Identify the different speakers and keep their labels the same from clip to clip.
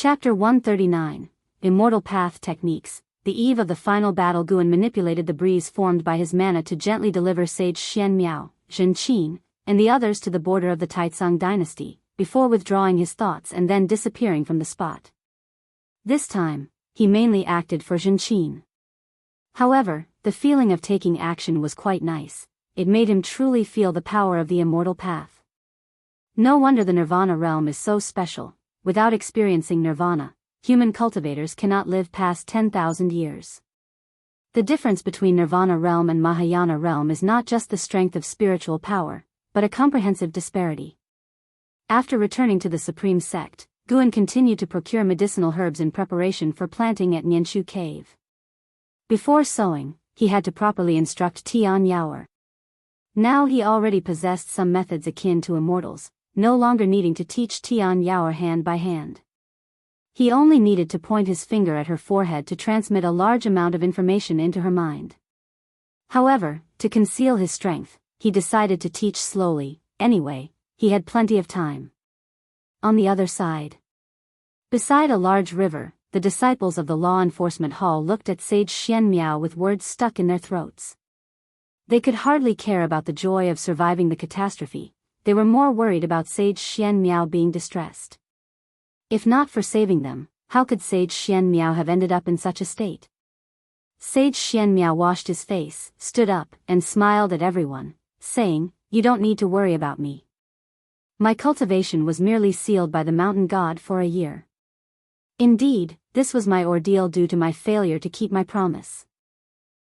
Speaker 1: Chapter 139, Immortal Path Techniques. The eve of the final battle, Guan manipulated the breeze formed by his mana to gently deliver Sage Xianmiao, Zhen Qin, and the others to the border of the Taizong dynasty, before withdrawing his thoughts and then disappearing from the spot. This time, he mainly acted for Zhen Qin. However, the feeling of taking action was quite nice. It made him truly feel the power of the immortal path. No wonder the Nirvana realm is so special. Without experiencing Nirvana, human cultivators cannot live past 10,000 years. The difference between Nirvana realm and Mahayana realm is not just the strength of spiritual power, but a comprehensive disparity. After returning to the Supreme Sect, Guan continued to procure medicinal herbs in preparation for planting at Nianshu Cave. Before sowing, he had to properly instruct Tian Yaoer. Now he already possessed some methods akin to immortals, no longer needing to teach Tian Yaoer hand by hand. He only needed to point his finger at her forehead to transmit a large amount of information into her mind. However, to conceal his strength, he decided to teach slowly. Anyway, he had plenty of time. On the other side, beside a large river, the disciples of the law enforcement hall looked at Sage Xianmiao with words stuck in their throats. They could hardly care about the joy of surviving the catastrophe. They were more worried about Sage Xianmiao being distressed. If not for saving them, how could Sage Xianmiao have ended up in such a state? Sage Xianmiao washed his face, stood up, and smiled at everyone, saying, "You don't need to worry about me. My cultivation was merely sealed by the mountain god for a year. Indeed, this was my ordeal due to my failure to keep my promise."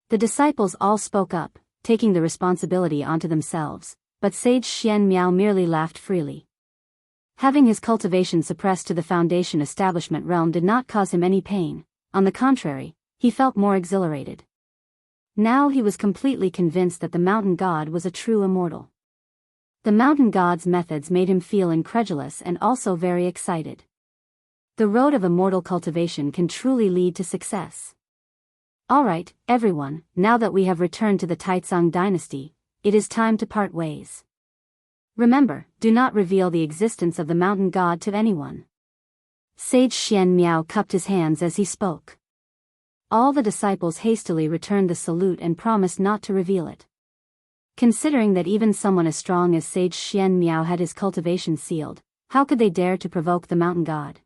Speaker 1: The disciples all spoke up, taking the responsibility onto themselves, but Sage Xianmiao merely laughed freely. Having his cultivation suppressed to the Foundation establishment realm did not cause him any pain. On the contrary, he felt more exhilarated. Now he was completely convinced that the mountain god was a true immortal. The mountain god's methods made him feel incredulous and also very excited. The road of immortal cultivation can truly lead to success. Alright, everyone, now that we have returned to the Taizong dynasty, it is time to part ways. Remember, do not reveal the existence of the mountain god to anyone. Sage Xianmiao cupped his hands as he spoke. All the disciples hastily returned the salute and promised not to reveal it. Considering that even someone as strong as Sage Xianmiao had his cultivation sealed, how could they dare to provoke the mountain god?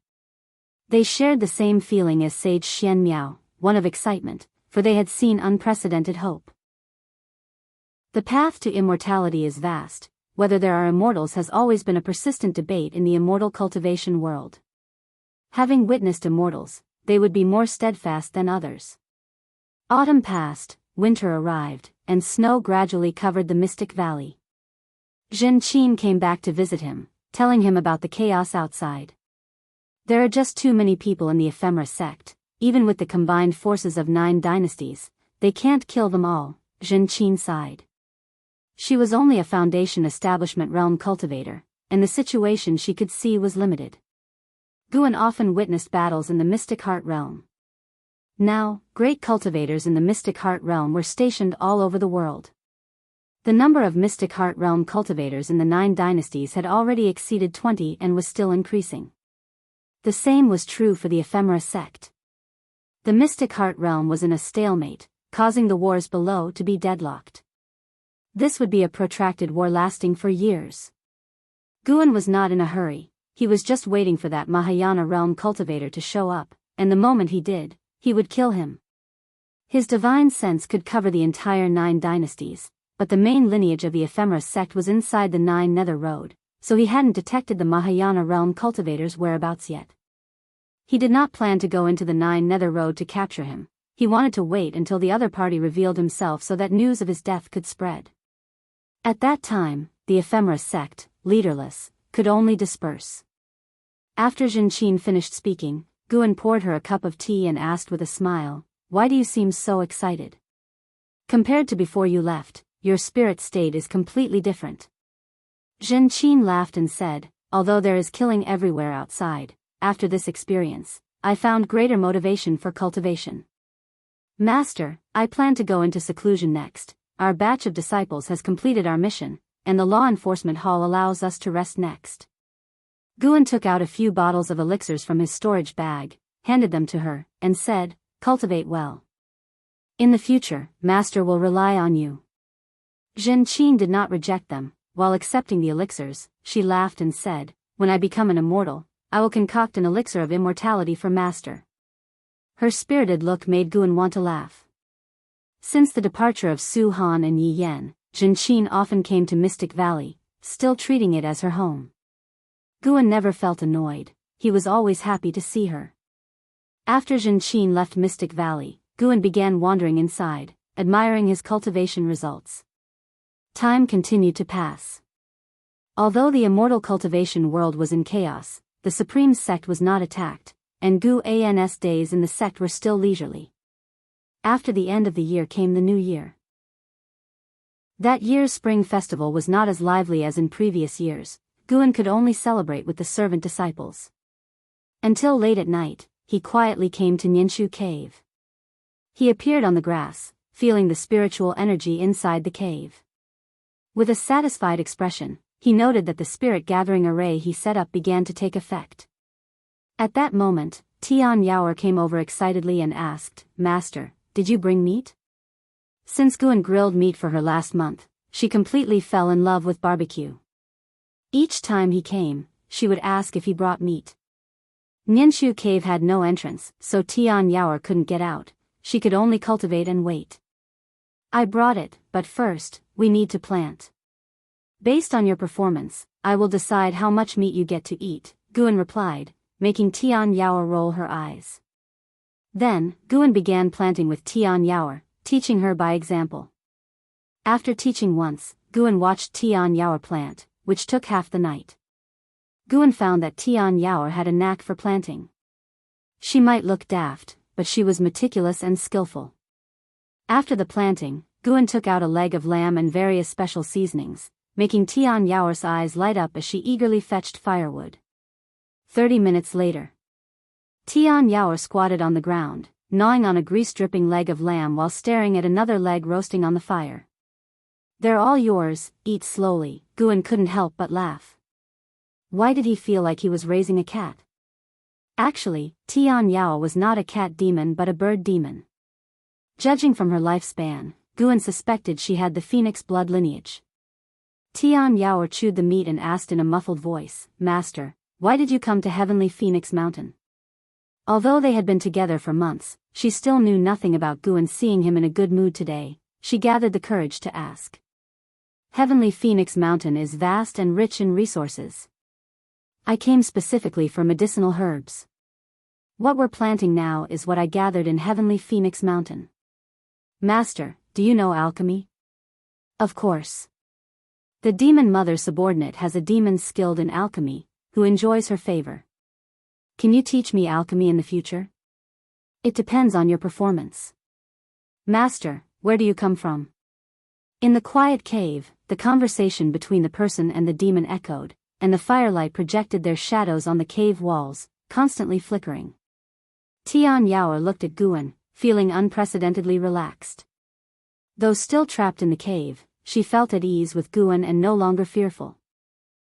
Speaker 1: They shared the same feeling as Sage Xianmiao, one of excitement, for they had seen unprecedented hope. The path to immortality is vast. Whether there are immortals has always been a persistent debate in the immortal cultivation world. Having witnessed immortals, they would be more steadfast than others. Autumn passed, winter arrived, and snow gradually covered the mystic valley. Zhen Qin came back to visit him, telling him about the chaos outside. There are just too many people in the ephemera sect. Even with the combined forces of 9 dynasties, they can't kill them all, Zhen Qin sighed. She was only a Foundation establishment realm cultivator, and the situation she could see was limited. Guan often witnessed battles in the Mystic Heart realm. Now, great cultivators in the Mystic Heart realm were stationed all over the world. The number of Mystic Heart realm cultivators in the 9 dynasties had already exceeded 20 and was still increasing. The same was true for the ephemera sect. The Mystic Heart realm was in a stalemate, causing the wars below to be deadlocked. This would be a protracted war lasting for years. Guan was not in a hurry. He was just waiting for that Mahayana realm cultivator to show up, and the moment he did, he would kill him. His divine sense could cover the entire 9 dynasties, but the main lineage of the ephemera sect was inside the 9 Nether Road, so he hadn't detected the Mahayana realm cultivator's whereabouts yet. He did not plan to go into the 9 Nether Road to capture him. He wanted to wait until the other party revealed himself so that news of his death could spread. At that time, the ephemera sect, leaderless, could only disperse. After Zhen Qin finished speaking, Guan poured her a cup of tea and asked with a smile, "Why do you seem so excited? Compared to before you left, your spirit state is completely different." Zhen Qin laughed and said, "Although there is killing everywhere outside, after this experience, I found greater motivation for cultivation. Master, I plan to go into seclusion next. Our batch of disciples has completed our mission, and the law enforcement hall allows us to rest next." Guan took out a few bottles of elixirs from his storage bag, handed them to her, and said, "Cultivate well. In the future, Master will rely on you." Zhenqin did not reject them. While accepting the elixirs, she laughed and said, "When I become an immortal, I will concoct an elixir of immortality for Master." Her spirited look made Guan want to laugh. Since the departure of Su Han and Yi Yan, Zhenqin often came to Mystic Valley, still treating it as her home. Guan never felt annoyed, he was always happy to see her. After Zhenqin left Mystic Valley, Guan began wandering inside, admiring his cultivation results. Time continued to pass. Although the immortal cultivation world was in chaos, the Supreme Sect was not attacked, and Guan's days in the sect were still leisurely. After the end of the year came the new year. That year's spring festival was not as lively as in previous years. Guan could only celebrate with the servant disciples. Until late at night, he quietly came to Nianshu Cave. He appeared on the grass, feeling the spiritual energy inside the cave. With a satisfied expression, he noted that the spirit gathering array he set up began to take effect. At that moment, Tian Yaoer came over excitedly and asked, "Master, did you bring meat?" Since Guan grilled meat for her last month, she completely fell in love with barbecue. Each time he came, she would ask if he brought meat. Nianshu Cave had no entrance, so Tian Yaoer couldn't get out, she could only cultivate and wait. "I brought it, but first, we need to plant. Based on your performance, I will decide how much meat you get to eat," Guan replied, making Tian Yaoer roll her eyes. Then, Guan began planting with Tian Yaoer, teaching her by example. After teaching once, Guan watched Tian Yaoer plant, which took half the night. Guan found that Tian Yaoer had a knack for planting. She might look daft, but she was meticulous and skillful. After the planting, Guan took out a leg of lamb and various special seasonings, making Tian Yaoer's eyes light up as she eagerly fetched firewood. 30 minutes later. Tian Yaoer squatted on the ground, gnawing on a grease-dripping leg of lamb while staring at another leg roasting on the fire. "They're all yours, eat slowly," Guan couldn't help but laugh. Why did he feel like he was raising a cat? Actually, Tian Yaoer was not a cat demon but a bird demon. Judging from her lifespan, Guan suspected she had the phoenix blood lineage. Tian Yaoer chewed the meat and asked in a muffled voice, "Master, why did you come to Heavenly Phoenix Mountain?" Although they had been together for months, she still knew nothing about Guan seeing him in a good mood today. She gathered the courage to ask. "Heavenly Phoenix Mountain is vast and rich in resources. I came specifically for medicinal herbs. What we're planting now is what I gathered in Heavenly Phoenix Mountain." "Master, do you know alchemy?" "Of course. The demon mother subordinate has a demon skilled in alchemy, who enjoys her favor. Can you teach me alchemy in the future?" "It depends on your performance." "Master, where do you come from?" In the quiet cave, the conversation between the person and the demon echoed, and the firelight projected their shadows on the cave walls, constantly flickering. Tian Yaoer looked at Guan, feeling unprecedentedly relaxed. Though still trapped in the cave, she felt at ease with Guan and no longer fearful.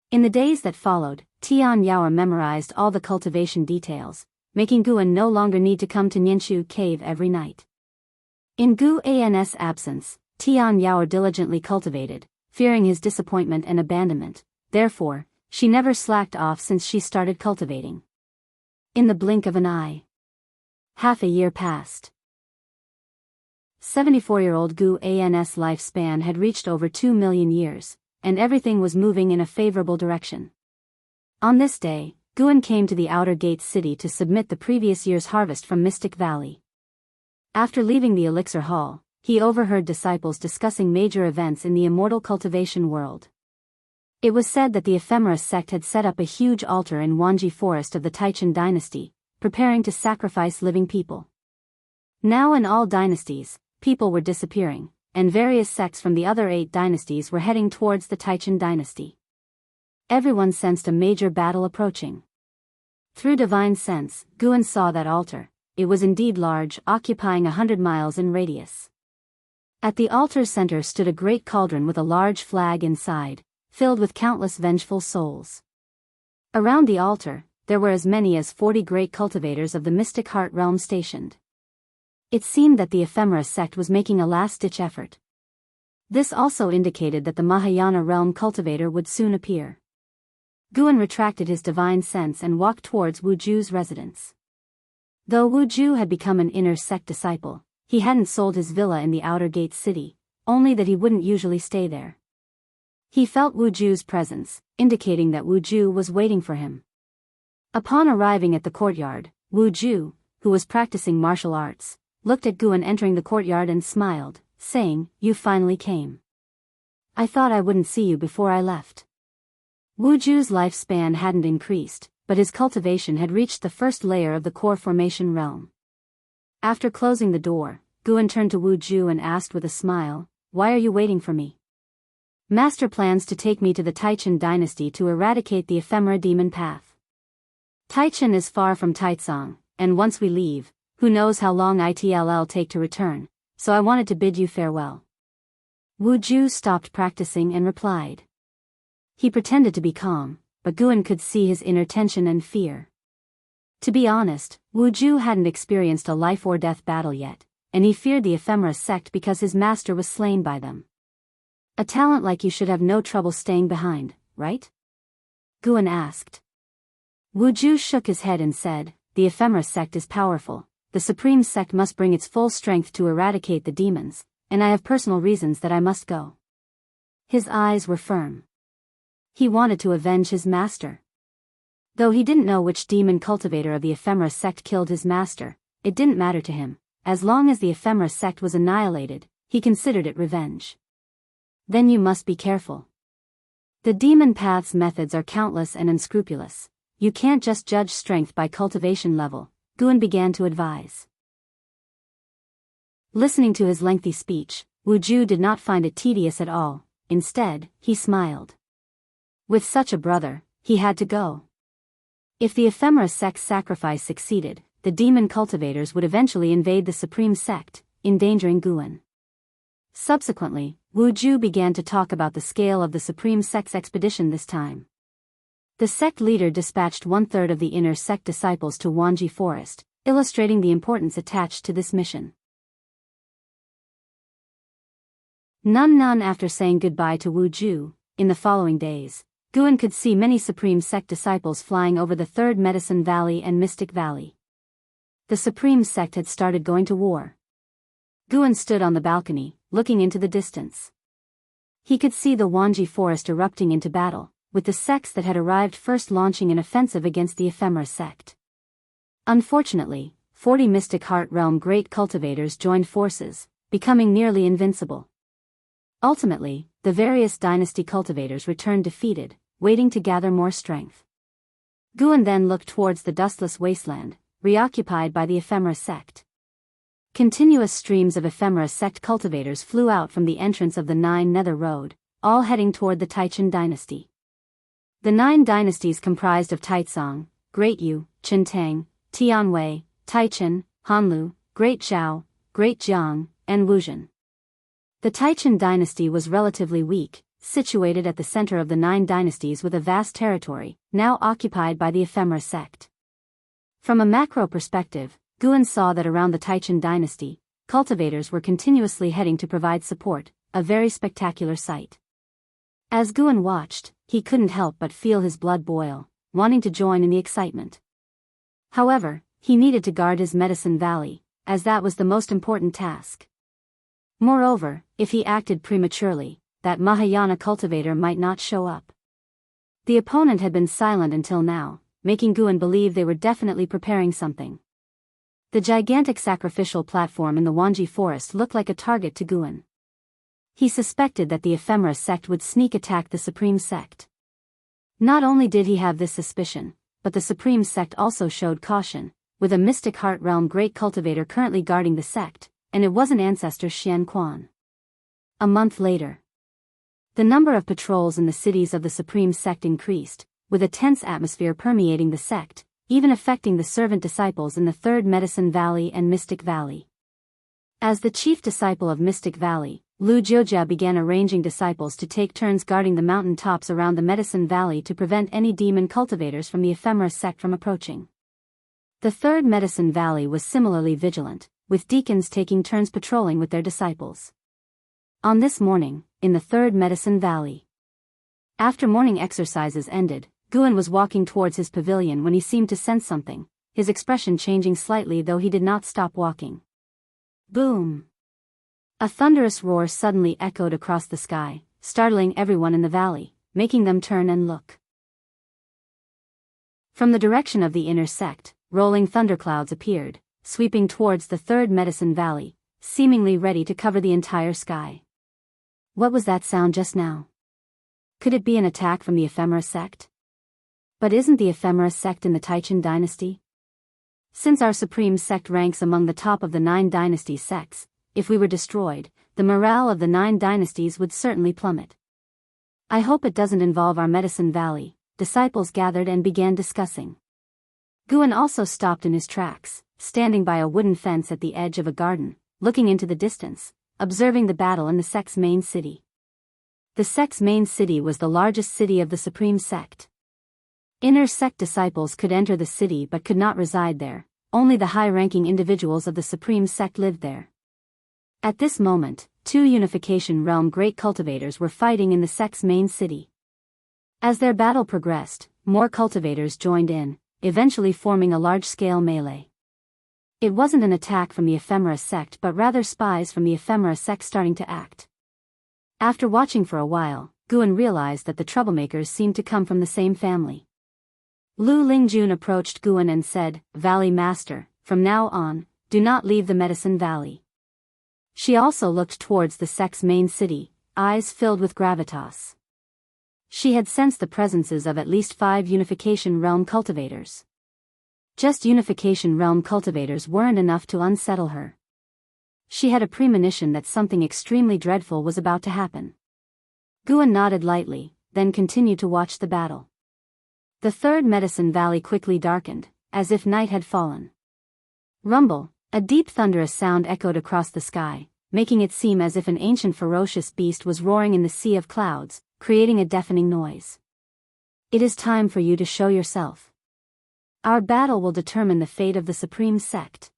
Speaker 1: In the days that followed, Tian Yaoer memorized all the cultivation details, making Guan no longer need to come to Nianshu Cave every night. In Guan's absence, Tian Yaoer diligently cultivated, fearing his disappointment and abandonment. Therefore, she never slacked off since she started cultivating. In the blink of an eye. Half a year passed. 74-year-old Guan's lifespan had reached over 2 million years, and everything was moving in a favorable direction. On this day, Guan came to the outer gate city to submit the previous year's harvest from Mystic Valley. After leaving the elixir hall, he overheard disciples discussing major events in the immortal cultivation world. It was said that the Ephemera sect had set up a huge altar in Wanji Forest of the Taichen dynasty, preparing to sacrifice living people. Now in all dynasties, people were disappearing, and various sects from the other 8 dynasties were heading towards the Taichen dynasty. Everyone sensed a major battle approaching. Through divine sense, Guan saw that altar. It was indeed large, occupying 100 miles in radius. At the altar's center stood a great cauldron with a large flag inside, filled with countless vengeful souls. Around the altar, there were as many as 40 great cultivators of the mystic heart realm stationed. It seemed that the ephemera sect was making a last-ditch effort. This also indicated that the Mahayana realm cultivator would soon appear. Guan retracted his divine sense and walked towards Wu Ju's residence. Though Wu Ju had become an inner sect disciple, he hadn't sold his villa in the outer gate city, only that he wouldn't usually stay there. He felt Wu Ju's presence, indicating that Wu Ju was waiting for him. Upon arriving at the courtyard, Wu Ju, who was practicing martial arts, looked at Guan entering the courtyard and smiled, saying, "You finally came. I thought I wouldn't see you before I left." Wu Ju's lifespan hadn't increased, but his cultivation had reached the first layer of the core formation realm. After closing the door, Guan turned to Wu Ju and asked with a smile, "Why are you waiting for me?" "Master plans to take me to the Taichen dynasty to eradicate the ephemera demon path. Taichen is far from Taizong, and once we leave, who knows how long it'll take to return, so I wanted to bid you farewell." Wu Ju stopped practicing and replied. He pretended to be calm, but Guan could see his inner tension and fear. To be honest, Wu Ju hadn't experienced a life-or-death battle yet, and he feared the ephemera sect because his master was slain by them. "A talent like you should have no trouble staying behind, right?" Guan asked. Wu Ju shook his head and said, "The ephemera sect is powerful. The supreme sect must bring its full strength to eradicate the demons, and I have personal reasons that I must go." His eyes were firm. He wanted to avenge his master. Though he didn't know which demon cultivator of the ephemera sect killed his master, it didn't matter to him. As long as the ephemera sect was annihilated, he considered it revenge. "Then you must be careful. The demon path's methods are countless and unscrupulous. You can't just judge strength by cultivation level," Guan began to advise. Listening to his lengthy speech, Wu Ju did not find it tedious at all. Instead, he smiled. With such a brother, he had to go. If the ephemera sect's sacrifice succeeded, the demon cultivators would eventually invade the supreme sect, endangering Guan. Subsequently, Wu Ju began to talk about the scale of the supreme sect's expedition this time. The sect leader dispatched 1/3 of the inner sect disciples to Wanji Forest, illustrating the importance attached to this mission. None after saying goodbye to Wu Ju, in the following days, Guan could see many supreme sect disciples flying over the Third Medicine Valley and Mystic Valley. The supreme sect had started going to war. Guan stood on the balcony, looking into the distance. He could see the Wanji Forest erupting into battle, with the sects that had arrived first launching an offensive against the ephemera sect. Unfortunately, 40 Mystic Heart Realm great cultivators joined forces, becoming nearly invincible. Ultimately, the various dynasty cultivators returned defeated, waiting to gather more strength. Guan then looked towards the dustless wasteland, reoccupied by the ephemera sect. Continuous streams of ephemera sect cultivators flew out from the entrance of the 9 Nether Road, all heading toward the Taichen dynasty. The 9 dynasties comprised of Taizong, Great Yu, Qintang, Tianwei, Taichen, Hanlu, Great Zhao, Great Jiang, and Wuzhen. The Taichen dynasty was relatively weak, situated at the center of the 9 dynasties with a vast territory, now occupied by the ephemera sect. From a macro perspective, Guan saw that around the Taichen dynasty, cultivators were continuously heading to provide support, a very spectacular sight. As Guan watched, he couldn't help but feel his blood boil, wanting to join in the excitement. However, he needed to guard his Medicine Valley, as that was the most important task. Moreover, if he acted prematurely, that Mahayana cultivator might not show up. The opponent had been silent until now, making Guan believe they were definitely preparing something. The gigantic sacrificial platform in the Wanji Forest looked like a target to Guan. He suspected that the ephemera sect would sneak attack the supreme sect. Not only did he have this suspicion, but the supreme sect also showed caution, with a Mystic Heart Realm great cultivator currently guarding the sect, and it wasn't ancestor Xian Quan. A month later, the number of patrols in the cities of the supreme sect increased, with a tense atmosphere permeating the sect, even affecting the servant disciples in the Third Medicine Valley and Mystic Valley. As the chief disciple of Mystic Valley, Lu Jiujia began arranging disciples to take turns guarding the mountain tops around the Medicine Valley to prevent any demon cultivators from the ephemera sect from approaching. The third Medicine Valley was similarly vigilant, with deacons taking turns patrolling with their disciples. On this morning, in the third Medicine Valley, after morning exercises ended, Guan was walking towards his pavilion when he seemed to sense something, his expression changing slightly though he did not stop walking. Boom! A thunderous roar suddenly echoed across the sky, startling everyone in the valley, making them turn and look. From the direction of the inner sect, rolling thunderclouds appeared, sweeping towards the third Medicine Valley, seemingly ready to cover the entire sky. What was that sound just now? Could it be an attack from the ephemera sect? But isn't the ephemera sect in the Taichin dynasty? Since our supreme sect ranks among the top of the 9 dynasty sects, if we were destroyed, the morale of the 9 dynasties would certainly plummet. I hope it doesn't involve our Medicine Valley. Disciples gathered and began discussing. Guan also stopped in his tracks, standing by a wooden fence at the edge of a garden, looking into the distance, observing the battle in the sect's main city. The sect's main city was the largest city of the supreme sect. Inner sect disciples could enter the city but could not reside there, only the high-ranking individuals of the supreme sect lived there. At this moment, 2 Unification Realm great cultivators were fighting in the sect's main city. As their battle progressed, more cultivators joined in, eventually forming a large-scale melee. It wasn't an attack from the ephemera sect but rather spies from the ephemera sect starting to act. After watching for a while, Guan realized that the troublemakers seemed to come from the same family. Lu Lingjun approached Guan and said, "Valley Master, from now on, do not leave the Medicine Valley." She also looked towards the sect's main city, eyes filled with gravitas. She had sensed the presences of at least 5 Unification Realm cultivators. Just Unification Realm cultivators weren't enough to unsettle her. She had a premonition that something extremely dreadful was about to happen. Guan nodded lightly, then continued to watch the battle. The third Medicine Valley quickly darkened, as if night had fallen. Rumble, a deep thunderous sound echoed across the sky, making it seem as if an ancient ferocious beast was roaring in the sea of clouds, creating a deafening noise. It is time for you to show yourself. Our battle will determine the fate of the supreme sect.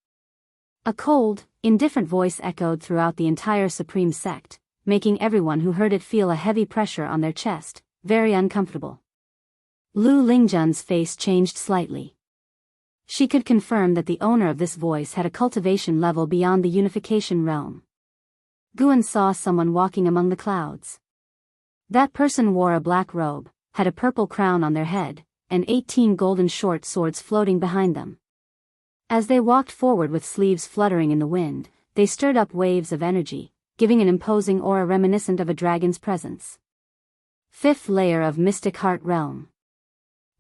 Speaker 1: A cold, indifferent voice echoed throughout the entire supreme sect, making everyone who heard it feel a heavy pressure on their chest, very uncomfortable. Lu Lingjun's face changed slightly. She could confirm that the owner of this voice had a cultivation level beyond the Unification Realm. Guan saw someone walking among the clouds. That person wore a black robe, had a purple crown on their head, and 18 golden short swords floating behind them. As they walked forward with sleeves fluttering in the wind, they stirred up waves of energy, giving an imposing aura reminiscent of a dragon's presence. 5th layer of Mystic Heart Realm.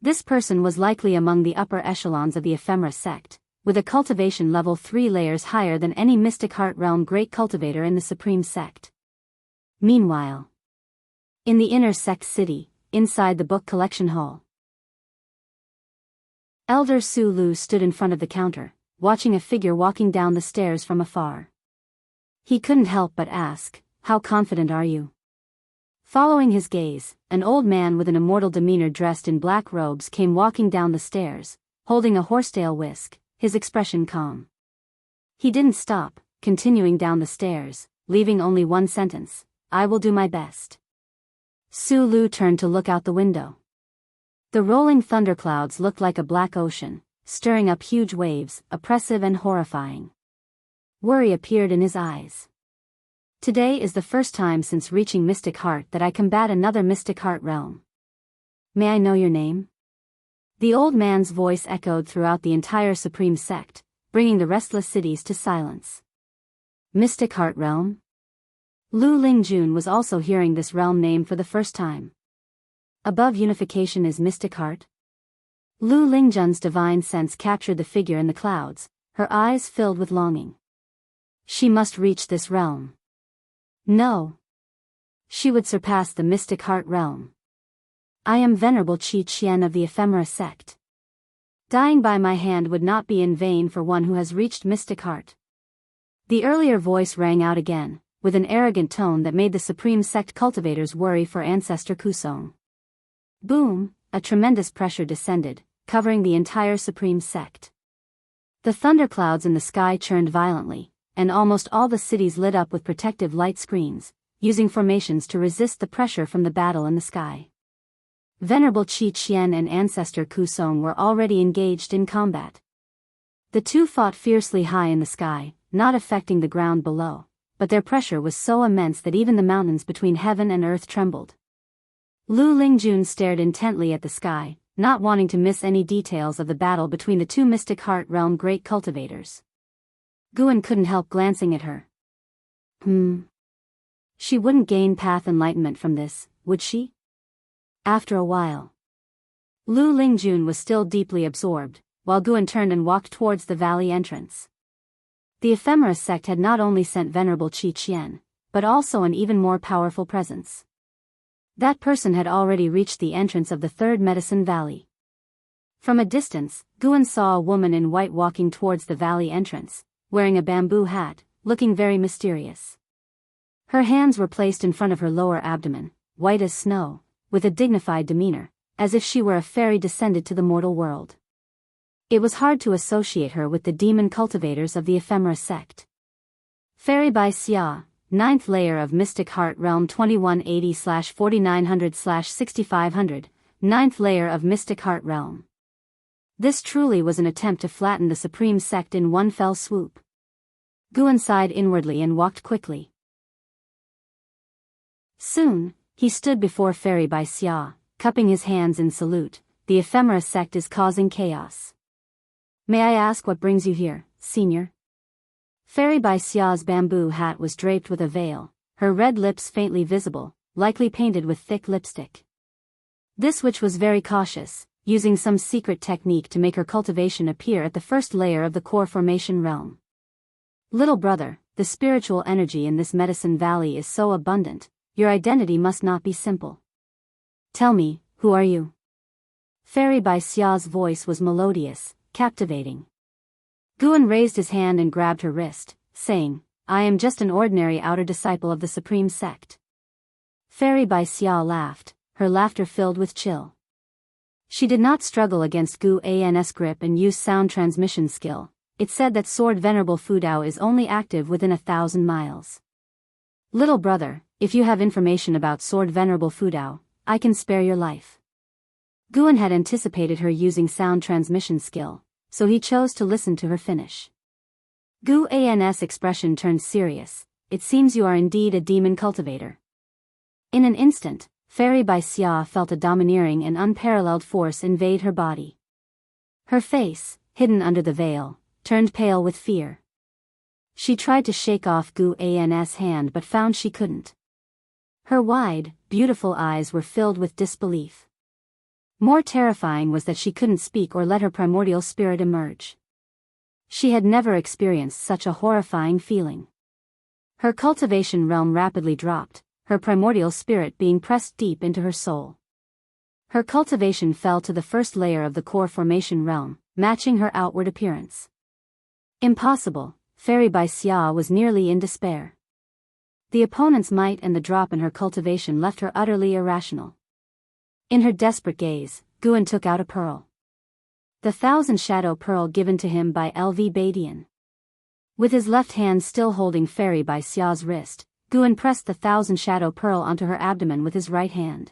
Speaker 1: This person was likely among the upper echelons of the ephemera sect, with a cultivation level 3 layers higher than any Mystic Heart Realm great cultivator in the supreme sect. Meanwhile, in the inner sect city, inside the book collection hall, Elder Su Lu stood in front of the counter, watching a figure walking down the stairs from afar. He couldn't help but ask, "How confident are you?" Following his gaze, an old man with an immortal demeanor dressed in black robes came walking down the stairs, holding a horsetail whisk, his expression calm. He didn't stop, continuing down the stairs, leaving only one sentence, "I will do my best." Su Lu turned to look out the window. The rolling thunderclouds looked like a black ocean, stirring up huge waves, oppressive and horrifying. Worry appeared in his eyes. Today is the first time since reaching Mystic Heart that I combat another Mystic Heart realm. May I know your name? The old man's voice echoed throughout the entire Supreme Sect, bringing the restless cities to silence. Mystic Heart Realm? Lu Lingjun was also hearing this realm name for the first time. Above unification is Mystic Heart? Lu Lingjun's divine sense captured the figure in the clouds, her eyes filled with longing. She must reach this realm. No. She would surpass the Mystic Heart realm. I am Venerable Qi Qian of the Ephemera sect. Dying by my hand would not be in vain for one who has reached Mystic Heart. The earlier voice rang out again, with an arrogant tone that made the Supreme Sect cultivators worry for Ancestor Kusong. Boom! A tremendous pressure descended, covering the entire Supreme Sect. The thunderclouds in the sky churned violently, and almost all the cities lit up with protective light screens, using formations to resist the pressure from the battle in the sky. Venerable Qi Qian and Ancestor Kusong were already engaged in combat. The two fought fiercely high in the sky, not affecting the ground below, but their pressure was so immense that even the mountains between heaven and earth trembled. Lu Lingjun stared intently at the sky, not wanting to miss any details of the battle between the two Mystic Heart Realm great cultivators. Guan couldn't help glancing at her. She wouldn't gain path enlightenment from this, would she? After a while. Lu Lingjun was still deeply absorbed, while Guan turned and walked towards the valley entrance. The ephemera sect had not only sent Venerable Qi Qian, but also an even more powerful presence. That person had already reached the entrance of the third Medicine Valley. From a distance, Guan saw a woman in white walking towards the valley entrance, wearing a bamboo hat, looking very mysterious. Her hands were placed in front of her lower abdomen, white as snow, with a dignified demeanor, as if she were a fairy descended to the mortal world. It was hard to associate her with the demon cultivators of the ephemera sect. Fairy by Xia, 9th layer of Mystic Heart Realm 2180/4900/6500, 9th layer of Mystic Heart Realm. This truly was an attempt to flatten the Supreme Sect in one fell swoop. Guan sighed inwardly and walked quickly. Soon, he stood before Fairy by Xia, cupping his hands in salute. The ephemera sect is causing chaos. May I ask what brings you here, senior? Fairy by Xia's bamboo hat was draped with a veil, her red lips faintly visible, likely painted with thick lipstick. This witch was very cautious, using some secret technique to make her cultivation appear at the first layer of the core formation realm. Little brother, the spiritual energy in this Medicine Valley is so abundant, your identity must not be simple. Tell me, who are you? Fairy by Xia's voice was melodious, captivating. Guan raised his hand and grabbed her wrist, saying, I am just an ordinary outer disciple of the Supreme Sect. Fairy by Xia laughed, her laughter filled with chill. She did not struggle against Gu An's grip and use sound transmission skill. It said that sword Venerable Fudao is only active within 1,000 miles. Little brother, if you have information about sword Venerable Fudao, I can spare your life. Guan had anticipated her using sound transmission skill, so he chose to listen to her finish. Gu An's expression turned serious. It seems you are indeed a demon cultivator. In an instant, Fairy by Xia felt a domineering and unparalleled force invade her body. Her face, hidden under the veil, turned pale with fear. She tried to shake off Gu An's hand but found she couldn't. Her wide, beautiful eyes were filled with disbelief. More terrifying was that she couldn't speak or let her primordial spirit emerge. She had never experienced such a horrifying feeling. Her cultivation realm rapidly dropped, her primordial spirit being pressed deep into her soul. Her cultivation fell to the first layer of the core formation realm, matching her outward appearance. Impossible, Fairy by Xia was nearly in despair. The opponent's might and the drop in her cultivation left her utterly irrational. In her desperate gaze, Guan took out a pearl. The 1,000 Shadow Pearl given to him by L.V. Badian. With his left hand still holding Fairy by Xia's wrist, Guan pressed the 1,000 Shadow Pearl onto her abdomen with his right hand.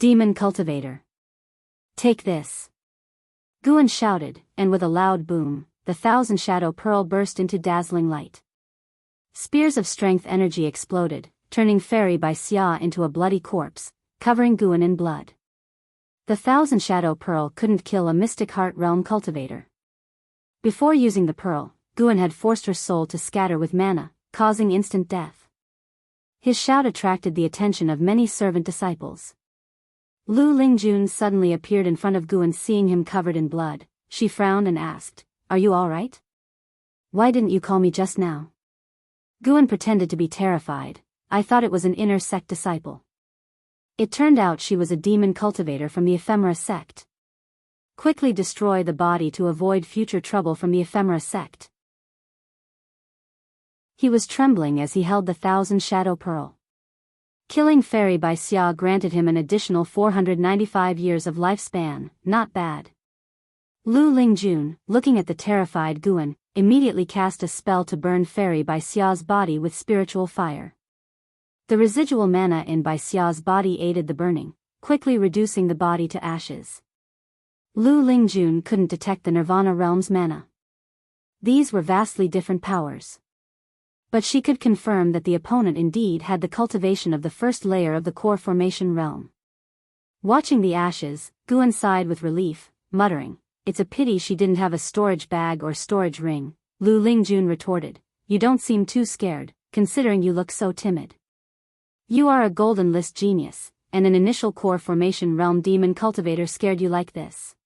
Speaker 1: Demon Cultivator. Take this. Guan shouted, and with a loud boom, the 1,000 Shadow Pearl burst into dazzling light. Spears of strength energy exploded, turning Fairy by Xia into a bloody corpse, covering Guan in blood. The 1,000 Shadow Pearl couldn't kill a Mystic Heart Realm cultivator. Before using the pearl, Guan had forced her soul to scatter with mana, causing instant death. His shout attracted the attention of many servant disciples. Lu Lingjun suddenly appeared in front of Guan. Seeing him covered in blood, she frowned and asked, Are you all right? Why didn't you call me just now? Guan pretended to be terrified. I thought it was an inner sect disciple. It turned out she was a demon cultivator from the ephemera sect. Quickly destroy the body to avoid future trouble from the ephemera sect. He was trembling as he held the 1,000 shadow pearl. Killing Fairy by Xia granted him an additional 495 years of lifespan, not bad. Lu Lingjun, looking at the terrified Guan, immediately cast a spell to burn Fairy by Xia's body with spiritual fire. The residual mana in Bai Xia's body aided the burning, quickly reducing the body to ashes. Lu Lingjun couldn't detect the Nirvana realm's mana. These were vastly different powers. But she could confirm that the opponent indeed had the cultivation of the first layer of the core formation realm. Watching the ashes, Guan sighed with relief, muttering, "It's a pity she didn't have a storage bag or storage ring." Lu Lingjun retorted, "You don't seem too scared, considering you look so timid. You are a golden list genius, and an initial core formation realm demon cultivator scared you like this."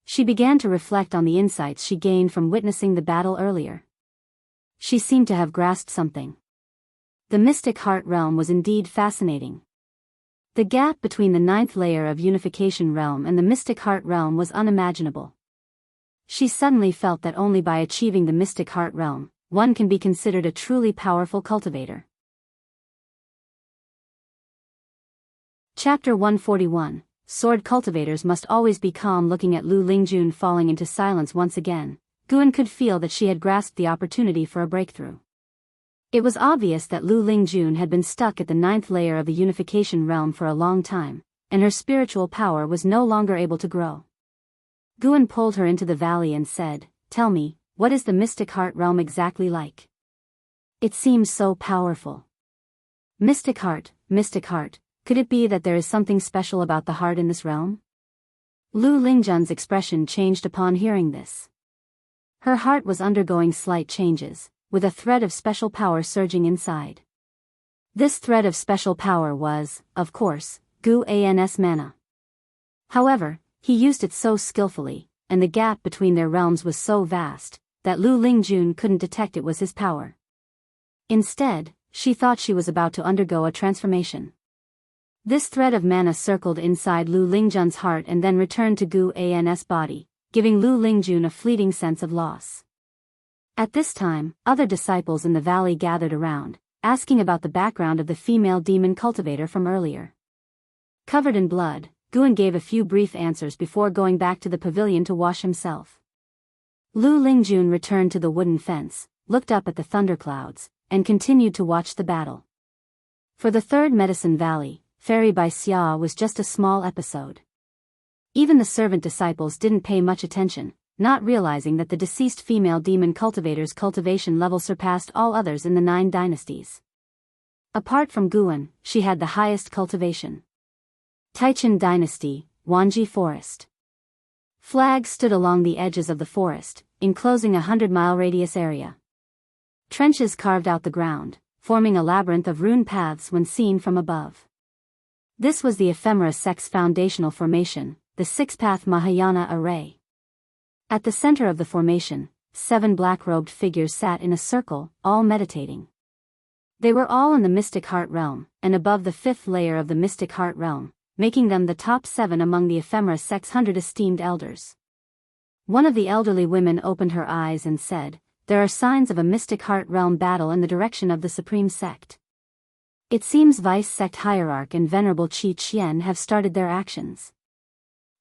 Speaker 1: She began to reflect on the insights she gained from witnessing the battle earlier. She seemed to have grasped something. The mystic heart realm was indeed fascinating. The gap between the 9th layer of unification realm and the mystic heart realm was unimaginable. She suddenly felt that only by achieving the mystic heart realm, one can be considered a truly powerful cultivator. Chapter 141, Sword cultivators must always be calm. Looking at Lu Lingjun falling into silence once again, Guan could feel that she had grasped the opportunity for a breakthrough. It was obvious that Lu Lingjun had been stuck at the 9th layer of the unification realm for a long time, and her spiritual power was no longer able to grow. Guan pulled her into the valley and said, "Tell me, what is the mystic heart realm exactly like? It seems so powerful." Mystic heart, could it be that there is something special about the heart in this realm? Lu Lingjun's expression changed upon hearing this. Her heart was undergoing slight changes, with a thread of special power surging inside. This thread of special power was, of course, Guan's mana. However, he used it so skillfully, and the gap between their realms was so vast, that Lu Lingjun couldn't detect it was his power. Instead, she thought she was about to undergo a transformation. This thread of mana circled inside Lu Lingjun's heart and then returned to Guan's body, giving Lu Lingjun a fleeting sense of loss. At this time, other disciples in the valley gathered around, asking about the background of the female demon cultivator from earlier. Covered in blood, Guan gave a few brief answers before going back to the pavilion to wash himself. Lu Lingjun returned to the wooden fence, looked up at the thunderclouds, and continued to watch the battle. For the third Medicine Valley, Fairy by Xia was just a small episode. Even the servant disciples didn't pay much attention, not realizing that the deceased female demon cultivator's cultivation level surpassed all others in the 9 dynasties. Apart from Guan, she had the highest cultivation. Taichen Dynasty, Wanji Forest. Flags stood along the edges of the forest, enclosing a 100-mile radius area. Trenches carved out the ground, forming a labyrinth of rune paths when seen from above. This was the ephemera sect's foundational formation, the 6-path Mahayana array. At the center of the formation, 7 black-robed figures sat in a circle, all meditating. They were all in the mystic heart realm, and above the 5th layer of the mystic heart realm, making them the top 7 among the ephemera sect's 100 esteemed elders. One of the elderly women opened her eyes and said, "There are signs of a mystic heart realm battle in the direction of the supreme sect. It seems Vice Sect Hierarch and Venerable Qi Qian have started their actions.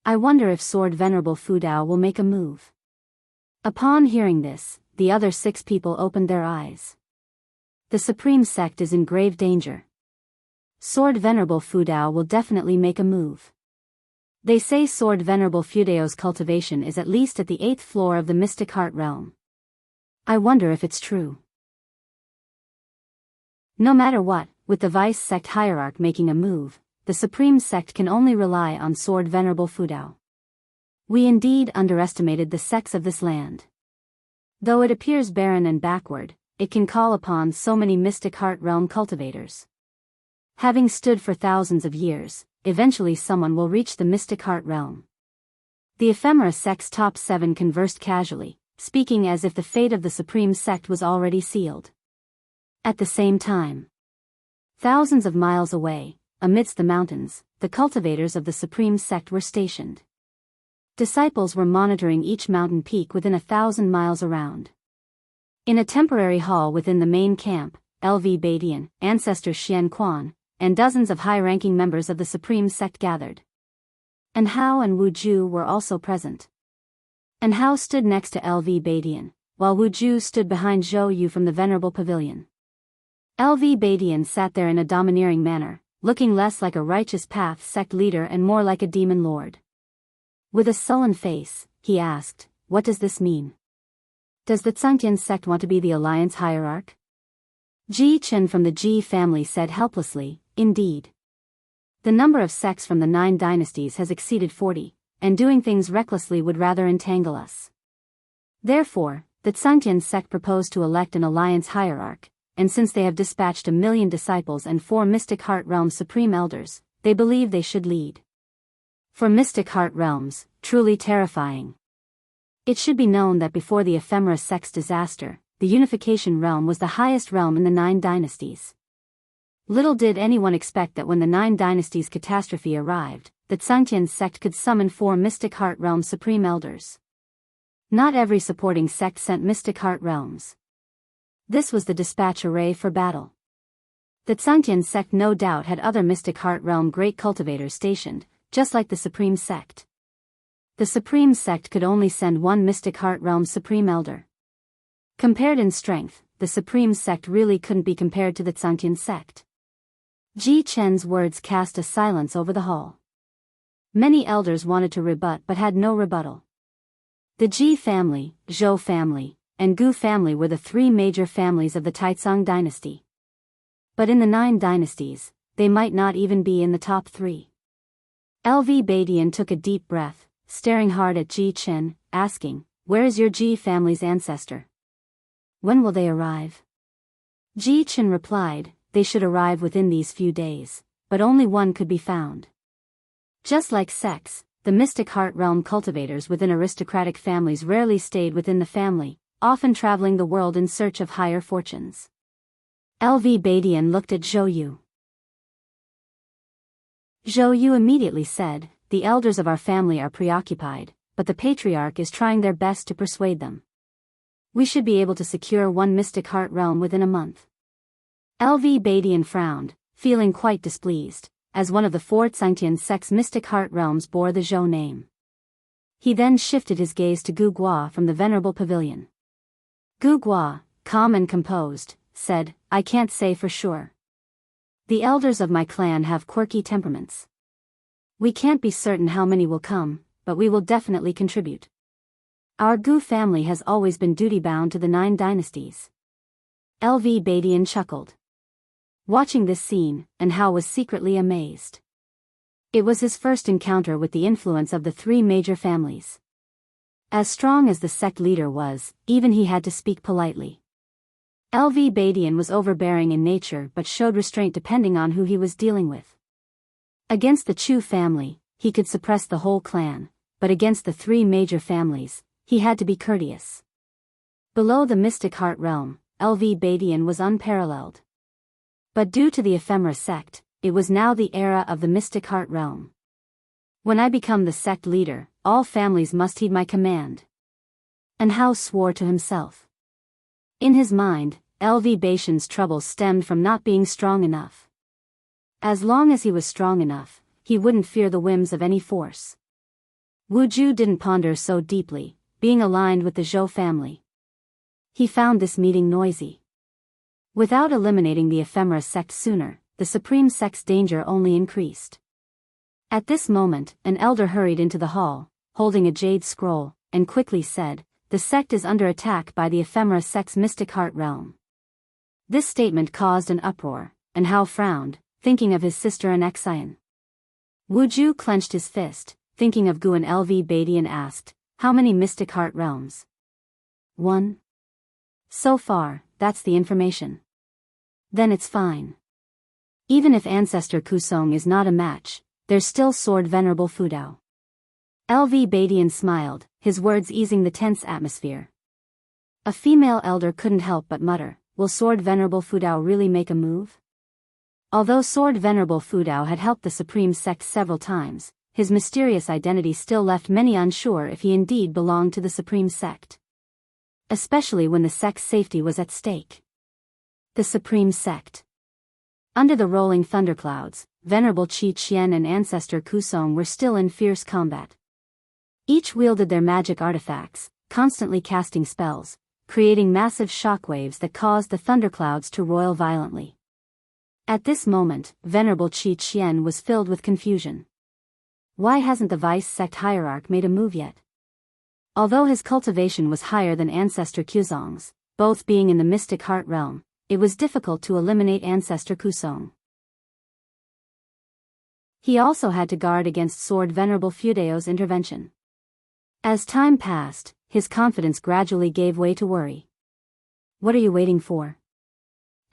Speaker 1: I wonder if Sword Venerable Fudao will make a move." Upon hearing this, the other 6 people opened their eyes. The Supreme Sect is in grave danger. Sword Venerable Fudao will definitely make a move. They say Sword Venerable Fudao's cultivation is at least at the 8th floor of the Mystic Heart realm. I wonder if it's true. No matter what, with the Vice Sect Hierarch making a move, the Supreme Sect can only rely on Sword Venerable Fudao. We indeed underestimated the sects of this land. Though it appears barren and backward, it can call upon so many Mystic Heart realm cultivators. Having stood for thousands of years, eventually someone will reach the Mystic Heart realm. The ephemera sect's top 7 conversed casually, speaking as if the fate of the Supreme Sect was already sealed. At the same time, thousands of miles away, amidst the mountains, the cultivators of the Supreme Sect were stationed. Disciples were monitoring each mountain peak within 1,000 miles around. In a temporary hall within the main camp, LV Badian, ancestor Xian Quan, and dozens of high-ranking members of the Supreme Sect gathered. And Hao and Wu Ju were also present. And Hao stood next to LV Badian, while Wu Ju stood behind Zhou Yu from the venerable pavilion. LV Badian sat there in a domineering manner, looking less like a righteous path sect leader and more like a demon lord. With a sullen face, he asked, "What does this mean? Does the Sainthood sect want to be the alliance hierarch?" Ji Chen from the Ji family said helplessly, "Indeed. The number of sects from the 9 dynasties has exceeded 40, and doing things recklessly would rather entangle us. Therefore, the Sainthood sect proposed to elect an alliance hierarch, and since they have dispatched 1,000,000 disciples and 4 Mystic Heart Realm supreme elders, they believe they should lead. For Mystic Heart Realms, truly terrifying. It should be known that before the Ephemera sect's disaster, the Unification Realm was the highest realm in the 9 dynasties. Little did anyone expect that when the 9 dynasties catastrophe arrived, the Sainthoud sect could summon 4 Mystic Heart Realm supreme elders. Not every supporting sect sent Mystic Heart Realms. This was the dispatch array for battle. The Sainthoud sect no doubt had other Mystic Heart Realm great cultivators stationed, just like the Supreme Sect. The Supreme Sect could only send 1 Mystic Heart Realm Supreme Elder. Compared in strength, the Supreme Sect really couldn't be compared to the Sainthoud Sect. Ji Chen's words cast a silence over the hall. Many elders wanted to rebut but had no rebuttal. The Ji family, Zhou family, and Gu family were the 3 major families of the Taizong dynasty. But in the 9 dynasties, they might not even be in the top 3. LV Badian took a deep breath, staring hard at Ji Chen, asking, "Where is your Ji family's ancestor? When will they arrive?" Ji Chen replied, "They should arrive within these few days, but only one could be found." Just like sects, the Mystic Heart Realm cultivators within aristocratic families rarely stayed within the family, often traveling the world in search of higher fortunes. LV Badian looked at Zhou Yu. Zhou Yu immediately said, "The elders of our family are preoccupied, but the patriarch is trying their best to persuade them. We should be able to secure 1 Mystic Heart Realm within a month." LV Badian frowned, feeling quite displeased, as one of the 4 Sainthoud sect's Mystic Heart Realms bore the Zhou name. He then shifted his gaze to Gu Gua from the venerable pavilion. Gu Gua, calm and composed, said, "I can't say for sure. The elders of my clan have quirky temperaments. We can't be certain how many will come, but we will definitely contribute. Our Gu family has always been duty-bound to the 9 dynasties." LV Badian chuckled. Watching this scene, and Hao was secretly amazed. It was his first encounter with the influence of the 3 major families. As strong as the sect leader was, even he had to speak politely. LV Badian was overbearing in nature but showed restraint depending on who he was dealing with. Against the Chu family, he could suppress the whole clan, but against the 3 major families, he had to be courteous. Below the Mystic Heart Realm, LV Badian was unparalleled. But due to the Ephemera sect, it was now the era of the Mystic Heart Realm. "When I become the sect leader, all families must heed my command." And Hao swore to himself. In his mind, LV Badian's troubles stemmed from not being strong enough. As long as he was strong enough, he wouldn't fear the whims of any force. Wu Ju didn't ponder so deeply, being aligned with the Zhou family. He found this meeting noisy. Without eliminating the Ephemera sect sooner, the Supreme Sect's danger only increased. At this moment, an elder hurried into the hall, holding a jade scroll, and quickly said, "The sect is under attack by the Ephemera sect's Mystic Heart Realm." This statement caused an uproar, and Hao frowned, thinking of his sister and Xian. Wu Ju clenched his fist, thinking of Gu, and LV Badian asked, "How many Mystic Heart Realms?" 1. So far, that's the information. Then it's fine. Even if Ancestor Kusong is not a match, there's still Sword Venerable Fudao. LV Badian smiled, his words easing the tense atmosphere. A female elder couldn't help but mutter, "Will Sword Venerable Fudao really make a move?" Although Sword Venerable Fudao had helped the Supreme Sect several times, his mysterious identity still left many unsure if he indeed belonged to the Supreme Sect. especially when the sect's safety was at stake. The Supreme Sect. Under the rolling thunderclouds, Venerable Qi Qian and Ancestor Kusong were still in fierce combat. Each wielded their magic artifacts, constantly casting spells, creating massive shockwaves that caused the thunderclouds to roil violently. At this moment, Venerable Qi Qian was filled with confusion. Why hasn't the Vice Sect Hierarch made a move yet? Although his cultivation was higher than Ancestor Kusong's, both being in the Mystic Heart realm, it was difficult to eliminate Ancestor Kusong. He also had to guard against Sword Venerable Fudeo's intervention. As time passed, his confidence gradually gave way to worry. What are you waiting for?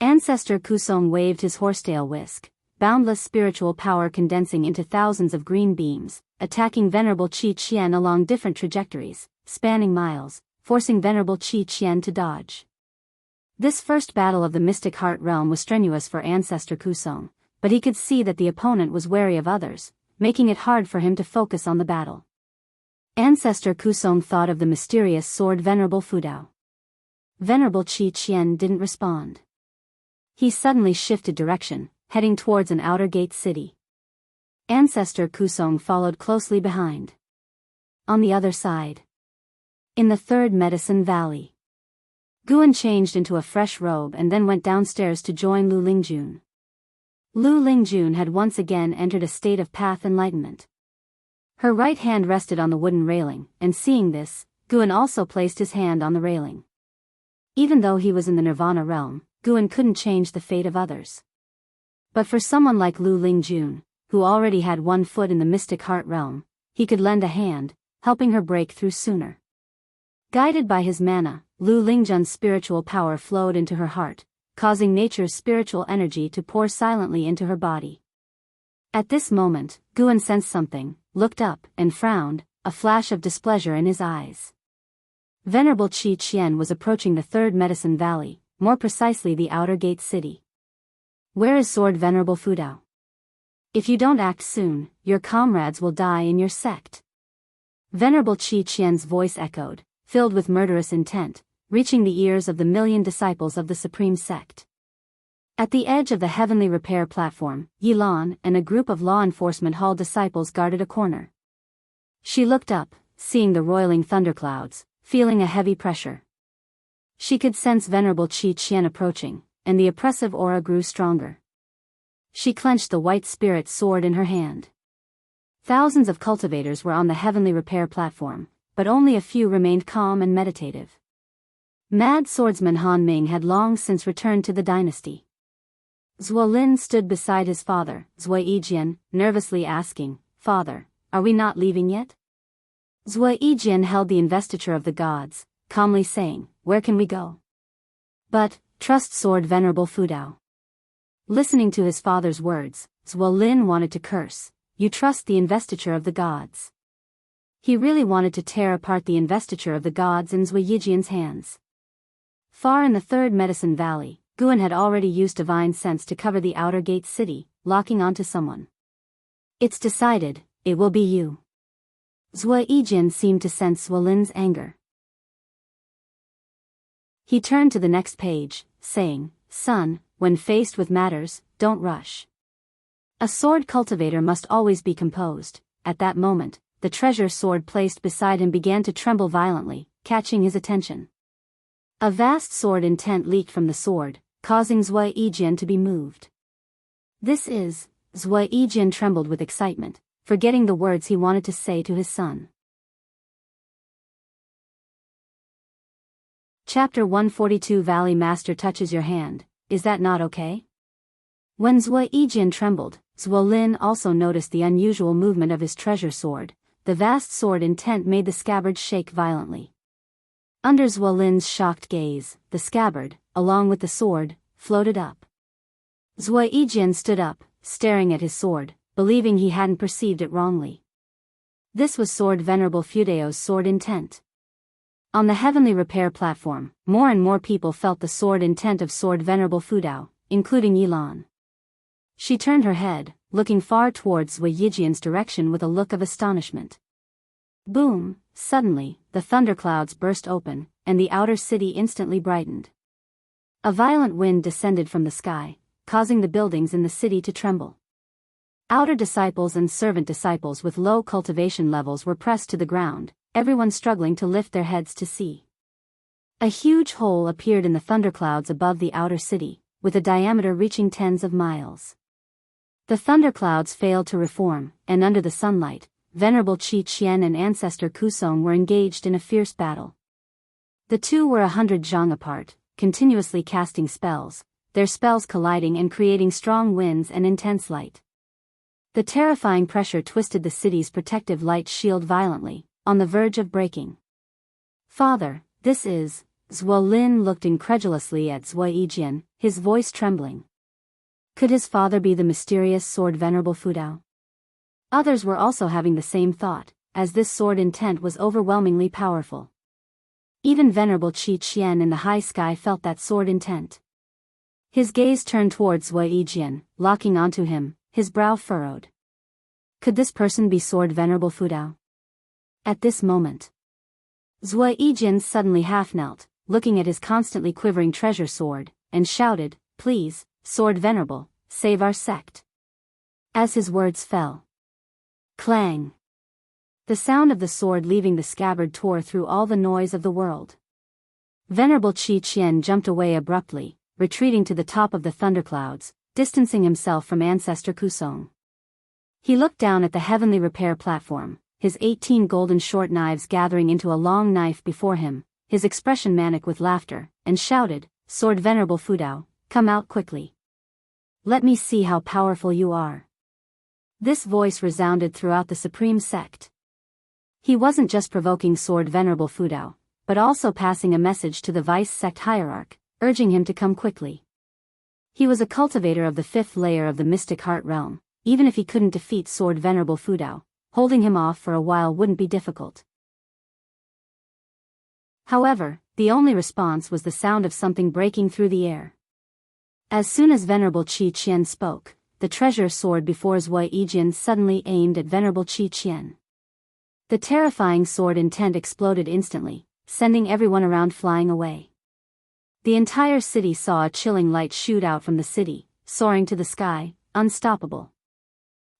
Speaker 1: Ancestor Kusong waved his horsetail whisk, boundless spiritual power condensing into thousands of green beams, attacking Venerable Qi Qian along different trajectories, spanning miles, forcing Venerable Qi Qian to dodge. This first battle of the Mystic Heart realm was strenuous for Ancestor Kusong, but he could see that the opponent was wary of others, making it hard for him to focus on the battle. Ancestor Kusong thought of the mysterious sword Venerable Fudao. Venerable Qi Qian didn't respond. He suddenly shifted direction, heading towards an outer gate city. Ancestor Kusong followed closely behind. On the other side, in the Third Medicine Valley, Guan changed into a fresh robe and then went downstairs to join Lu Lingjun. Lu Lingjun had once again entered a state of path enlightenment. Her right hand rested on the wooden railing, and seeing this, Guan also placed his hand on the railing. Even though he was in the Nirvana realm, Guan couldn't change the fate of others. But for someone like Lu Lingjun, who already had one foot in the Mystic Heart realm, he could lend a hand, helping her break through sooner. Guided by his mana, Lu Lingjun's spiritual power flowed into her heart, causing nature's spiritual energy to pour silently into her body. At this moment, Guan sensed something, looked up, and frowned, a flash of displeasure in his eyes. Venerable Qi Qian was approaching the Third Medicine Valley, more precisely the Outer Gate City. Where is Sword Venerable Fudao? If you don't act soon, your comrades will die in your sect. Venerable Qi Qian's voice echoed, filled with murderous intent, reaching the ears of the million disciples of the Supreme Sect. At the edge of the heavenly repair platform, Yilan and a group of law enforcement hall disciples guarded a corner. She looked up, seeing the roiling thunderclouds, feeling a heavy pressure. She could sense Venerable Qi Qian approaching, and the oppressive aura grew stronger. She clenched the white spirit sword in her hand. Thousands of cultivators were on the heavenly repair platform, but only a few remained calm and meditative. Mad swordsman Han Ming had long since returned to the dynasty. Zhuo Lin stood beside his father, Zhuo Yijian, nervously asking, "Father, are we not leaving yet?" Zhuo Yijian held the investiture of the gods, calmly saying, "Where can we go?" "But, trust Sword Venerable Fudao." Listening to his father's words, Zhuo Lin wanted to curse, "You trust the investiture of the gods." He really wanted to tear apart the investiture of the gods in Zhuo Yijian's hands. Far in the Third Medicine Valley, Guan had already used divine sense to cover the Outer Gate City, locking onto someone. "It's decided, it will be you." Zhuo Yijian seemed to sense Zhuo Lin's anger. He turned to the next page, saying, "Son, when faced with matters, don't rush. A sword cultivator must always be composed." At that moment, the treasure sword placed beside him began to tremble violently, catching his attention. A vast sword intent leaked from the sword, causing Zhuo Yijian to be moved. "This is..." Zhuo Yijian trembled with excitement, forgetting the words he wanted to say to his son. Chapter 142 Valley Master touches your hand, is that not okay? When Zhuo Yijian trembled, Zhuo Lin also noticed the unusual movement of his treasure sword. The vast sword intent made the scabbard shake violently. Under Zhuo Lin's shocked gaze, the scabbard, along with the sword, floated up. Zhuo Yijian stood up, staring at his sword, believing he hadn't perceived it wrongly. This was Sword Venerable Fudeo's sword intent. On the heavenly repair platform, more and more people felt the sword intent of Sword Venerable Fudao, including Yilan. She turned her head, looking far towards Zhuo Yijian's direction with a look of astonishment. Boom! Suddenly, the thunderclouds burst open, and the outer city instantly brightened. A violent wind descended from the sky, causing the buildings in the city to tremble. Outer disciples and servant disciples with low cultivation levels were pressed to the ground, everyone struggling to lift their heads to see. A huge hole appeared in the thunderclouds above the outer city, with a diameter reaching tens of miles. The thunderclouds failed to reform, and under the sunlight, Venerable Qi Qian and Ancestor Kusong were engaged in a fierce battle. The two were 100 zhang apart, continuously casting spells, their spells colliding and creating strong winds and intense light. The terrifying pressure twisted the city's protective light shield violently, on the verge of breaking. "Father, this is..." Zhuo Lin looked incredulously at Zhuo Yijian, his voice trembling. Could his father be the mysterious sword Venerable Fudao? Others were also having the same thought, as this sword intent was overwhelmingly powerful. Even Venerable Qi Qian in the high sky felt that sword intent. His gaze turned towards Zhuo Yijian, locking onto him, his brow furrowed. Could this person be sword Venerable Fudao? At this moment, Zhuo Yijian suddenly half-knelt, looking at his constantly quivering treasure sword, and shouted, "Please, Sword Venerable, save our sect." As his words fell, clang! The sound of the sword leaving the scabbard tore through all the noise of the world. Venerable Qi Qian jumped away abruptly, retreating to the top of the thunderclouds, distancing himself from Ancestor Kusong. He looked down at the heavenly repair platform, his 18 golden short knives gathering into a long knife before him, his expression manic with laughter, and shouted, "Sword Venerable Fudao, come out quickly. Let me see how powerful you are." This voice resounded throughout the supreme sect. He wasn't just provoking Sword Venerable Fudao, but also passing a message to the vice sect hierarch, urging him to come quickly. He was a cultivator of the 5th layer of the mystic heart realm. Even if he couldn't defeat Sword Venerable Fudao, holding him off for a while wouldn't be difficult. However, the only response was the sound of something breaking through the air. As soon as Venerable Qi Qian spoke, the treasure sword before Zhuo Yijian suddenly aimed at Venerable Qi Qian. The terrifying sword intent exploded instantly, sending everyone around flying away. The entire city saw a chilling light shoot out from the city, soaring to the sky, unstoppable.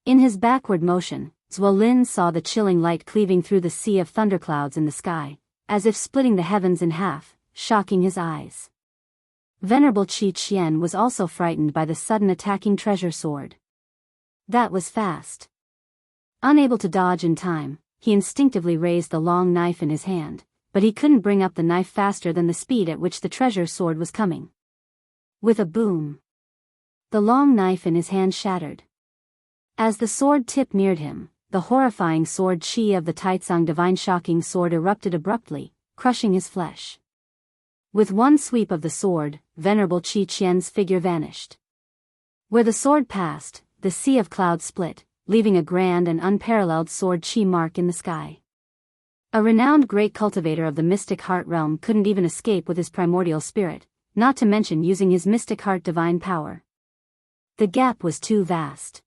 Speaker 1: In his backward motion, Zhuo Lin saw the chilling light cleaving through the sea of thunderclouds in the sky, as if splitting the heavens in half, shocking his eyes. Venerable Qi Qian was also frightened by the sudden attacking treasure sword. That was fast. Unable to dodge in time, he instinctively raised the long knife in his hand, but he couldn't bring up the knife faster than the speed at which the treasure sword was coming. With a boom, the long knife in his hand shattered. As the sword tip neared him, the horrifying sword Qi of the Taizong divine shocking sword erupted abruptly, crushing his flesh. With one sweep of the sword, Venerable Qi Qian's figure vanished. Where the sword passed, the sea of clouds split, leaving a grand and unparalleled sword Qi mark in the sky. A renowned great cultivator of the mystic heart realm couldn't even escape with his primordial spirit, not to mention using his mystic heart divine power. The gap was too vast.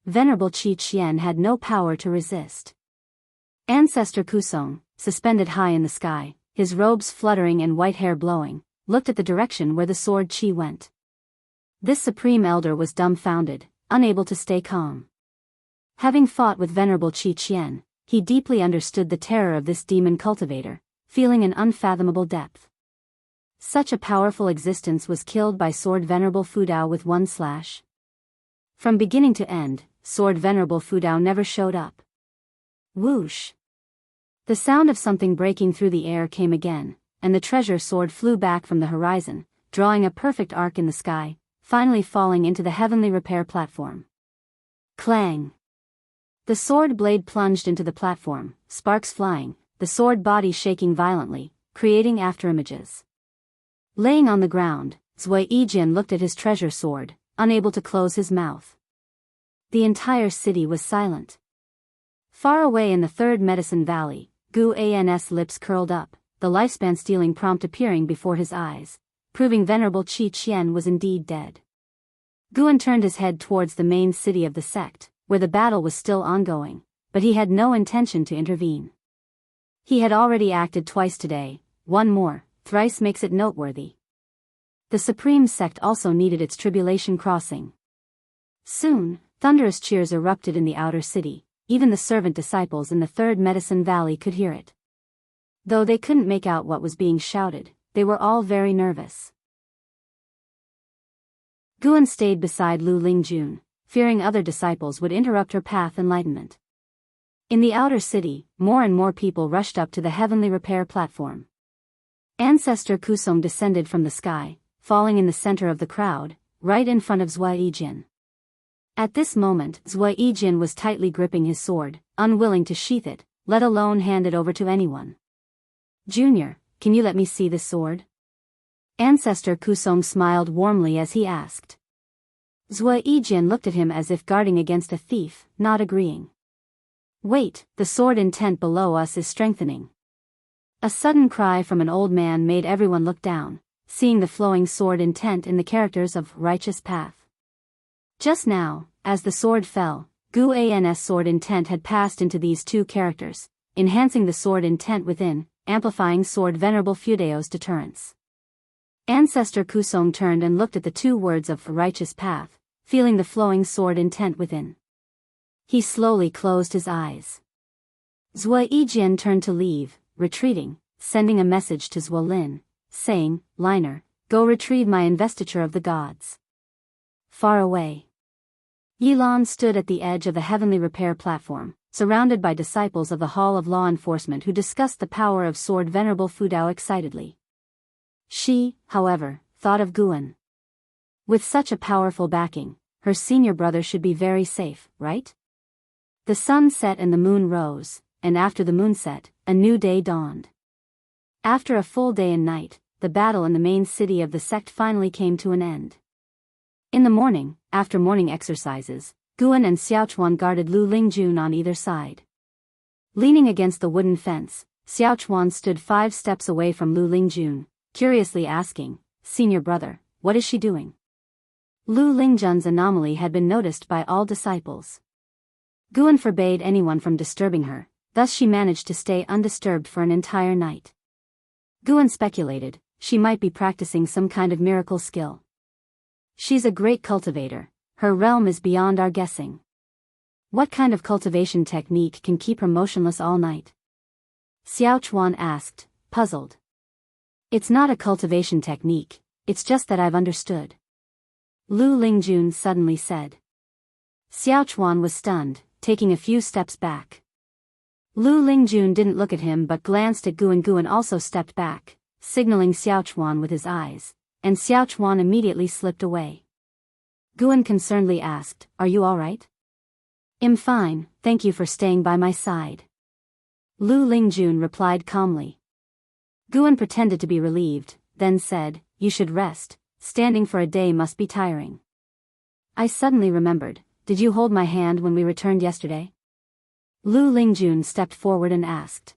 Speaker 1: Venerable Qi Qian had no power to resist. Ancestor Kusong, suspended high in the sky, his robes fluttering and white hair blowing, looked at the direction where the sword Qi went. This supreme elder was dumbfounded, unable to stay calm. Having fought with Venerable Qi Qian, he deeply understood the terror of this demon cultivator, feeling an unfathomable depth. Such a powerful existence was killed by Sword Venerable Fudao with one slash. From beginning to end, Sword Venerable Fudao never showed up. Whoosh! The sound of something breaking through the air came again, and the treasure sword flew back from the horizon, drawing a perfect arc in the sky, finally falling into the heavenly repair platform. Clang! The sword blade plunged into the platform, sparks flying, the sword body shaking violently, creating afterimages. Laying on the ground, Zhuo Yijian looked at his treasure sword, unable to close his mouth. The entire city was silent. Far away in the 3rd Medicine Valley, Gu An's lips curled up, the lifespan-stealing prompt appearing before his eyes, proving Venerable Qi Qian was indeed dead. Guan turned his head towards the main city of the sect, where the battle was still ongoing, but he had no intention to intervene. He had already acted twice today, one more, thrice makes it noteworthy. The supreme sect also needed its tribulation crossing. Soon, thunderous cheers erupted in the outer city. Even the servant disciples in the third Medicine Valley could hear it. Though they couldn't make out what was being shouted, they were all very nervous. Guan stayed beside Lu Lingjun, fearing other disciples would interrupt her path enlightenment. In the outer city, more and more people rushed up to the heavenly repair platform. Ancestor Kusong descended from the sky, falling in the center of the crowd, right in front of Zhuai Yijin. At this moment, Zhuai Yijin was tightly gripping his sword, unwilling to sheath it, let alone hand it over to anyone. "Junior, can you let me see this sword?" Ancestor Kusong smiled warmly as he asked. Zhuai Yijin looked at him as if guarding against a thief, not agreeing. "Wait, the sword intent below us is strengthening." A sudden cry from an old man made everyone look down, seeing the flowing sword intent in the characters of Righteous Path. Just now, as the sword fell, Gu An's sword intent had passed into these two characters, enhancing the sword intent within, amplifying sword Venerable Fudeo's deterrence. Ancestor Kusong turned and looked at the two words of Righteous Path, feeling the flowing sword intent within. He slowly closed his eyes. Zhuai Yijin turned to leave, retreating, sending a message to Zhuolin, saying, "Liner, go retrieve my investiture of the gods." Far away, Yilan stood at the edge of the heavenly repair platform, surrounded by disciples of the Hall of Law Enforcement who discussed the power of sword Venerable Fudao excitedly. She, however, thought of Guan. With such a powerful backing, her senior brother should be very safe, right? The sun set and the moon rose, and after the moon set, a new day dawned. After a full day and night, the battle in the main city of the sect finally came to an end. In the morning, after morning exercises, Guan and Xiaochuan guarded Lu Lingjun on either side. Leaning against the wooden fence, Xiaochuan stood 5 steps away from Lu Lingjun, curiously asking, "Senior brother, what is she doing?" Lu Lingjun's anomaly had been noticed by all disciples. Guan forbade anyone from disturbing her, thus she managed to stay undisturbed for an entire night. Guan speculated, she might be practicing some kind of miracle skill. She's a great cultivator, her realm is beyond our guessing. What kind of cultivation technique can keep her motionless all night? Xiaochuan asked, puzzled. It's not a cultivation technique, it's just that I've understood. Lu Lingjun suddenly said. Xiaochuan was stunned, taking a few steps back. Lu Lingjun didn't look at him but glanced at Guan. Guan also stepped back, signaling Xiaochuan with his eyes, and Xiaochuan immediately slipped away. Guan concernedly asked, "Are you all right?" "I'm fine, thank you for staying by my side." Lu Lingjun replied calmly. Guan pretended to be relieved, then said, "You should rest, standing for a day must be tiring." I suddenly remembered, did you hold my hand when we returned yesterday? Lu Lingjun stepped forward and asked.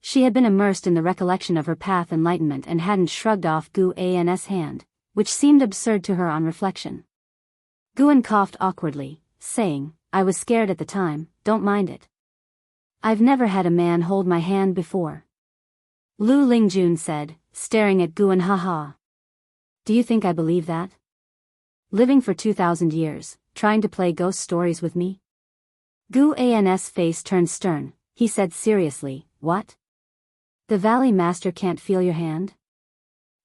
Speaker 1: She had been immersed in the recollection of her path enlightenment and hadn't shrugged off Gu An's hand, which seemed absurd to her on reflection. Guan coughed awkwardly, saying, "I was scared at the time, don't mind it. I've never had a man hold my hand before." Lu Lingjun said, staring at Guan. "Haha. Do you think I believe that? Living for 2,000 years, trying to play ghost stories with me?" Gu An's face turned stern, he said seriously, "What? The Valley Master can't feel your hand?"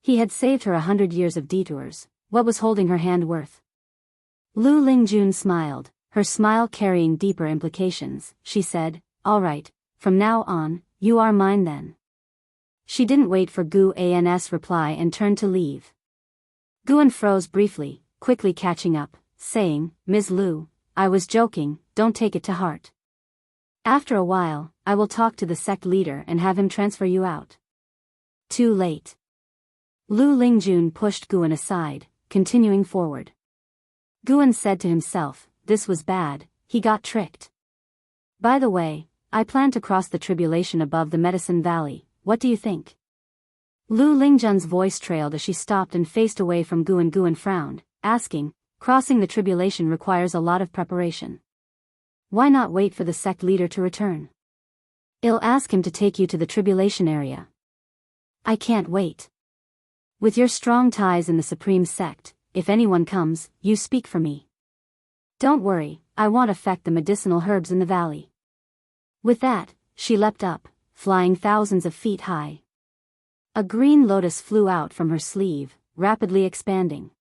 Speaker 1: He had saved her 100 years of detours, what was holding her hand worth? Lu Lingjun smiled, her smile carrying deeper implications. She said, "All right, from now on, you are mine then." She didn't wait for Gu An's reply and turned to leave. Guan froze briefly, quickly catching up, saying, "Ms. Lu, I was joking, don't take it to heart. After a while, I will talk to the sect leader and have him transfer you out." Too late. Lu Lingjun pushed Guan aside, continuing forward. Guan said to himself, this was bad, he got tricked. "By the way, I plan to cross the tribulation above the Medicine Valley, what do you think?" Lu Lingjun's voice trailed as she stopped and faced away from Guan. Guan frowned, asking, "Crossing the tribulation requires a lot of preparation. Why not wait for the sect leader to return?" I'll ask him to take you to the tribulation area. I can't wait. With your strong ties in the Supreme Sect, if anyone comes, you speak for me. Don't worry, I won't affect the medicinal herbs in the valley. With that, she leapt up, flying thousands of feet high. A green lotus flew out from her sleeve, rapidly expanding.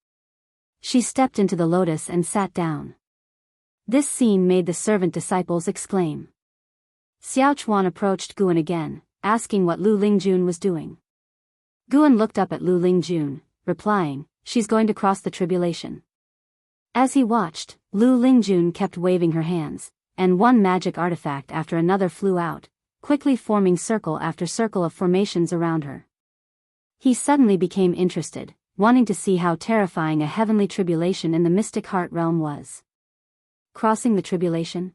Speaker 1: She stepped into the lotus and sat down. This scene made the servant disciples exclaim. Xiao Chuan approached Guan again, asking what Lu Lingjun was doing. Guan looked up at Lu Lingjun, replying, "She's going to cross the tribulation." As he watched, Lu Lingjun kept waving her hands, and one magic artifact after another flew out, quickly forming circle after circle of formations around her. He suddenly became interested, wanting to see how terrifying a heavenly tribulation in the mystic heart realm was. Crossing the tribulation?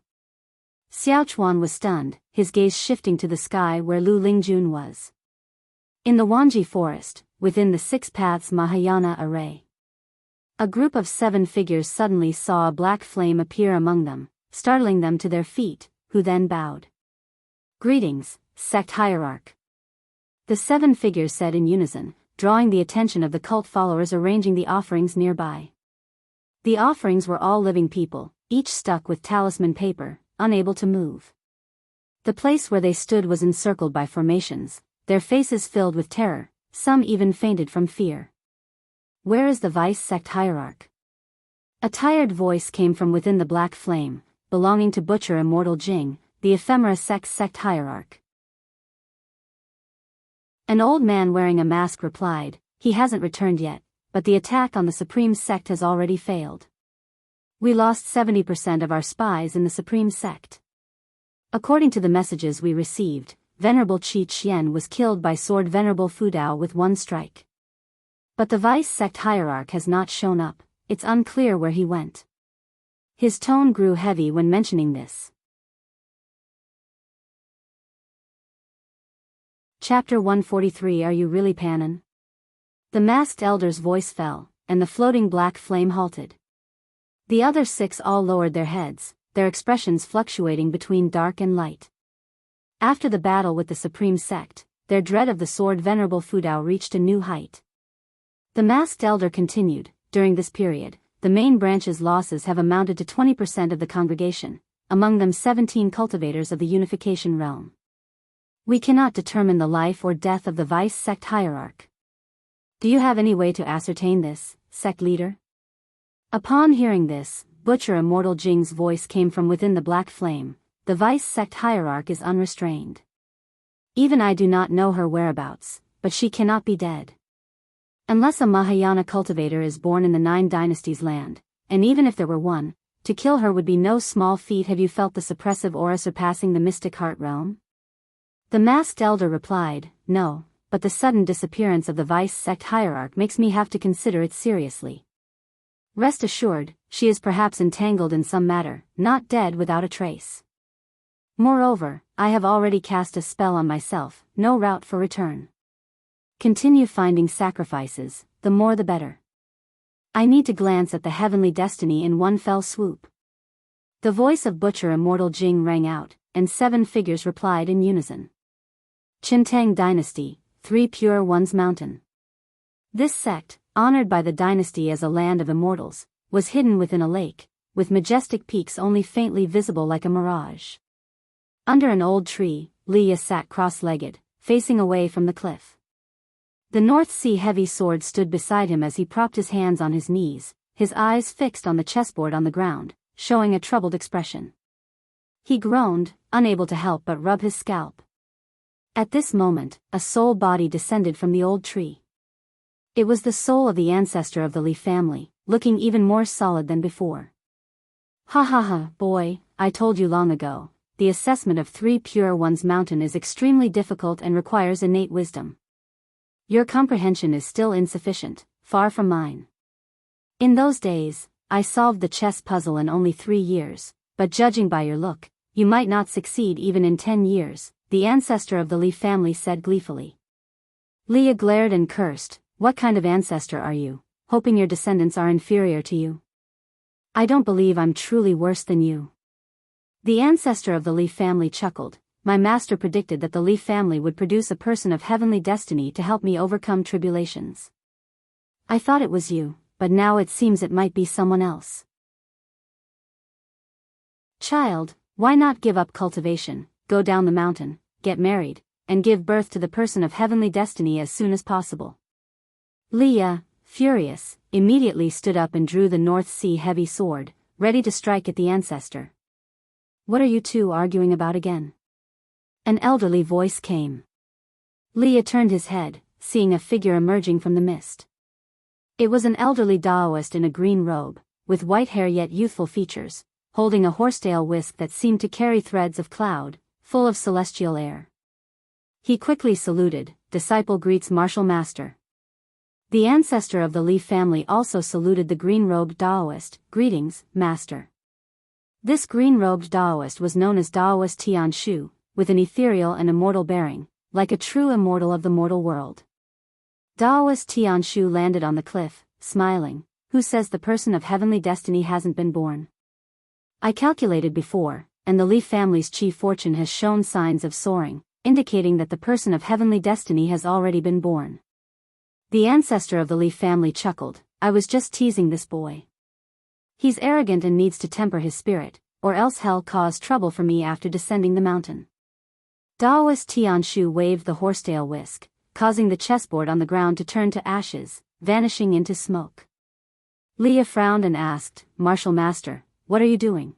Speaker 1: Xiao Chuan was stunned, his gaze shifting to the sky where Lu Lingjun was. In the Wanji forest, within the Six Paths Mahayana array. A group of 7 figures suddenly saw a black flame appear among them, startling them to their feet, who then bowed. "Greetings, sect hierarch." The 7 figures said in unison, drawing the attention of the cult followers arranging the offerings nearby. The offerings were all living people, each stuck with talisman paper, unable to move. The place where they stood was encircled by formations, their faces filled with terror, some even fainted from fear. "Where is the vice sect hierarch?" A tired voice came from within the black flame, belonging to Butcher Immortal Jing, the ephemera sect hierarch. An old man wearing a mask replied, "He hasn't returned yet, but the attack on the Supreme Sect has already failed. We lost 70% of our spies in the Supreme Sect. According to the messages we received, Venerable Qi Qian was killed by Sword Venerable Fudao with one strike. But the vice sect hierarch has not shown up, it's unclear where he went." His tone grew heavy when mentioning this. Chapter 143. Are you really Panon? The masked elder's voice fell, and the floating black flame halted. The other 6 all lowered their heads, their expressions fluctuating between dark and light. After the battle with the Supreme Sect, their dread of the Sword Venerable Fudao reached a new height. The masked elder continued, "During this period, the main branch's losses have amounted to 20% of the congregation, among them 17 cultivators of the unification realm. We cannot determine the life or death of the vice sect hierarch. Do you have any way to ascertain this, sect leader?" Upon hearing this, Butcher Immortal Jing's voice came from within the black flame. "The vice sect hierarch is unrestrained. Even I do not know her whereabouts, but she cannot be dead. Unless a Mahayana cultivator is born in the 9 dynasties land, and even if there were one, to kill her would be no small feat. Have you felt the suppressive aura surpassing the mystic heart realm?" The masked elder replied, "No, but the sudden disappearance of the vice sect hierarch makes me have to consider it seriously. Rest assured, she is perhaps entangled in some matter, not dead without a trace. Moreover, I have already cast a spell on myself, no route for return. Continue finding sacrifices, the more the better. I need to glance at the heavenly destiny in one fell swoop." The voice of Butcher Immortal Jing rang out, and 7 figures replied in unison. Qintang Dynasty, 3 Pure Ones Mountain. This sect, honored by the dynasty as a land of immortals, was hidden within a lake, with majestic peaks only faintly visible like a mirage. Under an old tree, Leah sat cross-legged, facing away from the cliff. The North Sea heavy sword stood beside him as he propped his hands on his knees, his eyes fixed on the chessboard on the ground, showing a troubled expression. He groaned, unable to help but rub his scalp. At this moment, a soul body descended from the old tree. It was the soul of the ancestor of the Li family, looking even more solid than before. "Ha ha ha, boy, I told you long ago, the assessment of 3 Pure Ones Mountain is extremely difficult and requires innate wisdom. Your comprehension is still insufficient, far from mine. In those days, I solved the chess puzzle in only 3 years, but judging by your look, you might not succeed even in 10 years, the ancestor of the Li family said gleefully. Leah glared and cursed, "What kind of ancestor are you, hoping your descendants are inferior to you? I don't believe I'm truly worse than you." The ancestor of the Li family chuckled, my master predicted that the Li family would produce a person of heavenly destiny to help me overcome tribulations. I thought it was you, but now it seems it might be someone else. Child, why not give up cultivation, go down the mountain, get married, and give birth to the person of heavenly destiny as soon as possible? Leah, furious, immediately stood up and drew the North Sea heavy sword, ready to strike at the ancestor. What are you two arguing about again? An elderly voice came. Leah turned his head, seeing a figure emerging from the mist. It was an elderly Daoist in a green robe, with white hair yet youthful features, holding a horsetail whisk that seemed to carry threads of cloud, full of celestial air. He quickly saluted, "Disciple greets martial master." The ancestor of the Li family also saluted the green-robed Daoist, "Greetings, master." This green-robed Daoist was known as Daoist Xianxia, with an ethereal and immortal bearing, like a true immortal of the mortal world. Daoist Xianxia landed on the cliff, smiling. Who says the person of heavenly destiny hasn't been born? I calculated before, and the Li family's chief fortune has shown signs of soaring, indicating that the person of heavenly destiny has already been born. The ancestor of the Li family chuckled. I was just teasing this boy. He's arrogant and needs to temper his spirit, or else hell caused trouble for me after descending the mountain. Daoist Xianxia waved the horsetail whisk, causing the chessboard on the ground to turn to ashes, vanishing into smoke. Leah frowned and asked, "Martial master, what are you doing?"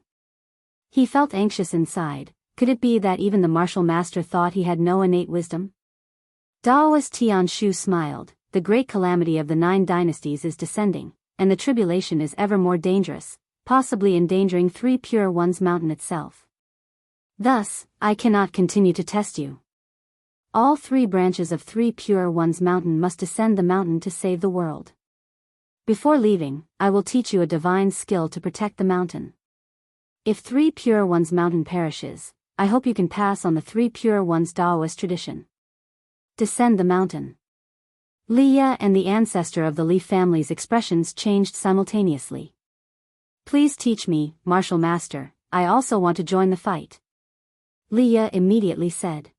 Speaker 1: He felt anxious inside. Could it be that even the martial master thought he had no innate wisdom? Daoist Xianxia smiled. The great calamity of the 9 dynasties is descending, and the tribulation is ever more dangerous, possibly endangering 3 Pure Ones Mountain itself. Thus, I cannot continue to test you. All 3 branches of 3 Pure Ones Mountain must descend the mountain to save the world. Before leaving, I will teach you a divine skill to protect the mountain. If 3 Pure Ones Mountain perishes, I hope you can pass on the 3 Pure Ones Daoist tradition. Descend the mountain. Leah and the ancestor of the Li family's expressions changed simultaneously. Please teach me, martial master, I also want to join the fight. Leah immediately said.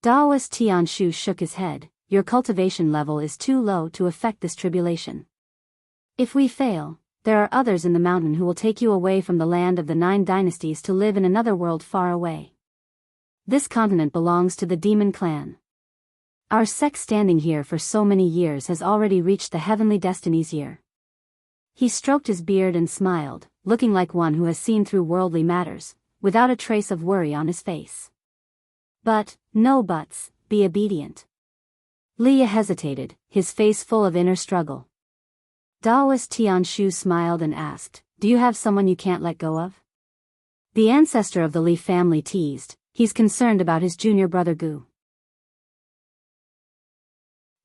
Speaker 1: Daoist Xianxia shook his head. Your cultivation level is too low to affect this tribulation. If we fail, there are others in the mountain who will take you away from the land of the 9 dynasties to live in another world far away. This continent belongs to the demon clan. Our sect standing here for so many years has already reached the heavenly destinies year. He stroked his beard and smiled, looking like one who has seen through worldly matters, without a trace of worry on his face. But, no buts, be obedient. Leah hesitated, his face full of inner struggle. Daoist Xianxia smiled and asked, "Do you have someone you can't let go of?" The ancestor of the Li family teased, "He's concerned about his junior brother Gu."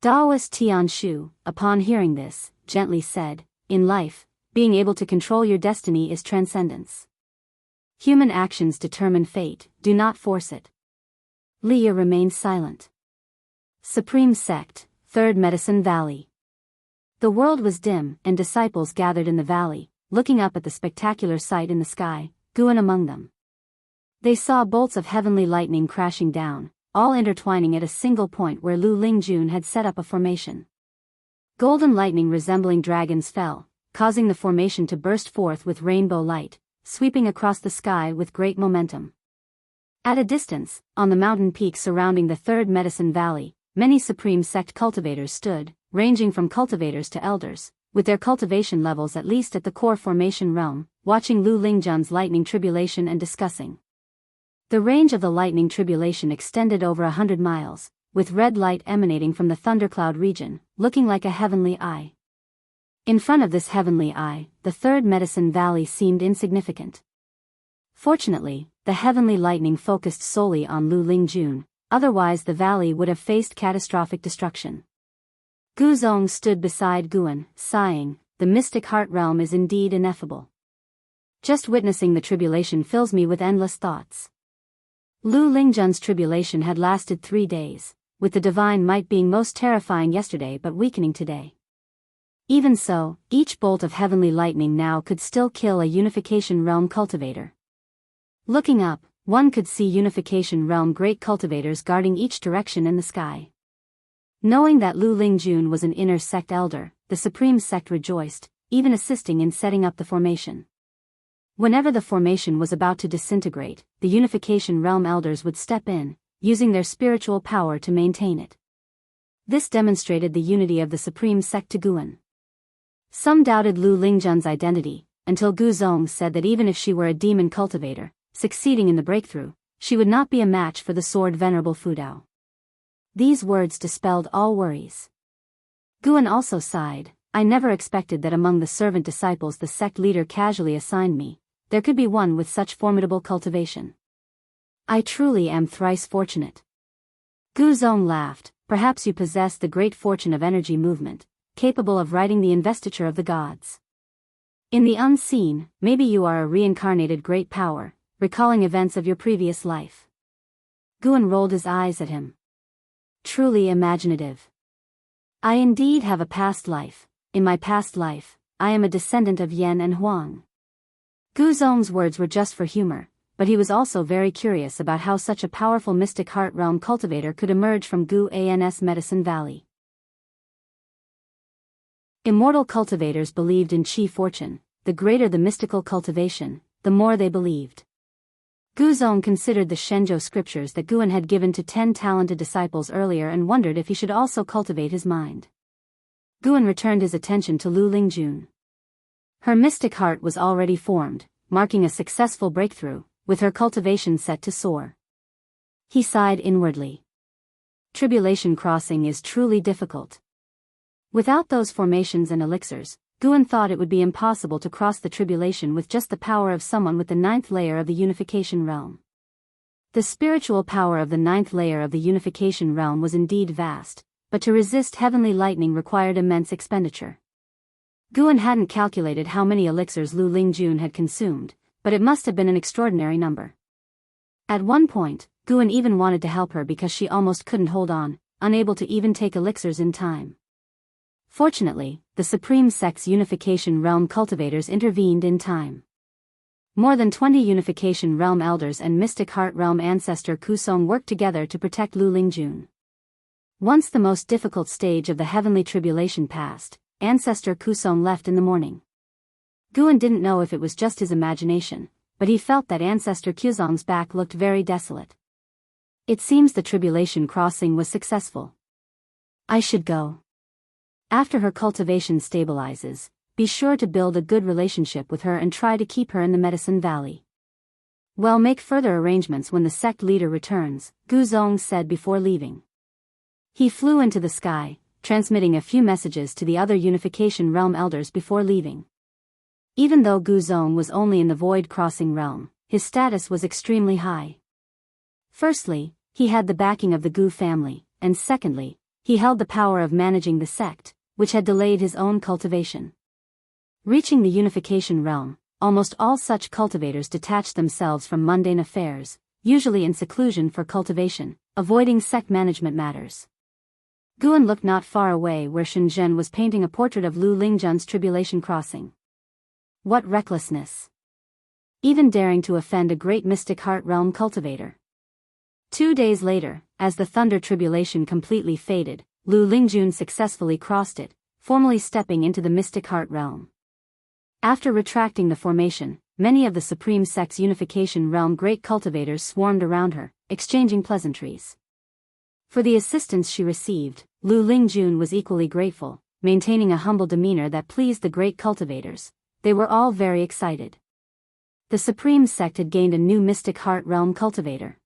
Speaker 1: Daoist Xianxia, upon hearing this, gently said, "In life, being able to control your destiny is transcendence. Human actions determine fate, do not force it." Leah remained silent. Supreme Sect, 3rd Medicine Valley. The world was dim, and disciples gathered in the valley, looking up at the spectacular sight in the sky, Guan among them. They saw bolts of heavenly lightning crashing down, all intertwining at a single point where Lu Lingjun had set up a formation. Golden lightning resembling dragons fell, causing the formation to burst forth with rainbow light, sweeping across the sky with great momentum. At a distance, on the mountain peak surrounding the 3rd Medicine Valley, many Supreme Sect cultivators stood, ranging from cultivators to elders, with their cultivation levels at least at the core formation realm, watching Lu Lingjun's lightning tribulation and discussing. The range of the lightning tribulation extended over 100 miles, with red light emanating from the thundercloud region, looking like a heavenly eye. In front of this heavenly eye, the 3rd Medicine Valley seemed insignificant. Fortunately, the heavenly lightning focused solely on Lu Lingjun, otherwise the valley would have faced catastrophic destruction. Gu Zong stood beside Guan, sighing, "The mystic heart realm is indeed ineffable. Just witnessing the tribulation fills me with endless thoughts." Lu Lingjun's tribulation had lasted 3 days, with the divine might being most terrifying yesterday but weakening today. Even so, each bolt of heavenly lightning now could still kill a unification realm cultivator. Looking up, One could see Unification Realm great cultivators guarding each direction in the sky. Knowing that Lu Lingjun was an inner sect elder, the Supreme Sect rejoiced, even assisting in setting up the formation. Whenever the formation was about to disintegrate, the Unification Realm elders would step in, using their spiritual power to maintain it. This demonstrated the unity of the Supreme Sect to Guan. Some doubted Lu Lingjun's identity, until Gu Zong said that even if she were a demon cultivator, succeeding in the breakthrough, she would not be a match for the sword Venerable Fudao. These words dispelled all worries. Guan also sighed. I never expected that among the servant disciples the sect leader casually assigned me, there could be one with such formidable cultivation. I truly am thrice fortunate. Gu Zong laughed. Perhaps you possess the great fortune of energy movement, capable of writing the investiture of the gods. In the unseen, maybe you are a reincarnated great power, recalling events of your previous life. Guan rolled his eyes at him. Truly imaginative. I indeed have a past life. In my past life, I am a descendant of Yan and Huang. Gu Zong's words were just for humor, but he was also very curious about how such a powerful mystic heart realm cultivator could emerge from Guan's Medicine Valley. Immortal cultivators believed in chi fortune. The greater the mystical cultivation, the more they believed. Gu Zong considered the Shenzhou scriptures that Guan had given to 10 talented disciples earlier and wondered if he should also cultivate his mind. Guan returned his attention to Lu Lingjun. Her mystic heart was already formed, marking a successful breakthrough, with her cultivation set to soar. He sighed inwardly. Tribulation crossing is truly difficult. Without those formations and elixirs, Guan thought it would be impossible to cross the tribulation with just the power of someone with the 9th layer of the Unification Realm. The spiritual power of the 9th layer of the Unification Realm was indeed vast, but to resist heavenly lightning required immense expenditure. Guan hadn't calculated how many elixirs Lu Lingjun had consumed, but it must have been an extraordinary number. At one point, Guan even wanted to help her because she almost couldn't hold on, unable to even take elixirs in time. Fortunately, the Supreme Sect's Unification Realm cultivators intervened in time. More than 20 Unification Realm elders and Mystic Heart Realm ancestor Kusong worked together to protect Lu Lingjun. Once the most difficult stage of the heavenly tribulation passed, Ancestor Kusong left in the morning. Guan didn't know if it was just his imagination, but he felt that Ancestor Kusong's back looked very desolate. It seems the tribulation crossing was successful. I should go. After her cultivation stabilizes, be sure to build a good relationship with her and try to keep her in the Medicine Valley. Well, make further arrangements when the sect leader returns, Gu Zong said before leaving. He flew into the sky, transmitting a few messages to the other Unification Realm elders before leaving. Even though Gu Zong was only in the Void Crossing Realm, his status was extremely high. Firstly, he had the backing of the Gu family, and secondly, he held the power of managing the sect, which had delayed his own cultivation. Reaching the Unification Realm, almost all such cultivators detached themselves from mundane affairs, usually in seclusion for cultivation, avoiding sect management matters. Guan looked not far away where Shenzhen was painting a portrait of Lu Lingjun's tribulation crossing. What recklessness! Even daring to offend a great Mystic Heart Realm cultivator. 2 days later, as the thunder tribulation completely faded, Lu Lingjun successfully crossed it, formally stepping into the Mystic Heart Realm. After retracting the formation, many of the Supreme Sect's Unification Realm great cultivators swarmed around her, exchanging pleasantries. For the assistance she received, Lu Lingjun was equally grateful, maintaining a humble demeanor that pleased the great cultivators. They were all very excited. The Supreme Sect had gained a new Mystic Heart Realm cultivator.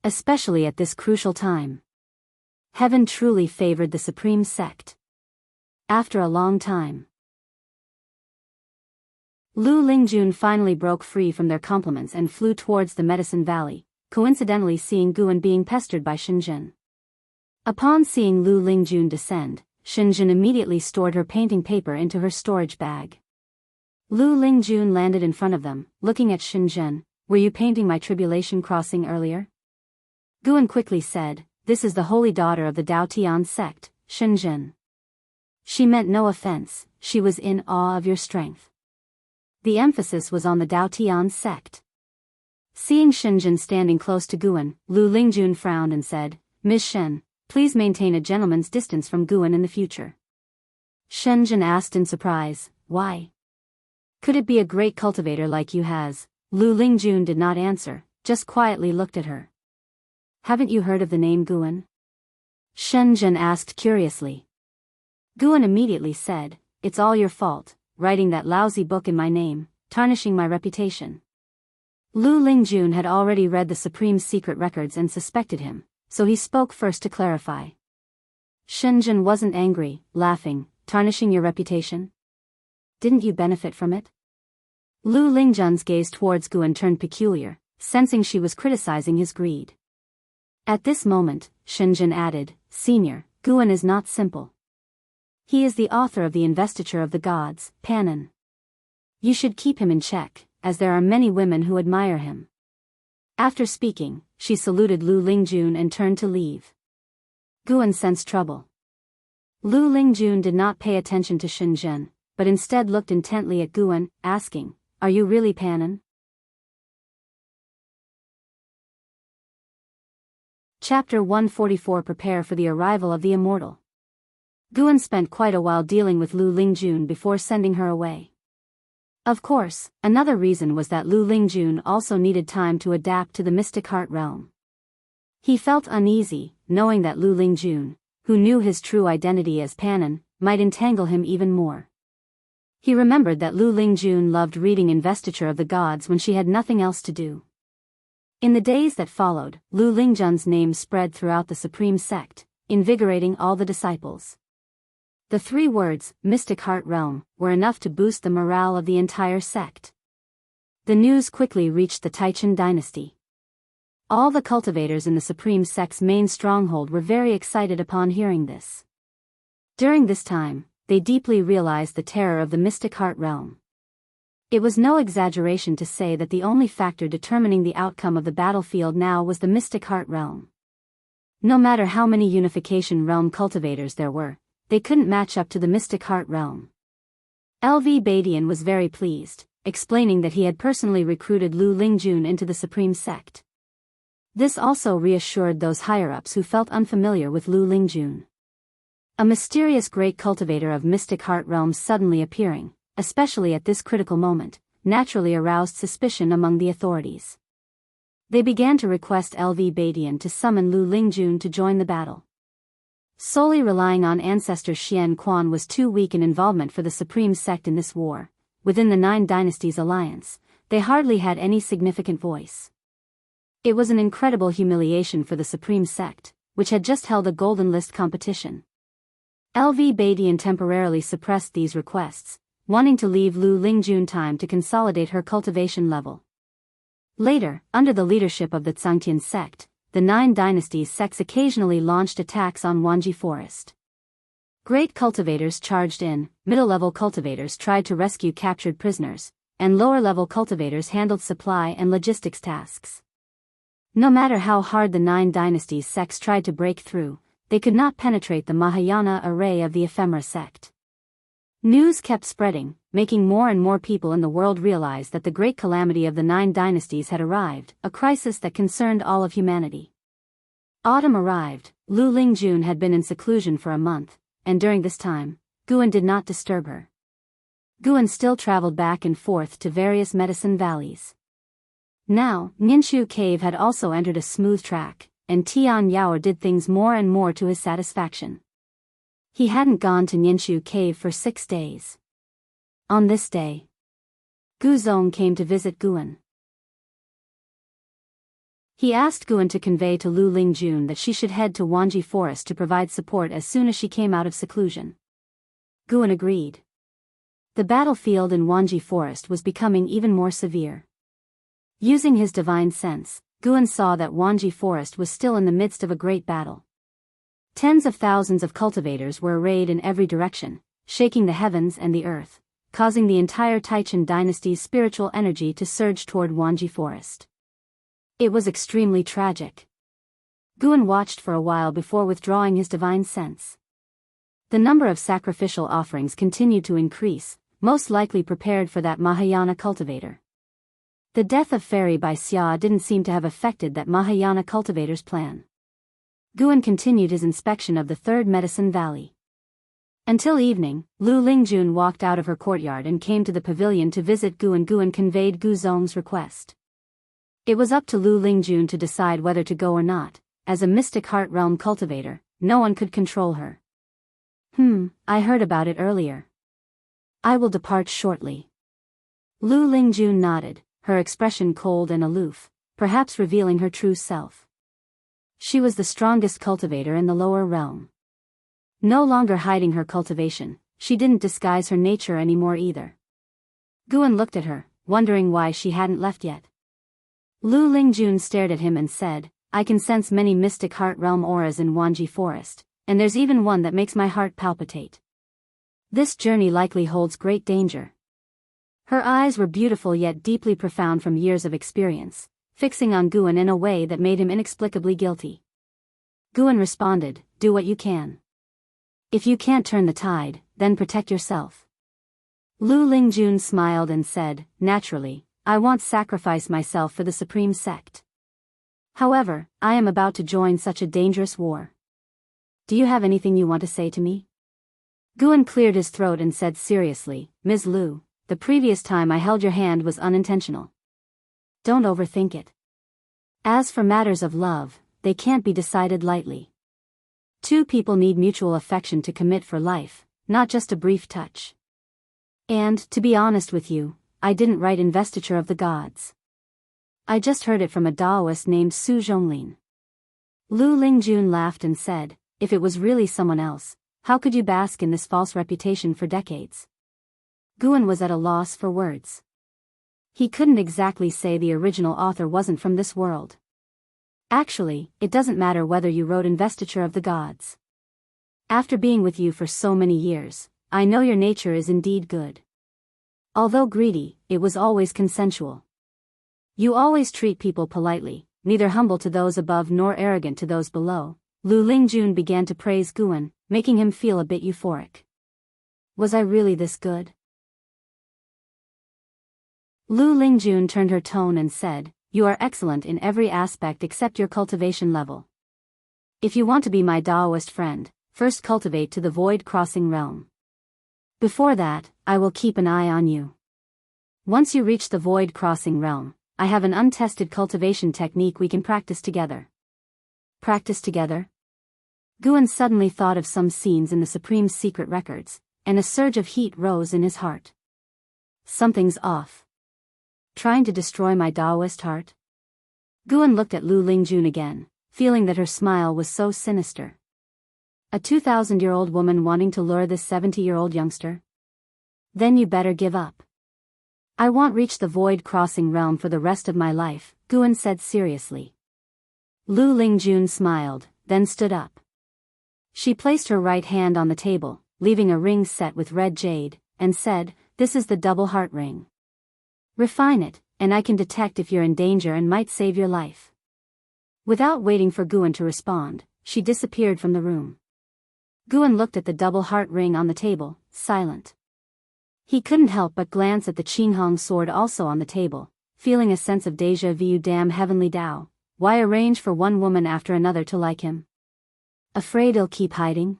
Speaker 1: Especially at this crucial time. Heaven truly favored the Supreme Sect. After a long time, Lu Lingjun finally broke free from their compliments and flew towards the Medicine Valley, coincidentally seeing Guan being pestered by Shenzhen. Upon seeing Lu Lingjun descend, Shenzhen immediately stored her painting paper into her storage bag. Lu Lingjun landed in front of them, looking at Shenzhen. Were you painting my tribulation crossing earlier? Guan quickly said, this is the holy daughter of the Dao Tian sect, Shenzhen. She meant no offense, she was in awe of your strength. The emphasis was on the Dao Tian sect. Seeing Shenzhen standing close to Guan, Lu Lingjun frowned and said, "Ms. Shen, please maintain a gentleman's distance from Guan in the future." Shenzhen asked in surprise, "Why? Could it be a great cultivator like you has?" Lu Lingjun did not answer, just quietly looked at her. "Haven't you heard of the name Guan?" Shenzhen asked curiously. Guan immediately said, "It's all your fault, writing that lousy book in my name, tarnishing my reputation." Lu Lingjun had already read the Supreme's secret records and suspected him, so he spoke first to clarify. Shenzhen wasn't angry, laughing, "Tarnishing your reputation? Didn't you benefit from it?" Lu Lingjun's gaze towards Guan turned peculiar, sensing she was criticizing his greed. At this moment, Shenzhen added, "Senior, Guan is not simple. He is the author of the investiture of the gods, Panin. You should keep him in check, as there are many women who admire him." After speaking, she saluted Lu Lingjun and turned to leave. Guan sensed trouble. Lu Lingjun did not pay attention to Shenzhen, but instead looked intently at Guan, asking, "Are you really Panin?" Chapter 144 Prepare for the arrival of the immortal. Guan spent quite a while dealing with Lu Lingjun before sending her away. Of course, another reason was that Lu Lingjun also needed time to adapt to the mystic heart realm. He felt uneasy, knowing that Lu Lingjun, who knew his true identity as Panin, might entangle him even more. He remembered that Lu Lingjun loved reading Investiture of the Gods when she had nothing else to do. In the days that followed, Lu Lingjun's name spread throughout the Supreme Sect, invigorating all the disciples. The 3 words, Mystic Heart Realm, were enough to boost the morale of the entire sect. The news quickly reached the Taichen dynasty. All the cultivators in the Supreme Sect's main stronghold were very excited upon hearing this. During this time, they deeply realized the terror of the Mystic Heart Realm. It was no exaggeration to say that the only factor determining the outcome of the battlefield now was the Mystic Heart Realm. No matter how many Unification Realm cultivators there were, they couldn't match up to the Mystic Heart Realm. LV Badian was very pleased, explaining that he had personally recruited Lu Lingjun into the Supreme Sect. This also reassured those higher-ups who felt unfamiliar with Lu Lingjun. A mysterious great cultivator of Mystic Heart Realm suddenly appearing, especially at this critical moment, naturally aroused suspicion among the authorities. They began to request LV Badian to summon Lu Lingjun to join the battle. Solely relying on ancestor Xian Quan was too weak an involvement for the Supreme Sect in this war. Within the 9 Dynasties alliance, they hardly had any significant voice. It was an incredible humiliation for the Supreme Sect, which had just held a Golden List competition. LV Badian temporarily suppressed these requests, wanting to leave Lu Lingjun time to consolidate her cultivation level. Later, under the leadership of the Zhangtian sect, the 9 Dynasties sects occasionally launched attacks on Wanji Forest. Great cultivators charged in, middle-level cultivators tried to rescue captured prisoners, and lower-level cultivators handled supply and logistics tasks. No matter how hard the 9 Dynasties sects tried to break through, they could not penetrate the Mahayana array of the Ephemera sect. News kept spreading, making more and more people in the world realize that the great calamity of the 9 Dynasties had arrived, a crisis that concerned all of humanity. Autumn arrived. Lu Lingjun had been in seclusion for a month, and during this time, Guan did not disturb her. Guan still traveled back and forth to various medicine valleys. Now, Ninshu Cave had also entered a smooth track, and Tian Yao did things more and more to his satisfaction. He hadn't gone to Ninshu Cave for 6 days. On this day, Gu Zong came to visit Guan. He asked Guan to convey to Lu Lingjun that she should head to Wanji Forest to provide support as soon as she came out of seclusion. Guan agreed. The battlefield in Wanji Forest was becoming even more severe. Using his divine sense, Guan saw that Wanji Forest was still in the midst of a great battle. Tens of thousands of cultivators were arrayed in every direction, shaking the heavens and the earth, causing the entire Taichen dynasty's spiritual energy to surge toward Wanji Forest. It was extremely tragic. Guan watched for a while before withdrawing his divine sense. The number of sacrificial offerings continued to increase, most likely prepared for that Mahayana cultivator. The death of Fairy by Xia didn't seem to have affected that Mahayana cultivator's plan. Guan continued his inspection of the third medicine valley. Until evening, Lu Lingjun walked out of her courtyard and came to the pavilion to visit Guan. Guan conveyed Gu Zong's request. It was up to Lu Lingjun to decide whether to go or not. As a mystic heart realm cultivator, no one could control her. I heard about it earlier. I will depart shortly. Lu Lingjun nodded, her expression cold and aloof, perhaps revealing her true self. She was the strongest cultivator in the lower realm. No longer hiding her cultivation, she didn't disguise her nature anymore either. Guan looked at her, wondering why she hadn't left yet. Lu Lingjun stared at him and said, I can sense many mystic heart realm auras in Wanji Forest, and there's even one that makes my heart palpitate. This journey likely holds great danger. Her eyes were beautiful yet deeply profound from years of experience, fixing on Guan in a way that made him inexplicably guilty. Guan responded, do what you can. If you can't turn the tide, then protect yourself. Lu Lingjun smiled and said, naturally, I won't sacrifice myself for the supreme sect. However, I am about to join such a dangerous war. Do you have anything you want to say to me? Guan cleared his throat and said seriously, Ms. Lu, the previous time I held your hand was unintentional. Don't overthink it. As for matters of love, they can't be decided lightly. Two people need mutual affection to commit for life, not just a brief touch. And, to be honest with you, I didn't write Investiture of the Gods. I just heard it from a Daoist named Su Zhonglin. Lu Lingjun laughed and said, if it was really someone else, how could you bask in this false reputation for decades? Guan was at a loss for words. He couldn't exactly say the original author wasn't from this world. Actually, it doesn't matter whether you wrote Investiture of the Gods. After being with you for so many years, I know your nature is indeed good. Although greedy, it was always consensual. You always treat people politely, neither humble to those above nor arrogant to those below. Lu Lingjun began to praise Guan, making him feel a bit euphoric. Was I really this good? Lu Lingjun turned her tone and said, you are excellent in every aspect except your cultivation level. If you want to be my Daoist friend, first cultivate to the void crossing realm. Before that, I will keep an eye on you. Once you reach the void crossing realm, I have an untested cultivation technique we can practice together. Practice together? Guan suddenly thought of some scenes in the Supreme Secret Records, and a surge of heat rose in his heart. Something's off. Trying to destroy my Daoist heart? Guan looked at Lu Lingjun again, feeling that her smile was so sinister. A 2,000-year-old woman wanting to lure this 70-year-old youngster? Then you better give up. I won't reach the void crossing realm for the rest of my life, Guan said seriously. Lu Lingjun smiled, then stood up. She placed her right hand on the table, leaving a ring set with red jade, and said, this is the double heart ring. Refine it, and I can detect if you're in danger and might save your life. Without waiting for Guan to respond, she disappeared from the room. Guan looked at the double heart ring on the table, silent. He couldn't help but glance at the Qinghong sword also on the table, feeling a sense of déjà vu. Damn heavenly Tao, why arrange for one woman after another to like him? Afraid he'll keep hiding?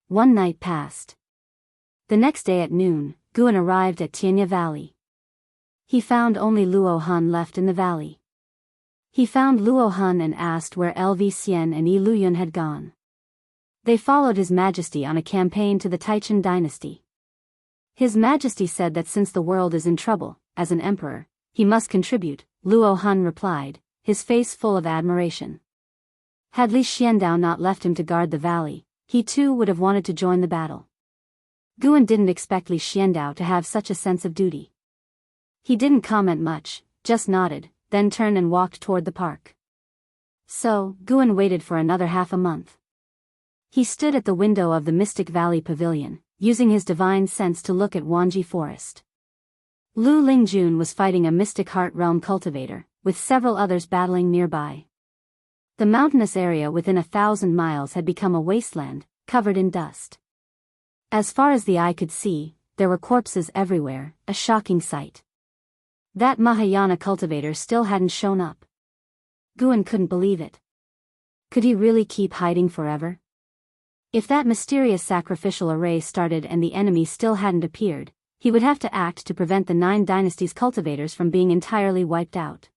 Speaker 1: One night passed. The next day at noon, Guan arrived at Tianya Valley. He found only Luo Han left in the valley. He found Luo Han and asked where LV Xian and Yi Luyun had gone. They followed His Majesty on a campaign to the Taichen dynasty. His Majesty said that since the world is in trouble, as an emperor, he must contribute, Luo Han replied, his face full of admiration. Had Li Xiandao not left him to guard the valley, he too would have wanted to join the battle. Guan didn't expect Li Xiandao to have such a sense of duty. He didn't comment much, just nodded, then turned and walked toward the park. So, Guan waited for another half a month. He stood at the window of the Mystic Valley Pavilion, using his divine sense to look at Wanji Forest. Lu Lingjun was fighting a Mystic Heart Realm cultivator, with several others battling nearby. The mountainous area within 1,000 miles had become a wasteland, covered in dust. As far as the eye could see, there were corpses everywhere, a shocking sight. That Mahayana cultivator still hadn't shown up. Guan couldn't believe it. Could he really keep hiding forever? If that mysterious sacrificial array started and the enemy still hadn't appeared, he would have to act to prevent the 9 dynasties cultivators from being entirely wiped out.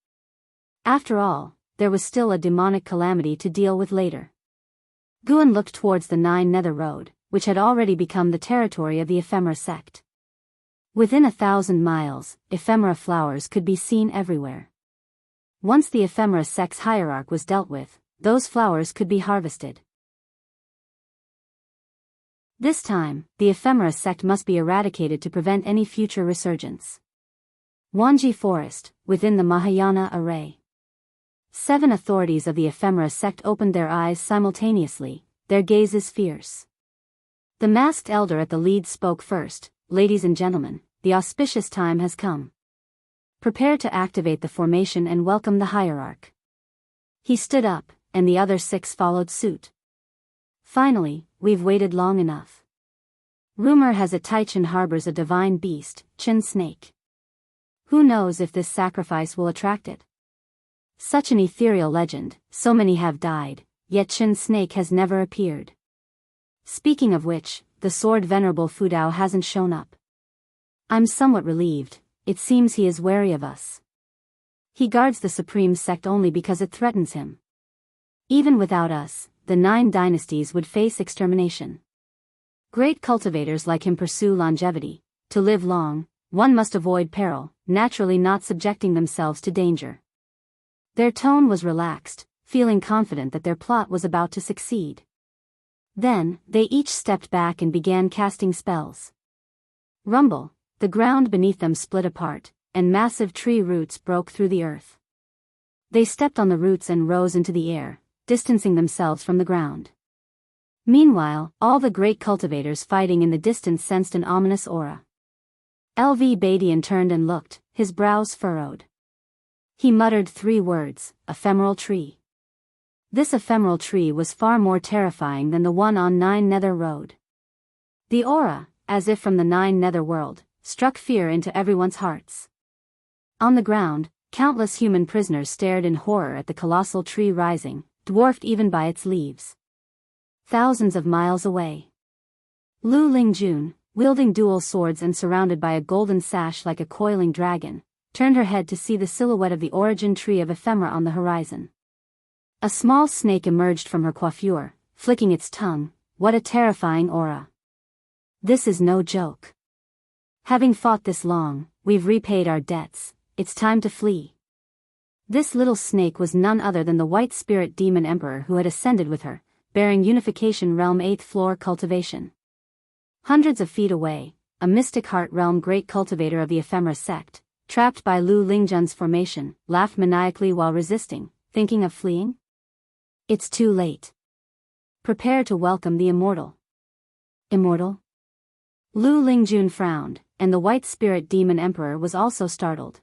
Speaker 1: After all, there was still a demonic calamity to deal with later. Guan looked towards the 9 Nether Road, which had already become the territory of the ephemera sect. Within 1,000 miles, ephemera flowers could be seen everywhere. Once the ephemera sect's hierarch was dealt with, those flowers could be harvested. This time, the ephemera sect must be eradicated to prevent any future resurgence. Wanji Forest, within the Mahayana array. 7 authorities of the ephemera sect opened their eyes simultaneously, their gazes fierce. The masked elder at the lead spoke first. Ladies and gentlemen, the auspicious time has come. Prepare to activate the formation and welcome the hierarch. He stood up, and the other 6 followed suit. Finally, we've waited long enough. Rumor has it Taichin harbors a divine beast, Qin Snake. Who knows if this sacrifice will attract it? Such an ethereal legend, so many have died, yet Qin Snake has never appeared. Speaking of which, the sword venerable Fudao hasn't shown up. I'm somewhat relieved, it seems he is wary of us. He guards the supreme sect only because it threatens him. Even without us, the 9 dynasties would face extermination. Great cultivators like him pursue longevity. To live long, one must avoid peril, naturally not subjecting themselves to danger. Their tone was relaxed, feeling confident that their plot was about to succeed. Then, they each stepped back and began casting spells. Rumble, the ground beneath them split apart, and massive tree roots broke through the earth. They stepped on the roots and rose into the air, distancing themselves from the ground. Meanwhile, all the great cultivators fighting in the distance sensed an ominous aura. LV Badian turned and looked, his brows furrowed. He muttered 3 words, ephemeral tree. This ephemeral tree was far more terrifying than the one on 9 Nether Road. The aura, as if from the 9 Nether world, struck fear into everyone's hearts. On the ground, countless human prisoners stared in horror at the colossal tree rising, dwarfed even by its leaves. Thousands of miles away, Lu Lingjun, wielding dual swords and surrounded by a golden sash like a coiling dragon, turned her head to see the silhouette of the origin tree of ephemera on the horizon. A small snake emerged from her coiffure, flicking its tongue. What a terrifying aura. This is no joke. Having fought this long, we've repaid our debts, it's time to flee. This little snake was none other than the white spirit demon emperor who had ascended with her, bearing Unification Realm 8th floor cultivation. Hundreds of feet away, a mystic heart realm great cultivator of the ephemera sect, trapped by Lu Lingjun's formation, laughed maniacally while resisting, thinking of fleeing? It's too late. Prepare to welcome the immortal. Immortal? Lu Lingjun frowned, and the white spirit demon emperor was also startled.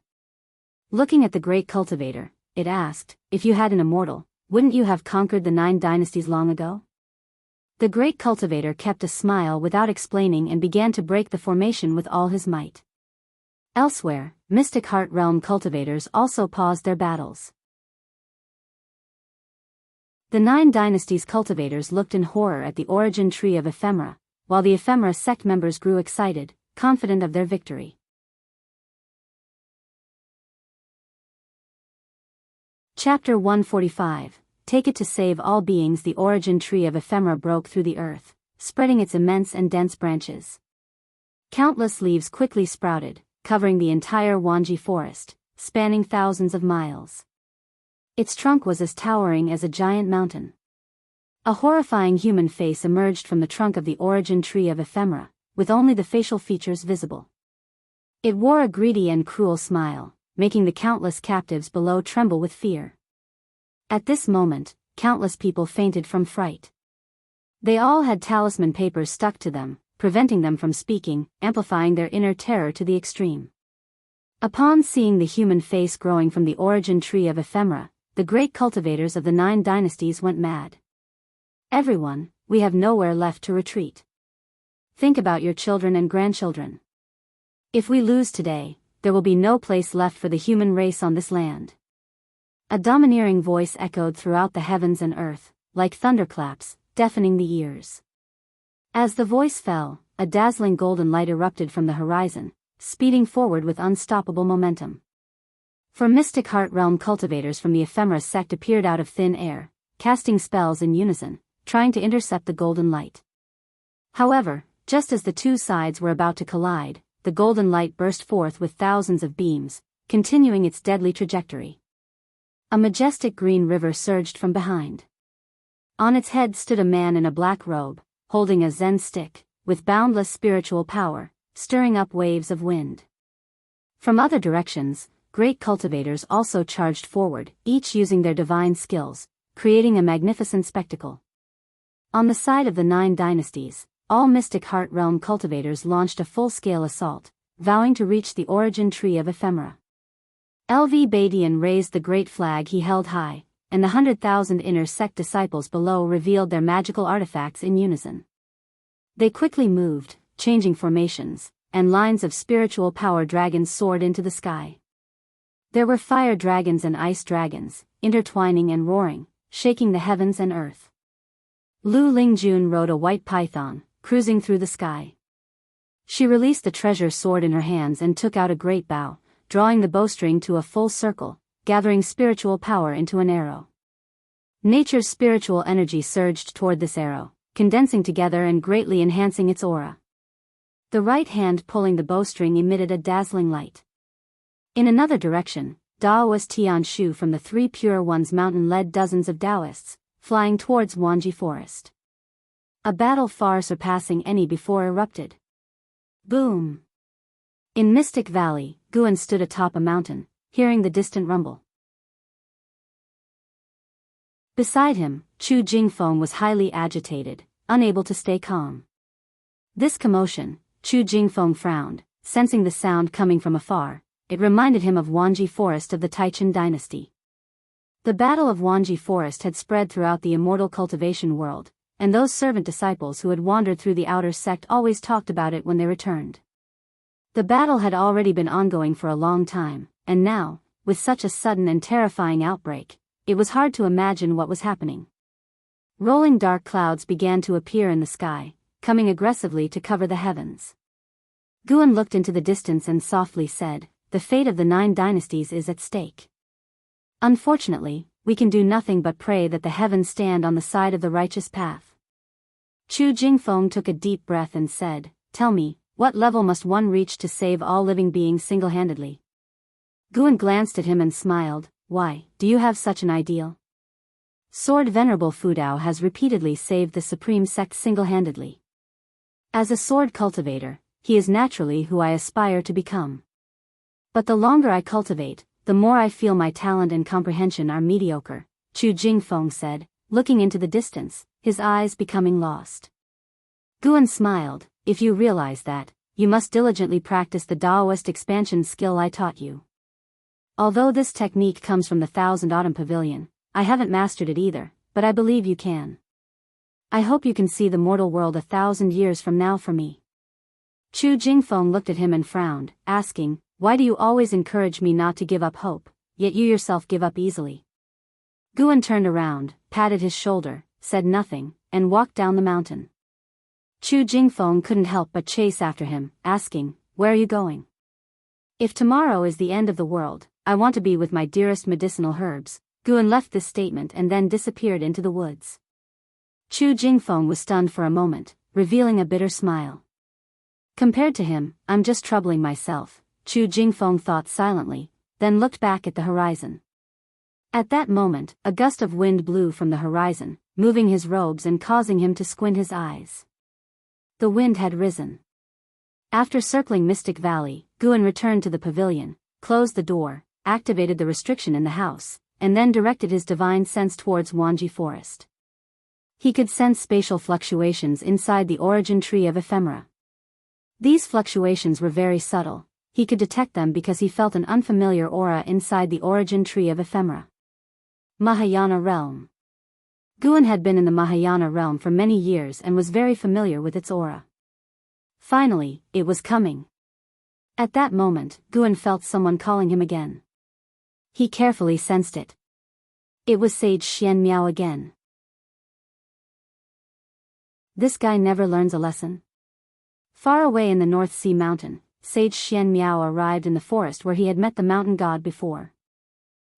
Speaker 1: Looking at the great cultivator, it asked, if you had an immortal, wouldn't you have conquered the 9 dynasties long ago? The great cultivator kept a smile without explaining and began to break the formation with all his might. Elsewhere, Mystic Heart Realm cultivators also paused their battles. The 9 dynasties cultivators looked in horror at the origin tree of ephemera, while the ephemera sect members grew excited, confident of their victory. Chapter 145, Take it to save all beings. The origin tree of ephemera broke through the earth, spreading its immense and dense branches. Countless leaves quickly sprouted, covering the entire Wanji forest, spanning thousands of miles. Its trunk was as towering as a giant mountain. A horrifying human face emerged from the trunk of the origin tree of ephemera, with only the facial features visible. It wore a greedy and cruel smile, making the countless captives below tremble with fear. At this moment, countless people fainted from fright. They all had talisman papers stuck to them, preventing them from speaking, amplifying their inner terror to the extreme. Upon seeing the human face growing from the origin tree of ephemera, the great cultivators of the 9 dynasties went mad. Everyone, we have nowhere left to retreat. Think about your children and grandchildren. If we lose today, there will be no place left for the human race on this land. A domineering voice echoed throughout the heavens and earth, like thunderclaps, deafening the ears. As the voice fell, a dazzling golden light erupted from the horizon, speeding forward with unstoppable momentum. For Mystic Heart Realm cultivators from the Ephemera sect appeared out of thin air, casting spells in unison, trying to intercept the golden light. However, just as the two sides were about to collide, the golden light burst forth with thousands of beams, continuing its deadly trajectory. A majestic green river surged from behind. On its head stood a man in a black robe, holding a Zen stick, with boundless spiritual power, stirring up waves of wind. From other directions, great cultivators also charged forward, each using their divine skills, creating a magnificent spectacle. On the side of the 9 dynasties, all Mystic Heart Realm cultivators launched a full-scale assault, vowing to reach the origin tree of Ephemera. LV Badian raised the great flag he held high, and the 100,000 inner sect disciples below revealed their magical artifacts in unison. They quickly moved, changing formations, and lines of spiritual power dragons soared into the sky. There were fire dragons and ice dragons, intertwining and roaring, shaking the heavens and earth. Lu Lingjun rode a white python, cruising through the sky. She released the treasure sword in her hands and took out a great bow, drawing the bowstring to a full circle, gathering spiritual power into an arrow. Nature's spiritual energy surged toward this arrow, condensing together and greatly enhancing its aura. The right hand pulling the bowstring emitted a dazzling light. In another direction, Daoist Tianshu from the 3 Pure Ones mountain led dozens of Daoists, flying towards Wanji Forest. A battle far surpassing any before erupted. Boom! In Mystic Valley, Guan stood atop a mountain, hearing the distant rumble. Beside him, Chu Jingfeng was highly agitated, unable to stay calm. This commotion, Chu Jingfeng frowned, sensing the sound coming from afar. It reminded him of Wanji Forest of the Taichun dynasty. The Battle of Wanji Forest had spread throughout the immortal cultivation world, and those servant disciples who had wandered through the outer sect always talked about it when they returned. The battle had already been ongoing for a long time, and now, with such a sudden and terrifying outbreak, it was hard to imagine what was happening. Rolling dark clouds began to appear in the sky, coming aggressively to cover the heavens. Guan looked into the distance and softly said, "The fate of the 9 dynasties is at stake. Unfortunately, we can do nothing but pray that the heavens stand on the side of the righteous path." Chu Jingfeng took a deep breath and said, "Tell me, what level must one reach to save all living beings single-handedly?" Guan glanced at him and smiled. "Why, do you have such an ideal?" Sword Venerable Fudao has repeatedly saved the Supreme Sect single-handedly. As a sword cultivator, he is naturally who I aspire to become. But the longer I cultivate, the more I feel my talent and comprehension are mediocre, Chu Jingfeng said, looking into the distance, his eyes becoming lost. Guan smiled. "If you realize that, you must diligently practice the Daoist expansion skill I taught you. Although this technique comes from the Thousand Autumn Pavilion, I haven't mastered it either, but I believe you can. I hope you can see the mortal world 1,000 years from now for me." Chu Jingfeng looked at him and frowned, asking, "Why do you always encourage me not to give up hope, yet you yourself give up easily?" Guan turned around, patted his shoulder, said nothing, and walked down the mountain. Chu Jingfeng couldn't help but chase after him, asking, "Where are you going?" "If tomorrow is the end of the world, I want to be with my dearest medicinal herbs." Guan left this statement and then disappeared into the woods. Chu Jingfeng was stunned for a moment, revealing a bitter smile. Compared to him, I'm just troubling myself, Chu Jingfeng thought silently, then looked back at the horizon. At that moment, a gust of wind blew from the horizon, moving his robes and causing him to squint his eyes. The wind had risen. After circling Mystic Valley, Guan returned to the pavilion, closed the door, activated the restriction in the house, and then directed his divine sense towards Wanji Forest. He could sense spatial fluctuations inside the origin tree of Ephemera. These fluctuations were very subtle. He could detect them because he felt an unfamiliar aura inside the origin tree of Ephemera. Mahayana Realm. Guan had been in the Mahayana realm for many years and was very familiar with its aura. Finally, it was coming. At that moment, Guan felt someone calling him again. He carefully sensed it. It was Sage Xianmiao again. This guy never learns a lesson. Far away in the North Sea mountain, Sage Xianmiao arrived in the forest where he had met the mountain god before.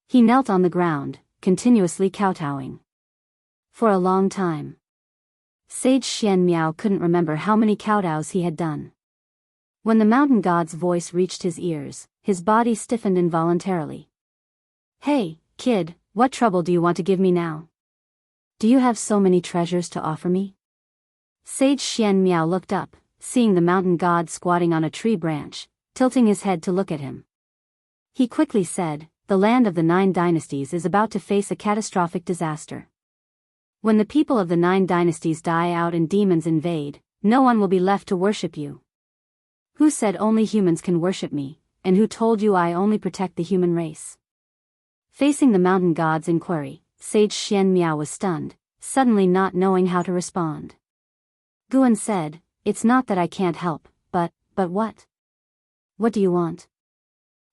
Speaker 1: He knelt on the ground, continuously kowtowing. For a long time. Sage Xianmiao couldn't remember how many kowtows he had done. When the mountain god's voice reached his ears, his body stiffened involuntarily. "Hey, kid, what trouble do you want to give me now? Do you have so many treasures to offer me?" Sage Xianmiao looked up, seeing the mountain god squatting on a tree branch, tilting his head to look at him. He quickly said, "The land of the 9 dynasties is about to face a catastrophic disaster. When the people of the 9 dynasties die out and demons invade, no one will be left to worship you. Who said only humans can worship me, and who told you I only protect the human race?" Facing the mountain god's inquiry, Sage Xianmiao was stunned, suddenly not knowing how to respond. Guan said, "It's not that I can't help, but what? What do you want?"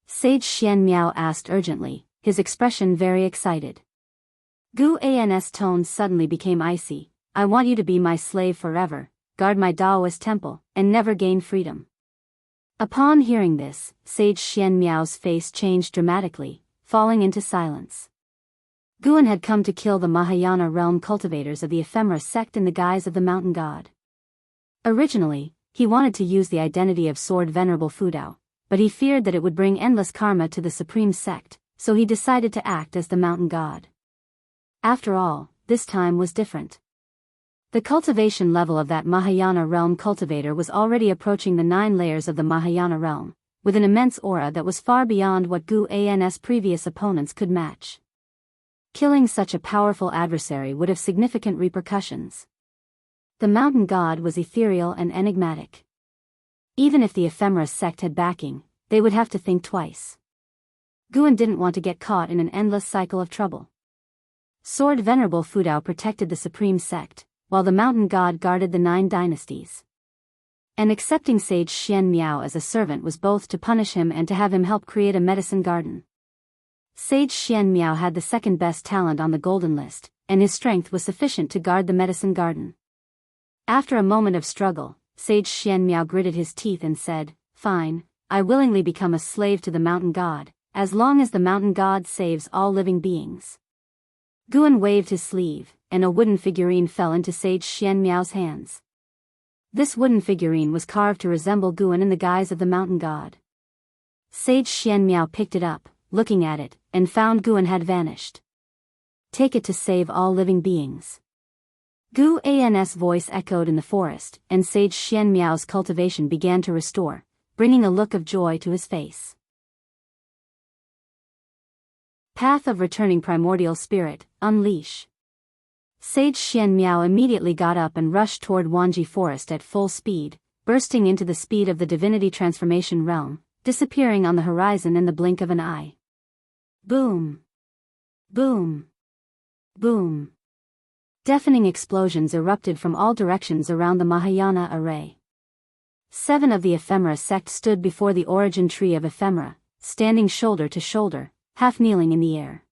Speaker 1: Sage Xianmiao asked urgently, his expression very excited. Guan's tone suddenly became icy. "I want you to be my slave forever, guard my Daoist temple, and never gain freedom." Upon hearing this, Sage Xianmiao's face changed dramatically, falling into silence. Guan had come to kill the Mahayana realm cultivators of the ephemera sect in the guise of the mountain god. Originally, he wanted to use the identity of Sword Venerable Fudao, but he feared that it would bring endless karma to the supreme sect, so he decided to act as the mountain god. After all, this time was different. The cultivation level of that Mahayana realm cultivator was already approaching the 9 layers of the Mahayana realm, with an immense aura that was far beyond what Guan's previous opponents could match. Killing such a powerful adversary would have significant repercussions. The mountain god was ethereal and enigmatic. Even if the ephemera sect had backing, they would have to think twice. Guan didn't want to get caught in an endless cycle of trouble. Sword Venerable Fudao protected the supreme sect, while the mountain god guarded the 9 dynasties. And accepting Sage Xianmiao as a servant was both to punish him and to have him help create a medicine garden. Sage Xianmiao had the second best talent on the golden list, and his strength was sufficient to guard the medicine garden. After a moment of struggle, Sage Xianmiao gritted his teeth and said, "Fine, I willingly become a slave to the mountain god, as long as the mountain god saves all living beings." Guan waved his sleeve, and a wooden figurine fell into Sage Xianmiao's hands. This wooden figurine was carved to resemble Guan in the guise of the mountain god. Sage Xianmiao picked it up, looking at it, and found Guan had vanished. "Take it to save all living beings." Guan's voice echoed in the forest, and Sage Xianmiao's cultivation began to restore, bringing a look of joy to his face. Path of Returning Primordial Spirit, Unleash. Sage Xianmiao immediately got up and rushed toward Wanji Forest at full speed, bursting into the speed of the divinity transformation realm, disappearing on the horizon in the blink of an eye. Boom! Boom! Boom! Deafening explosions erupted from all directions around the Mahayana array. 7 of the ephemera sect stood before the origin tree of ephemera, standing shoulder to shoulder, half kneeling in the air.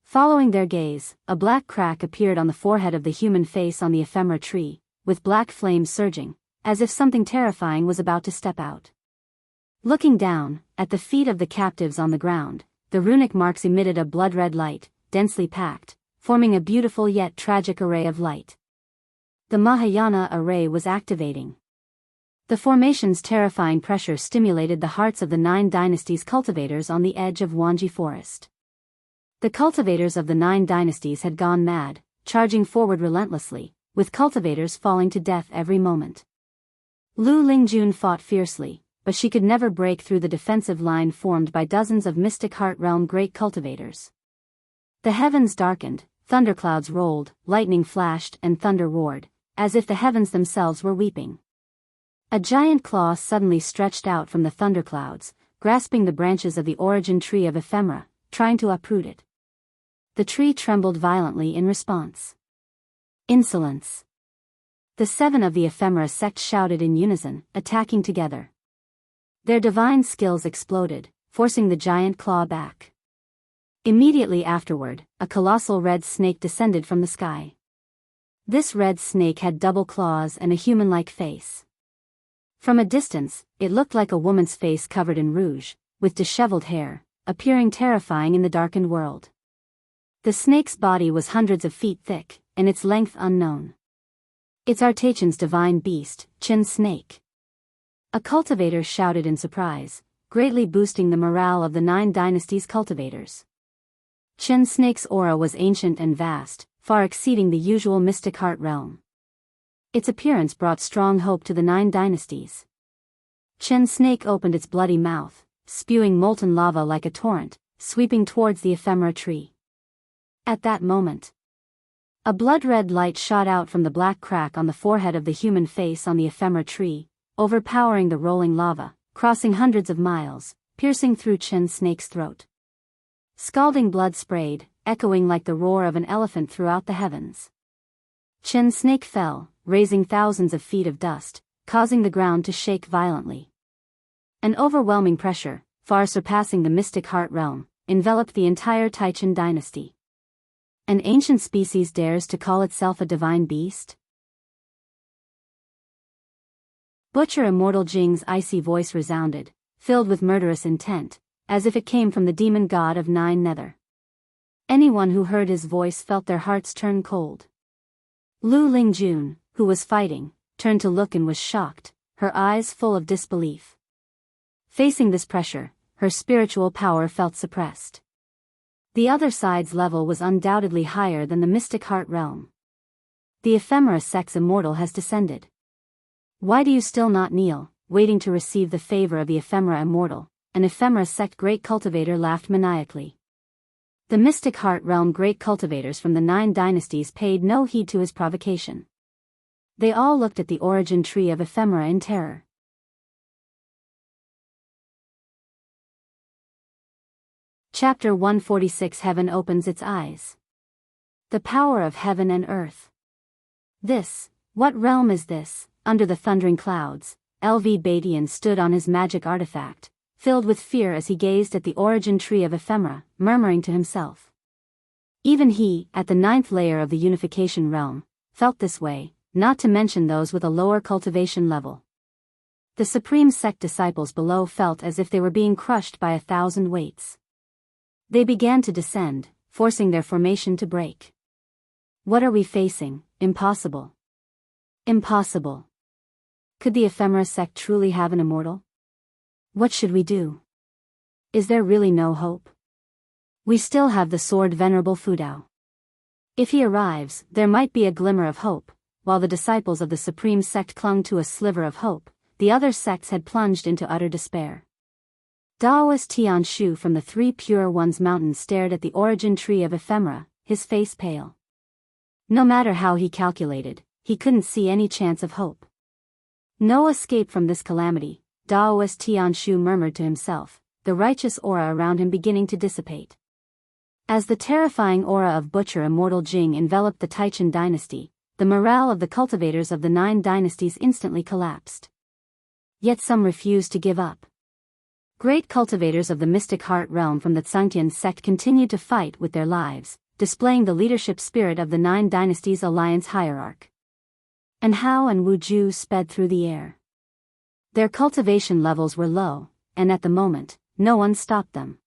Speaker 1: Following their gaze, a black crack appeared on the forehead of the human face on the ephemera tree, with black flames surging, as if something terrifying was about to step out. Looking down, at the feet of the captives on the ground, the runic marks emitted a blood-red light, densely packed, forming a beautiful yet tragic array of light. The Mahayana array was activating. The formation's terrifying pressure stimulated the hearts of the 9 dynasties cultivators on the edge of Wanji Forest. The cultivators of the 9 dynasties had gone mad, charging forward relentlessly, with cultivators falling to death every moment. Lu Lingjun fought fiercely, but she could never break through the defensive line formed by dozens of mystic heart realm great cultivators. The heavens darkened, thunderclouds rolled, lightning flashed and thunder roared, as if the heavens themselves were weeping. A giant claw suddenly stretched out from the thunderclouds, grasping the branches of the origin tree of ephemera, trying to uproot it. The tree trembled violently in response. Insolence! The 7 of the ephemera sect shouted in unison, attacking together. Their divine skills exploded, forcing the giant claw back. Immediately afterward, a colossal red snake descended from the sky. This red snake had double claws and a human-like face. From a distance, it looked like a woman's face covered in rouge, with disheveled hair, appearing terrifying in the darkened world. The snake's body was hundreds of feet thick, and its length unknown. It's Artachan's divine beast, Qin Snake. A cultivator shouted in surprise, greatly boosting the morale of the 9 Dynasties cultivators. Qin Snake's aura was ancient and vast, far exceeding the usual mystic heart realm. Its appearance brought strong hope to the 9 Dynasties. Qin Snake opened its bloody mouth, spewing molten lava like a torrent, sweeping towards the ephemera tree. At that moment, a blood-red light shot out from the black crack on the forehead of the human face on the ephemera tree, overpowering the rolling lava, crossing hundreds of miles, piercing through Qin Snake's throat. Scalding blood sprayed, echoing like the roar of an elephant throughout the heavens. Qin Snake fell, raising thousands of feet of dust, causing the ground to shake violently. An overwhelming pressure, far surpassing the mystic heart realm, enveloped the entire Taichin dynasty. An ancient species dares to call itself a divine beast? Butcher Immortal Jing's icy voice resounded, filled with murderous intent, as if it came from the demon god of 9 Nether. Anyone who heard his voice felt their hearts turn cold. Lu Lingjun, who was fighting, turned to look and was shocked, her eyes full of disbelief. Facing this pressure, her spiritual power felt suppressed. The other side's level was undoubtedly higher than the mystic heart realm. The ephemera sect's immortal has descended. Why do you still not kneel, waiting to receive the favor of the ephemera immortal? An ephemera sect great cultivator laughed maniacally. The mystic heart realm great cultivators from the 9 dynasties paid no heed to his provocation. They all looked at the origin tree of ephemera in terror. Chapter 146 Heaven opens its eyes. The power of heaven and earth. What realm is this? Under the thundering clouds, LV Badian stood on his magic artifact, filled with fear as he gazed at the origin tree of ephemera, murmuring to himself. Even he, at the 9th layer of the unification realm, felt this way, not to mention those with a lower cultivation level. The supreme sect disciples below felt as if they were being crushed by 1,000 weights. They began to descend, forcing their formation to break. What are we facing? Impossible. Impossible. Could the ephemera sect truly have an immortal? What should we do? Is there really no hope? We still have the sword Venerable Fudao. If he arrives, there might be a glimmer of hope. While the disciples of the supreme sect clung to a sliver of hope, the other sects had plunged into utter despair. Daoist Tianshu from the 3 Pure Ones mountain stared at the origin tree of ephemera, his face pale. No matter how he calculated, he couldn't see any chance of hope. No escape from this calamity, Daoist Tianshu murmured to himself, the righteous aura around him beginning to dissipate. As the terrifying aura of Butcher Immortal Jing enveloped the Taichin dynasty, the morale of the cultivators of the 9 dynasties instantly collapsed. Yet some refused to give up. Great cultivators of the mystic heart realm from the Sainthood sect continued to fight with their lives, displaying the leadership spirit of the 9 dynasties alliance hierarch. And Hao and Wu Ju sped through the air. Their cultivation levels were low, and at the moment, no one stopped them.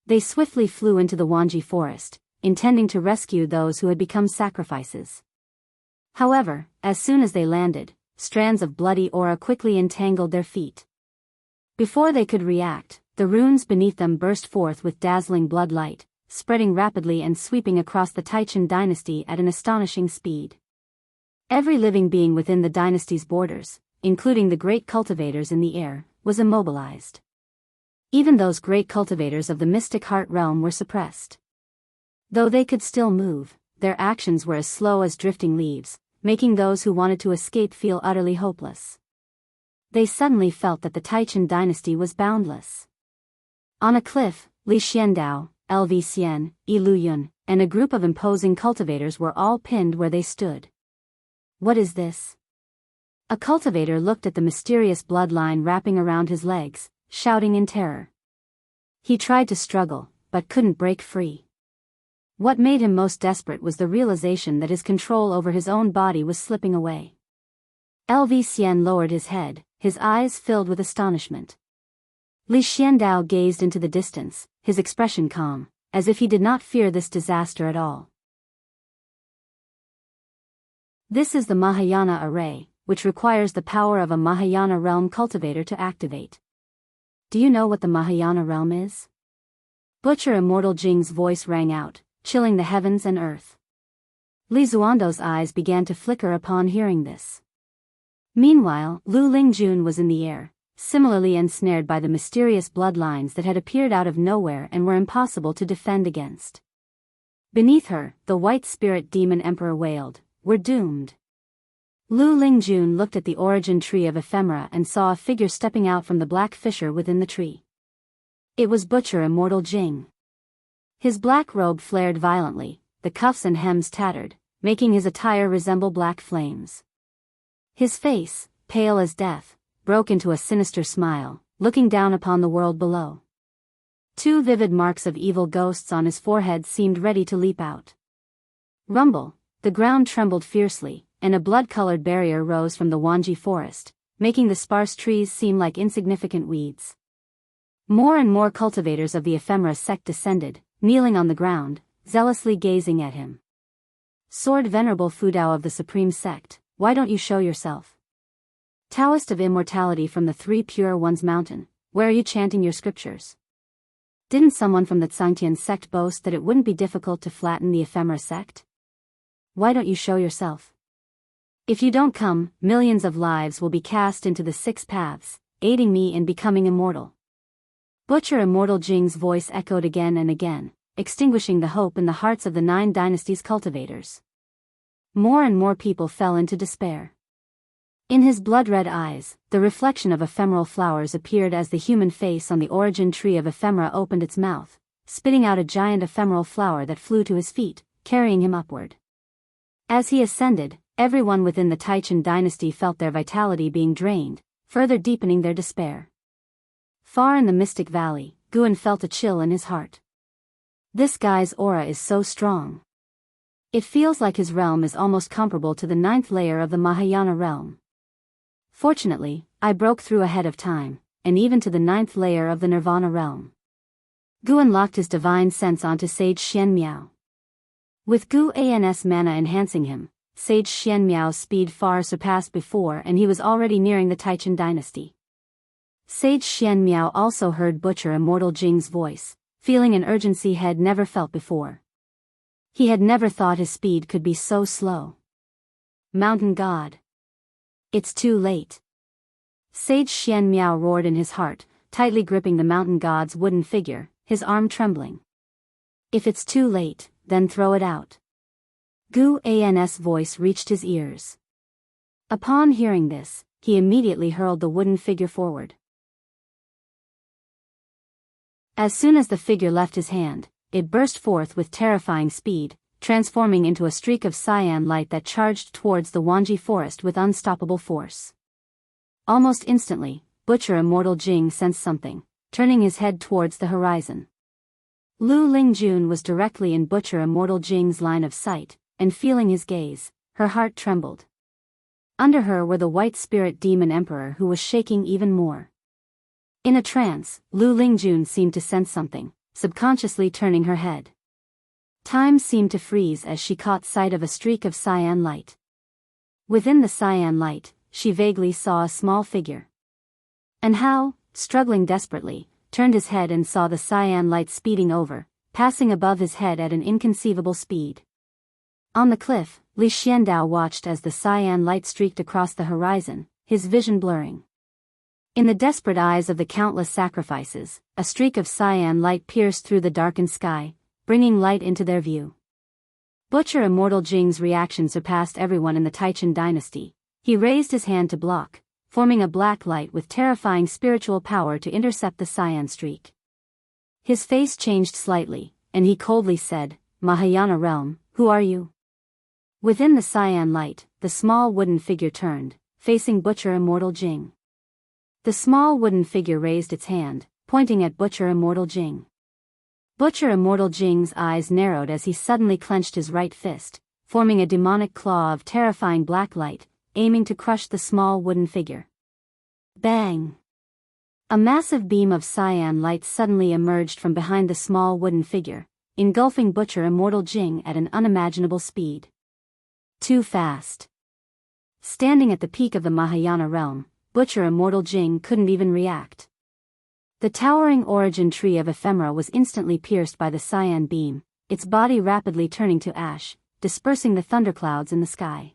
Speaker 1: They swiftly flew into the Wanji forest, intending to rescue those who had become sacrifices. However, as soon as they landed, strands of bloody aura quickly entangled their feet. Before they could react, the runes beneath them burst forth with dazzling blood light, spreading rapidly and sweeping across the Taichin dynasty at an astonishing speed. Every living being within the dynasty's borders, including the great cultivators in the air, was immobilized. Even those great cultivators of the mystic heart realm were suppressed. Though they could still move, their actions were as slow as drifting leaves, making those who wanted to escape feel utterly hopeless. They suddenly felt that the Taichin dynasty was boundless. On a cliff, Li Xiandao, LV Xian, Yi Luyun, and a group of imposing cultivators were all pinned where they stood. What is this? A cultivator looked at the mysterious bloodline wrapping around his legs, shouting in terror. He tried to struggle, but couldn't break free. What made him most desperate was the realization that his control over his own body was slipping away. Lv Xian lowered his head, his eyes filled with astonishment. Li Xiandao gazed into the distance, his expression calm, as if he did not fear this disaster at all. This is the Mahayana array, which requires the power of a Mahayana realm cultivator to activate. Do you know what the Mahayana realm is? Butcher Immortal Jing's voice rang out, chilling the heavens and earth. Li Zuando's eyes began to flicker upon hearing this. Meanwhile, Lu Lingjun was in the air, similarly ensnared by the mysterious bloodlines that had appeared out of nowhere and were impossible to defend against. Beneath her, the white spirit demon emperor wailed, "We're doomed." Lu Lingjun looked at the origin tree of ephemera and saw a figure stepping out from the black fissure within the tree. It was Butcher Immortal Jing. His black robe flared violently, the cuffs and hems tattered, making his attire resemble black flames. His face, pale as death, broke into a sinister smile, looking down upon the world below. Two vivid marks of evil ghosts on his forehead seemed ready to leap out. Rumble, the ground trembled fiercely, and a blood-colored barrier rose from the Wanji forest, making the sparse trees seem like insignificant weeds. More and more cultivators of the ephemera sect descended, kneeling on the ground, zealously gazing at him. Sword Venerable Fudao of the Supreme Sect, why don't you show yourself? Taoist of Immortality from the Three Pure Ones Mountain, where are you chanting your scriptures? Didn't someone from the Xiangtian sect boast that it wouldn't be difficult to flatten the ephemera sect? Why don't you show yourself? If you don't come, millions of lives will be cast into the 6 paths, aiding me in becoming immortal. Butcher Immortal Jing's voice echoed again and again, extinguishing the hope in the hearts of the 9 dynasties cultivators. More and more people fell into despair. In his blood-red eyes, the reflection of ephemeral flowers appeared as the human face on the origin tree of ephemera opened its mouth, spitting out a giant ephemeral flower that flew to his feet, carrying him upward. As he ascended, everyone within the Taichan dynasty felt their vitality being drained, further deepening their despair. Far in the Mystic Valley, Guan felt a chill in his heart. This guy's aura is so strong. It feels like his realm is almost comparable to the 9th layer of the Mahayana realm. Fortunately, I broke through ahead of time, and even to the 9th layer of the Nirvana realm. Guan locked his divine sense onto Sage Xianmiao. With Gu An's mana enhancing him, Sage Xianmiao's speed far surpassed before and he was already nearing the Taichan dynasty. Sage Xianmiao also heard Butcher Immortal Jing's voice, feeling an urgency he had never felt before. He had never thought his speed could be so slow. Mountain God. It's too late. Sage Xianmiao roared in his heart, tightly gripping the mountain god's wooden figure, his arm trembling. If it's too late, then throw it out. Gu An's voice reached his ears. Upon hearing this, he immediately hurled the wooden figure forward. As soon as the figure left his hand, it burst forth with terrifying speed, transforming into a streak of cyan light that charged towards the Wanji forest with unstoppable force. Almost instantly, Butcher Immortal Jing sensed something, turning his head towards the horizon. Lu Lingjun was directly in Butcher Immortal Jing's line of sight, and feeling his gaze, her heart trembled. Under her were the white spirit demon emperor who was shaking even more. In a trance, Lu Lingjun seemed to sense something, subconsciously turning her head. Time seemed to freeze as she caught sight of a streak of cyan light. Within the cyan light, she vaguely saw a small figure. And Hao, struggling desperately, turned his head and saw the cyan light speeding over, passing above his head at an inconceivable speed. On the cliff, Li Xiandao watched as the cyan light streaked across the horizon, his vision blurring. In the desperate eyes of the countless sacrifices, a streak of cyan light pierced through the darkened sky, bringing light into their view. Butcher Immortal Jing's reaction surpassed everyone in the Taichan dynasty. He raised his hand to block, forming a black light with terrifying spiritual power to intercept the cyan streak. His face changed slightly, and he coldly said, "Mahayana realm, who are you?" Within the cyan light, the small wooden figure turned, facing Butcher Immortal Jing. The small wooden figure raised its hand, pointing at Butcher Immortal Jing. Butcher Immortal Jing's eyes narrowed as he suddenly clenched his right fist, forming a demonic claw of terrifying black light, aiming to crush the small wooden figure. Bang! A massive beam of cyan light suddenly emerged from behind the small wooden figure, engulfing Butcher Immortal Jing at an unimaginable speed. Too fast. Standing at the peak of the Mahayana realm, Butcher Immortal Jing couldn't even react. The towering origin tree of ephemera was instantly pierced by the cyan beam, its body rapidly turning to ash, dispersing the thunderclouds in the sky.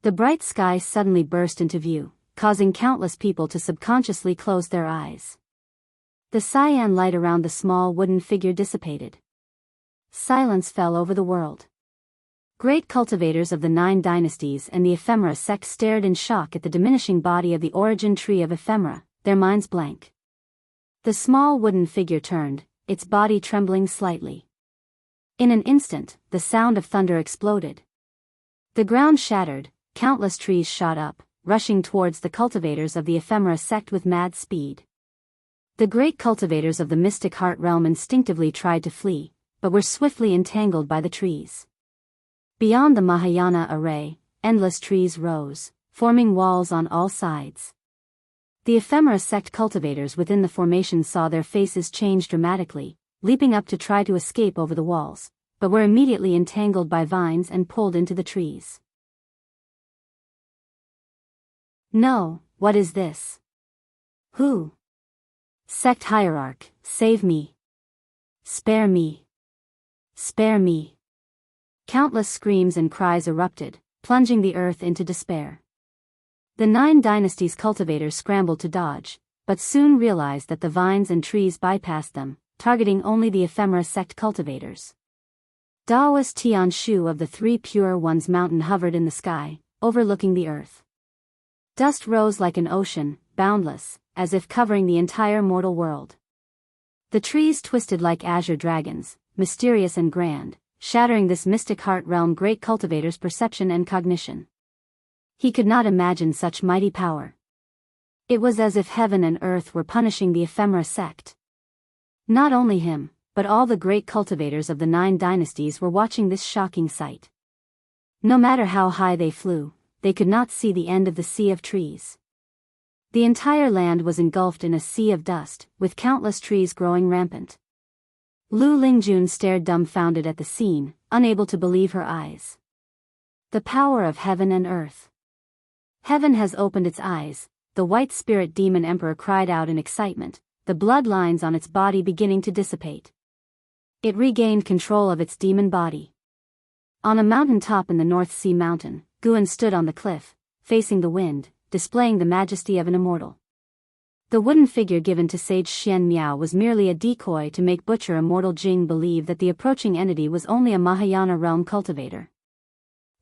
Speaker 1: The bright sky suddenly burst into view, causing countless people to subconsciously close their eyes. The cyan light around the small wooden figure dissipated. Silence fell over the world. Great cultivators of the 9 dynasties and the ephemera sect stared in shock at the diminishing body of the origin tree of ephemera, their minds blank. The small wooden figure turned, its body trembling slightly. In an instant, the sound of thunder exploded. The ground shattered, countless trees shot up, rushing towards the cultivators of the ephemera sect with mad speed. The great cultivators of the mystic heart realm instinctively tried to flee, but were swiftly entangled by the trees. Beyond the Mahayana array, endless trees rose, forming walls on all sides. The ephemera sect cultivators within the formation saw their faces change dramatically, leaping up to try to escape over the walls, but were immediately entangled by vines and pulled into the trees. No, what is this? Who? Sect hierarch, save me. Spare me. Spare me. Countless screams and cries erupted, plunging the earth into despair. The 9 dynasties cultivators scrambled to dodge, but soon realized that the vines and trees bypassed them, targeting only the ephemera sect cultivators. Daoist Tianshu of the 3 Pure Ones mountain hovered in the sky, overlooking the earth. Dust rose like an ocean, boundless, as if covering the entire mortal world. The trees twisted like azure dragons, mysterious and grand, shattering this mystic heart realm great cultivator's perception and cognition. He could not imagine such mighty power. It was as if heaven and earth were punishing the ephemera sect. Not only him, but all the great cultivators of the 9 dynasties were watching this shocking sight. No matter how high they flew, they could not see the end of the sea of trees. The entire land was engulfed in a sea of dust, with countless trees growing rampant. Lu Lingjun stared dumbfounded at the scene, unable to believe her eyes. The power of heaven and earth. Heaven has opened its eyes, the white spirit demon emperor cried out in excitement, the bloodlines on its body beginning to dissipate. It regained control of its demon body. On a mountain top in the North Sea mountain, Guan stood on the cliff, facing the wind, displaying the majesty of an immortal. The wooden figure given to Sage Xianxia was merely a decoy to make Butcher Immortal Jing believe that the approaching entity was only a Mahayana realm cultivator.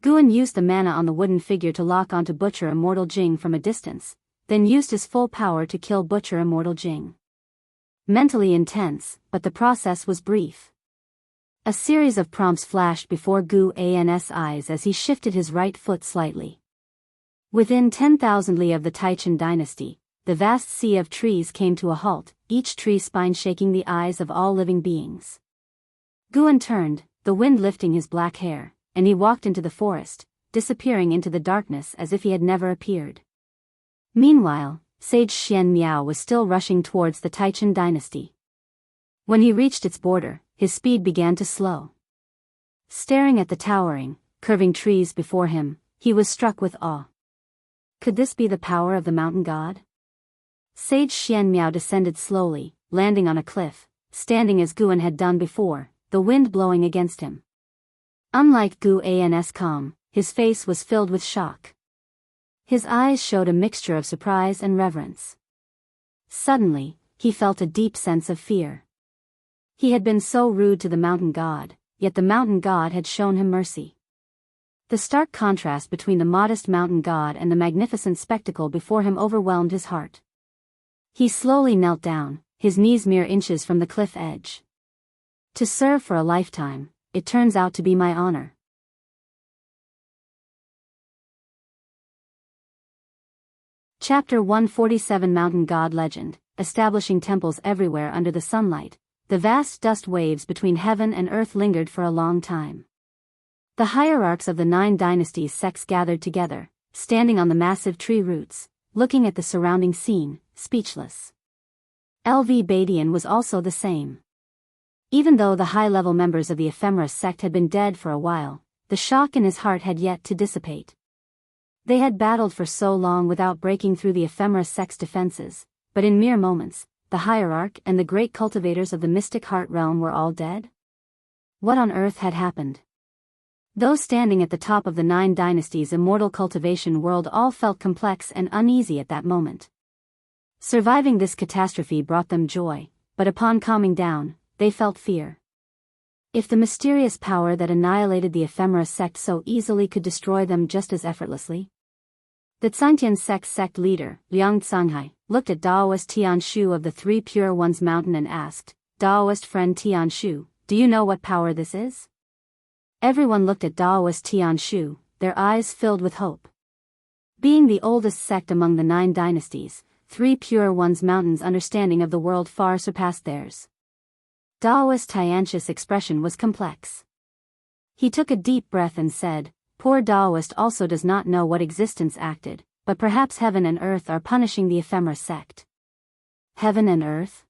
Speaker 1: Guan used the mana on the wooden figure to lock onto Butcher Immortal Jing from a distance, then used his full power to kill Butcher Immortal Jing. Mentally intense, but the process was brief. A series of prompts flashed before Guan's eyes as he shifted his right foot slightly. Within 10,000 li of the Taichen dynasty, the vast sea of trees came to a halt, each tree spine shaking the eyes of all living beings. Guan turned, the wind lifting his black hair, and he walked into the forest, disappearing into the darkness as if he had never appeared. Meanwhile, Sage Xianxia was still rushing towards the Taichen dynasty. When he reached its border, his speed began to slow. Staring at the towering, curving trees before him, he was struck with awe. Could this be the power of the mountain god? Sage Xianxia descended slowly, landing on a cliff, standing as Guan had done before, the wind blowing against him. Unlike Guan's calm, his face was filled with shock. His eyes showed a mixture of surprise and reverence. Suddenly, he felt a deep sense of fear. He had been so rude to the mountain god, yet the mountain god had shown him mercy. The stark contrast between the modest mountain god and the magnificent spectacle before him overwhelmed his heart. He slowly knelt down, his knees mere inches from the cliff edge. To serve for a lifetime, it turns out to be my honor. Chapter 147 Mountain God Legend, establishing temples everywhere under the sunlight. The vast dust waves between heaven and earth lingered for a long time. The hierarchs of the 9 dynasties sects gathered together, standing on the massive tree roots, looking at the surrounding scene, speechless. LV Badian was also the same. Even though the high-level members of the ephemera sect had been dead for a while, the shock in his heart had yet to dissipate. They had battled for so long without breaking through the ephemera sect's defenses, but in mere moments, the hierarch and the great cultivators of the mystic heart realm were all dead? What on earth had happened? Those standing at the top of the 9 dynasties' immortal cultivation world all felt complex and uneasy at that moment. Surviving this catastrophe brought them joy, but upon calming down, they felt fear. If the mysterious power that annihilated the ephemera sect so easily could destroy them just as effortlessly? The Sainthood sect leader, Liang Tsanghai, looked at Daoist Tianshu of the 3 Pure Ones Mountain and asked, "Daoist friend Tianshu, do you know what power this is?" Everyone looked at Daoist Tianshu, their eyes filled with hope. Being the oldest sect among the 9 dynasties, 3 Pure Ones Mountain's understanding of the world far surpassed theirs. Daoist Xianxia's expression was complex. He took a deep breath and said, "Poor Daoist also does not know what existence acted, but perhaps heaven and earth are punishing the ephemera sect." Heaven and earth?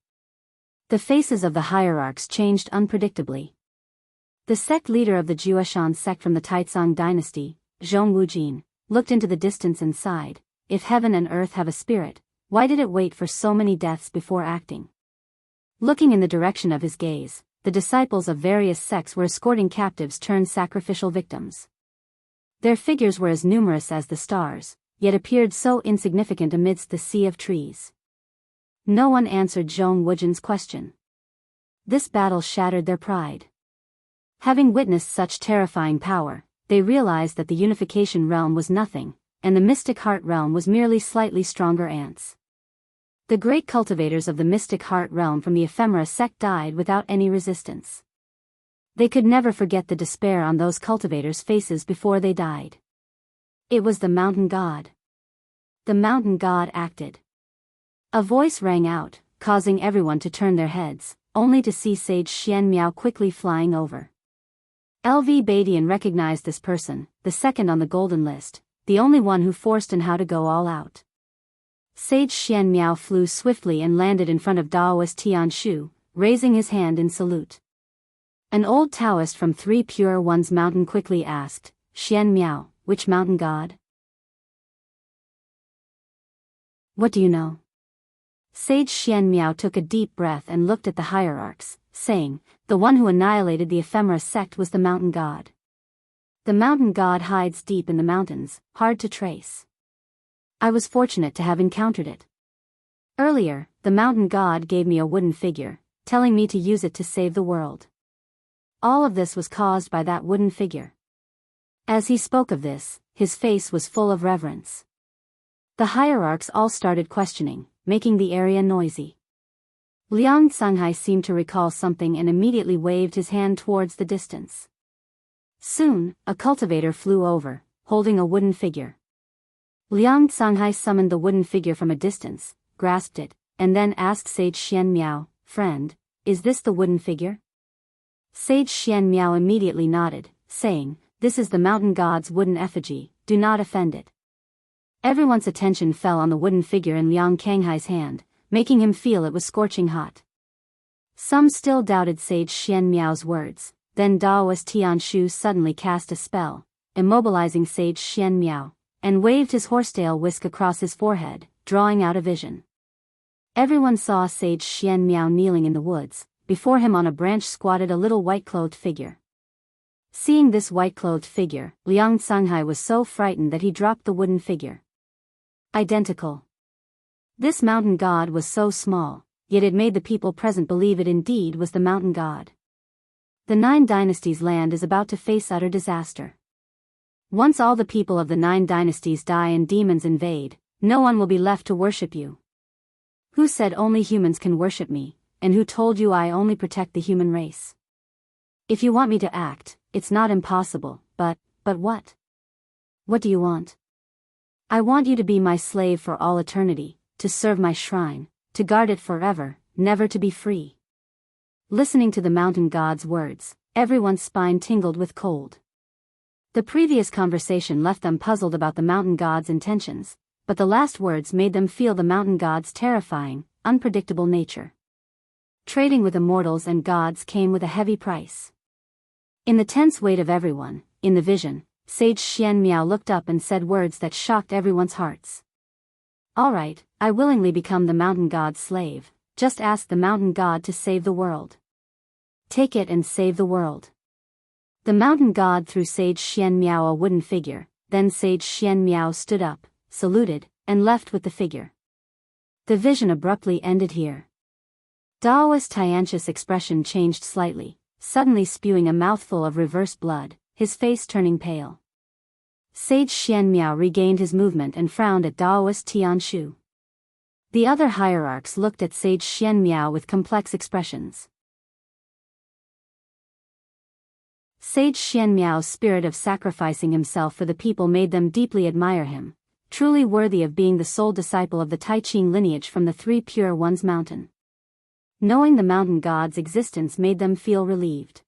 Speaker 1: The faces of the hierarchs changed unpredictably. The sect leader of the Jueshan sect from the Taizong dynasty, Zhong Wujin, looked into the distance and sighed, "If heaven and earth have a spirit, why did it wait for so many deaths before acting?" Looking in the direction of his gaze, the disciples of various sects were escorting captives turned sacrificial victims. Their figures were as numerous as the stars, yet appeared so insignificant amidst the sea of trees. No one answered Zhong Wujin's question. This battle shattered their pride. Having witnessed such terrifying power, they realized that the unification realm was nothing, and the mystic heart realm was merely slightly stronger ants. The great cultivators of the mystic heart realm from the ephemera sect died without any resistance. They could never forget the despair on those cultivators' faces before they died. It was the mountain god. The mountain god acted. A voice rang out, causing everyone to turn their heads, only to see Sage Xianmiao quickly flying over. LV Badian recognized this person, the second on the golden list, the only one who forced Anhao to go all out. Sage Xianmiao flew swiftly and landed in front of Daoist Tianshu, raising his hand in salute. An old Taoist from 3 Pure Ones Mountain quickly asked, "Xianmiao, which mountain god?" "What do you know?" Sage Xianmiao took a deep breath and looked at the hierarchs, saying, "The one who annihilated the ephemera sect was the mountain god. The mountain god hides deep in the mountains, hard to trace. I was fortunate to have encountered it. Earlier, the mountain god gave me a wooden figure, telling me to use it to save the world. All of this was caused by that wooden figure." As he spoke of this, his face was full of reverence. The hierarchs all started questioning, making the area noisy. Liang Tsanghai seemed to recall something and immediately waved his hand towards the distance. Soon, a cultivator flew over, holding a wooden figure. Liang Tsanghai summoned the wooden figure from a distance, grasped it, and then asked Sage Xianmiao, "Friend, is this the wooden figure?" Sage Xianmiao immediately nodded, saying, "This is the mountain god's wooden effigy, do not offend it." Everyone's attention fell on the wooden figure in Liang Kanghai's hand, making him feel it was scorching hot. Some still doubted Sage Xianmiao's words, then Daoist Tianshu suddenly cast a spell, immobilizing Sage Xianmiao, and waved his horsetail whisk across his forehead, drawing out a vision. Everyone saw Sage Xianmiao kneeling in the woods. Before him on a branch squatted a little white-clothed figure. Seeing this white-clothed figure, Liang Tsanghai was so frightened that he dropped the wooden figure. Identical. This mountain god was so small, yet it made the people present believe it indeed was the mountain god. The 9 dynasties' land is about to face utter disaster. Once all the people of the 9 dynasties die and demons invade, no one will be left to worship you. Who said only humans can worship me, and who told you I only protect the human race? If you want me to act, it's not impossible, but what? What do you want? I want you to be my slave for all eternity, to serve my shrine, to guard it forever, never to be free. Listening to the mountain god's words, everyone's spine tingled with cold. The previous conversation left them puzzled about the mountain god's intentions, but the last words made them feel the mountain god's terrifying, unpredictable nature. Trading with immortals and gods came with a heavy price. In the tense weight of everyone, in the vision, Sage Xianxia looked up and said words that shocked everyone's hearts. All right, I willingly become the mountain god's slave, just ask the mountain god to save the world. Take it and save the world. The mountain god threw Sage Xianxia a wooden figure, then Sage Xianxia stood up, saluted, and left with the figure. The vision abruptly ended here. Daoist Tiantius' expression changed slightly, suddenly spewing a mouthful of reverse blood, his face turning pale. Sage Xianxia regained his movement and frowned at Daoist Tianshu. The other hierarchs looked at Sage Xianxia with complex expressions. Sage Xianxia's spirit of sacrificing himself for the people made them deeply admire him, truly worthy of being the sole disciple of the Taiqing lineage from the Three Pure Ones mountain. Knowing the mountain god's existence made them feel relieved.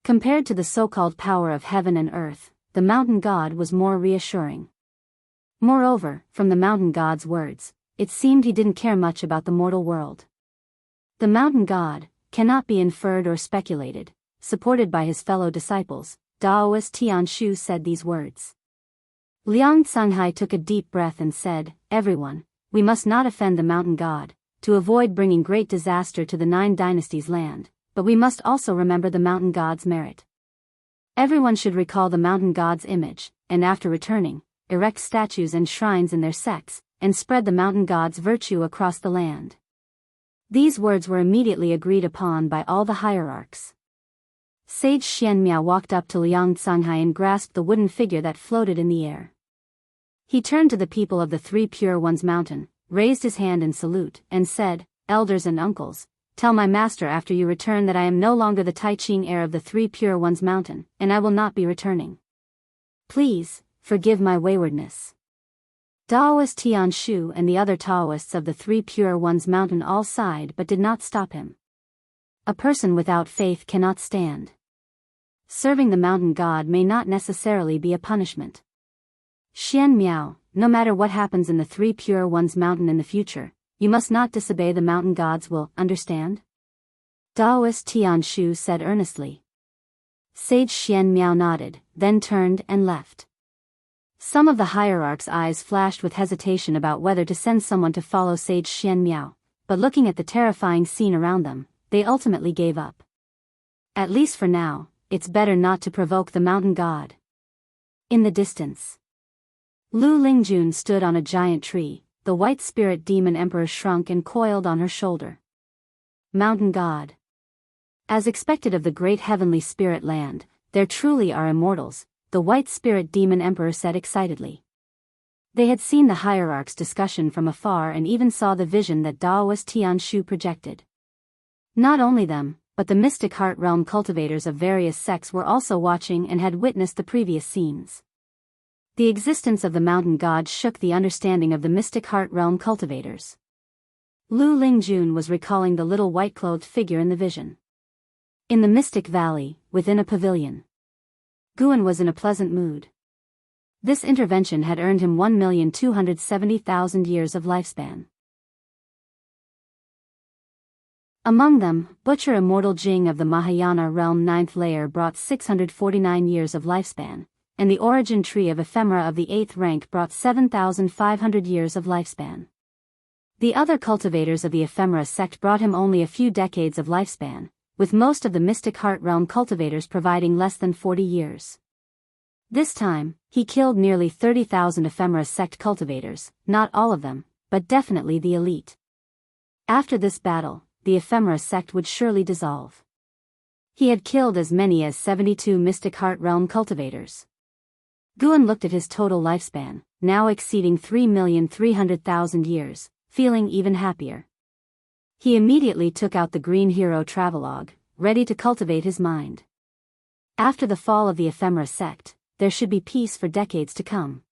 Speaker 1: Compared to the so-called power of heaven and earth, the mountain god was more reassuring. Moreover, from the mountain god's words, it seemed he didn't care much about the mortal world. The mountain god cannot be inferred or speculated. Supported by his fellow disciples, Daoist Tianshu said these words. Liang Canghai took a deep breath and said, "Everyone, we must not offend the mountain god, to avoid bringing great disaster to the 9 dynasties' land, but we must also remember the mountain god's merit. Everyone should recall the mountain god's image, and after returning, erect statues and shrines in their sects, and spread the mountain god's virtue across the land." These words were immediately agreed upon by all the hierarchs. Sage Xianxia walked up to Liang Canghai and grasped the wooden figure that floated in the air. He turned to the people of the Three Pure Ones mountain, raised his hand in salute, and said, "Elders and uncles, tell my master after you return that I am no longer the Taiqing heir of the Three Pure Ones mountain, and I will not be returning. Please, forgive my waywardness." Daoist Tianshu and the other Taoists of the Three Pure Ones mountain all sighed but did not stop him. A person without faith cannot stand. Serving the mountain god may not necessarily be a punishment. Xianmiao, no matter what happens in the Three Pure Ones mountain in the future, you must not disobey the mountain god's will, understand? Daoist Tianshu said earnestly. Sage Xianmiao nodded, then turned and left. Some of the hierarchs' eyes flashed with hesitation about whether to send someone to follow Sage Xianmiao, but looking at the terrifying scene around them, they ultimately gave up. At least for now, it's better not to provoke the mountain god. In the distance, Lu Lingjun stood on a giant tree, the white spirit demon emperor shrunk and coiled on her shoulder. Mountain god. As expected of the great heavenly spirit land, there truly are immortals, the white spirit demon emperor said excitedly. They had seen the hierarchs' discussion from afar and even saw the vision that Daoist Tianshu projected. Not only them, but the mystic heart realm cultivators of various sects were also watching and had witnessed the previous scenes. The existence of the mountain god shook the understanding of the mystic heart realm cultivators. Lu Lingjun was recalling the little white-clothed figure in the vision. In the mystic valley, within a pavilion, Guan was in a pleasant mood. This intervention had earned him 1,270,000 years of lifespan. Among them, Butcher Immortal Jing of the Mahayana realm 9th layer brought 649 years of lifespan, and the Origin Tree of Ephemera of the 8th rank brought 7,500 years of lifespan. The other cultivators of the Ephemera sect brought him only a few decades of lifespan, with most of the Mystic Heart realm cultivators providing less than 40 years. This time, he killed nearly 30,000 Ephemera sect cultivators, not all of them, but definitely the elite. After this battle, the Ephemera sect would surely dissolve. He had killed as many as 72 Mystic Heart realm cultivators. Guan looked at his total lifespan, now exceeding 3,300,000 years, feeling even happier. He immediately took out the Green Hero Travelogue, ready to cultivate his mind. After the fall of the Ephemera sect, there should be peace for decades to come.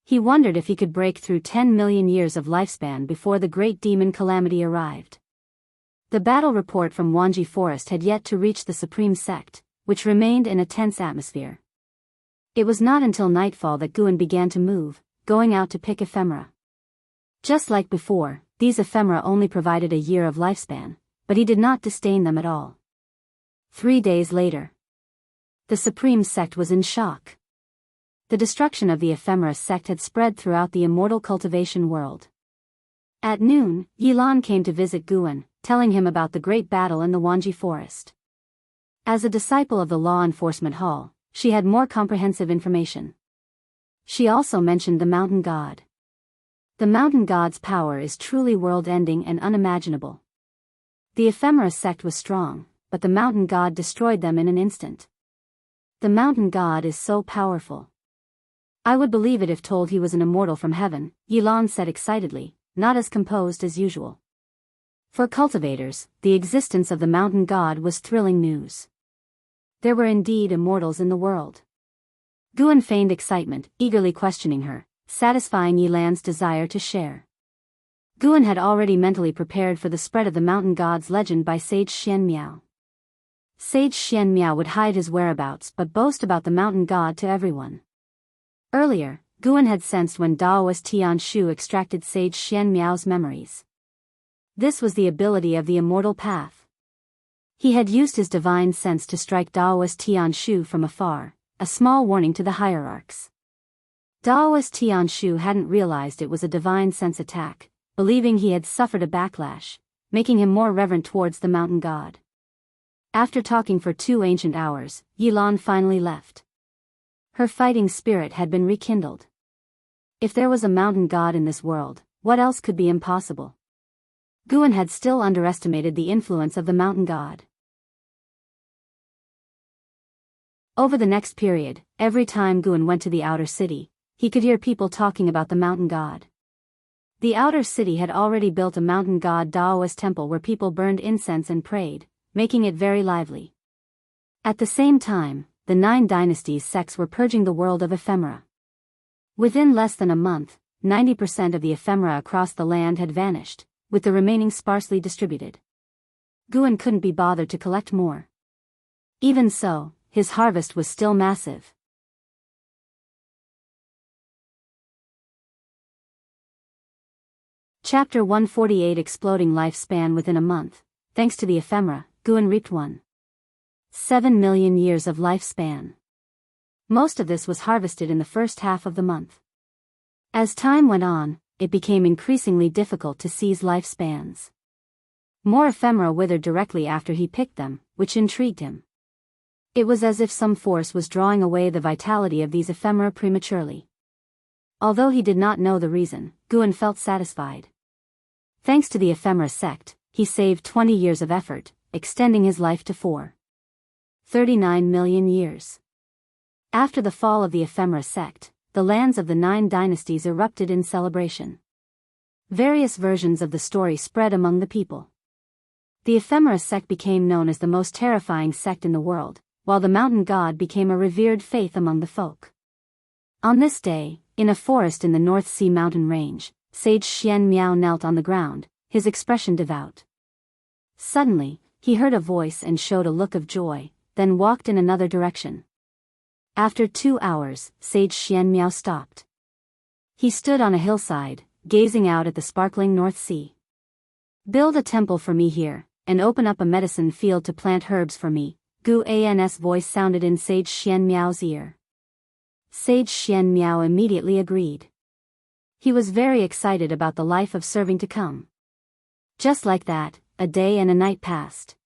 Speaker 1: He wondered if he could break through 10 million years of lifespan before the great demon calamity arrived. The battle report from Wanji Forest had yet to reach the supreme sect, which remained in a tense atmosphere. It was not until nightfall that Guan began to move, going out to pick ephemera. Just like before, these ephemera only provided a year of lifespan, but he did not disdain them at all. 3 days later. The supreme sect was in shock. The destruction of the ephemera sect had spread throughout the immortal cultivation world. At noon, Yilan came to visit Guan, telling him about the great battle in the Wanji Forest. As a disciple of the law enforcement hall, she had more comprehensive information. She also mentioned the mountain god. The mountain god's power is truly world-ending and unimaginable. The ephemera sect was strong, but the mountain god destroyed them in an instant. The mountain god is so powerful. I would believe it if told he was an immortal from heaven, Yilan said excitedly, not as composed as usual. For cultivators, the existence of the mountain god was thrilling news. There were indeed immortals in the world. Guan feigned excitement, eagerly questioning her, satisfying Yilan's desire to share. Guan had already mentally prepared for the spread of the mountain god's legend by Sage Xianxia. Sage Xianxia would hide his whereabouts but boast about the mountain god to everyone. Earlier, Guan had sensed when Daoist Tianshu extracted Sage Xianxia's memories. This was the ability of the immortal path. He had used his divine sense to strike Daoist Tianshu from afar, a small warning to the hierarchs. Daoist Tianshu hadn't realized it was a divine sense attack, believing he had suffered a backlash, making him more reverent towards the mountain god. After talking for 2 ancient hours, Yilan finally left. Her fighting spirit had been rekindled. If there was a mountain god in this world, what else could be impossible? Guan had still underestimated the influence of the mountain god. Over the next period, every time Guan went to the outer city, he could hear people talking about the mountain god. The outer city had already built a mountain god Daoist temple where people burned incense and prayed, making it very lively. At the same time, the 9 dynasties sects were purging the world of ephemera. Within less than a month, 90% of the ephemera across the land had vanished, with the remaining sparsely distributed. Guan couldn't be bothered to collect more. Even so, his harvest was still massive. Chapter 148 Exploding Lifespan. Within a month, thanks to the ephemera, Guan reaped 1.7 million years of lifespan. Most of this was harvested in the first half of the month. As time went on, it became increasingly difficult to seize lifespans. More ephemera withered directly after he picked them, which intrigued him. It was as if some force was drawing away the vitality of these ephemera prematurely. Although he did not know the reason, Guan felt satisfied. Thanks to the ephemera sect, he saved 20 years of effort, extending his life to 4.39 million years. After the fall of the ephemera sect, the lands of the 9 dynasties erupted in celebration. Various versions of the story spread among the people. The ephemera sect became known as the most terrifying sect in the world, while the mountain god became a revered faith among the folk. On this day, in a forest in the North Sea mountain range, Sage Xianxia knelt on the ground, his expression devout. Suddenly, he heard a voice and showed a look of joy, then walked in another direction. After 2 hours, Sage Xianxia stopped. He stood on a hillside, gazing out at the sparkling North Sea. "Build a temple for me here, and open up a medicine field to plant herbs for me," Guan's voice sounded in Sage Xianxiao's ear. Sage Xianxia immediately agreed. He was very excited about the life of serving to come. Just like that, a day and a night passed.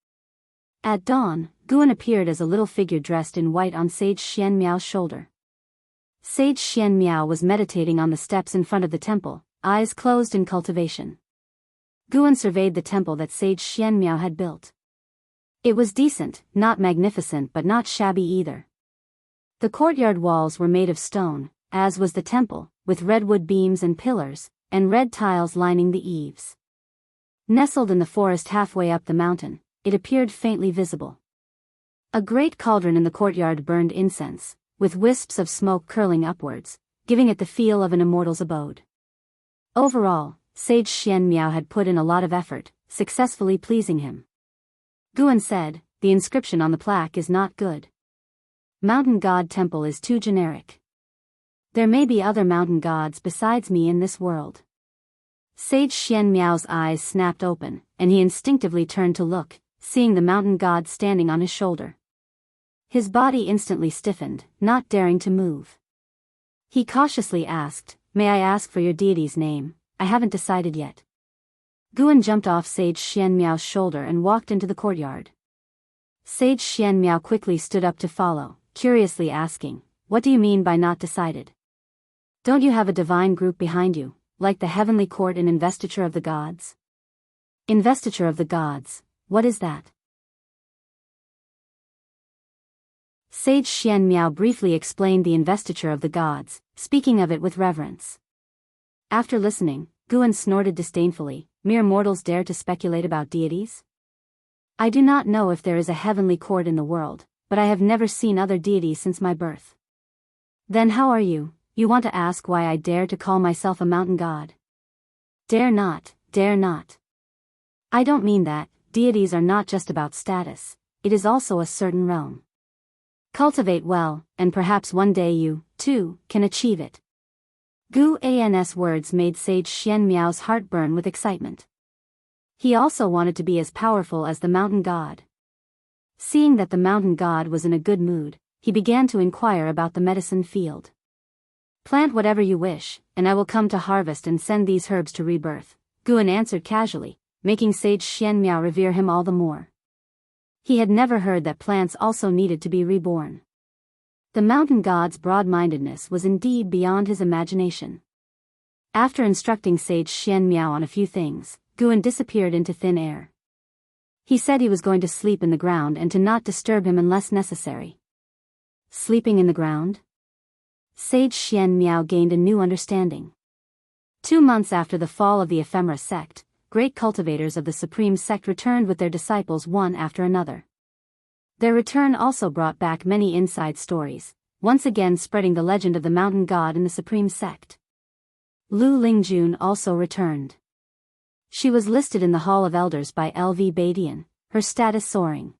Speaker 1: At dawn, Guan appeared as a little figure dressed in white on Sage Xianxiao's shoulder. Sage Xianxia was meditating on the steps in front of the temple, eyes closed in cultivation. Guan surveyed the temple that Sage Xianxia had built. It was decent, not magnificent but not shabby either. The courtyard walls were made of stone, as was the temple, with redwood beams and pillars, and red tiles lining the eaves. Nestled in the forest halfway up the mountain, it appeared faintly visible. A great cauldron in the courtyard burned incense, with wisps of smoke curling upwards, giving it the feel of an immortal's abode. Overall, Sage Xianmiao had put in a lot of effort, successfully pleasing him. Guan said, "The inscription on the plaque is not good. Mountain God Temple is too generic. There may be other mountain gods besides me in this world." Sage Xianmiao's eyes snapped open, and he instinctively turned to look, seeing the mountain god standing on his shoulder. His body instantly stiffened, not daring to move. He cautiously asked, "May I ask for your deity's name? I haven't decided yet." Guan jumped off Sage Xianmiao's shoulder and walked into the courtyard. Sage Xianmiao quickly stood up to follow, curiously asking, "What do you mean by not decided? Don't you have a divine group behind you, like the heavenly court in Investiture of the Gods?" Investiture of the Gods, what is that? Sage Xianmiao briefly explained the investiture of the gods, speaking of it with reverence. After listening, Guan snorted disdainfully, "Mere mortals dare to speculate about deities? I do not know if there is a heavenly court in the world, but I have never seen other deities since my birth." "Then how are you? You want to ask why I dare to call myself a mountain god?" "Dare not, dare not. I don't mean that. Deities are not just about status, it is also a certain realm. Cultivate well, and perhaps one day you, too, can achieve it." Guan's words made Sage Xianmiao's heart burn with excitement. He also wanted to be as powerful as the mountain god. Seeing that the mountain god was in a good mood, he began to inquire about the medicine field. "Plant whatever you wish, and I will come to harvest and send these herbs to rebirth," Guan answered casually, making Sage Xianmiao revere him all the more. He had never heard that plants also needed to be reborn. The mountain god's broad-mindedness was indeed beyond his imagination. After instructing Sage Xianmiao on a few things, Guan disappeared into thin air. He said he was going to sleep in the ground and to not disturb him unless necessary. Sleeping in the ground? Sage Xianmiao gained a new understanding. 2 months after the fall of the ephemera sect, great cultivators of the supreme sect returned with their disciples one after another. Their return also brought back many inside stories, once again spreading the legend of the mountain god in the supreme sect. Lu Lingjun also returned. She was listed in the Hall of Elders by LV Badian, her status soaring.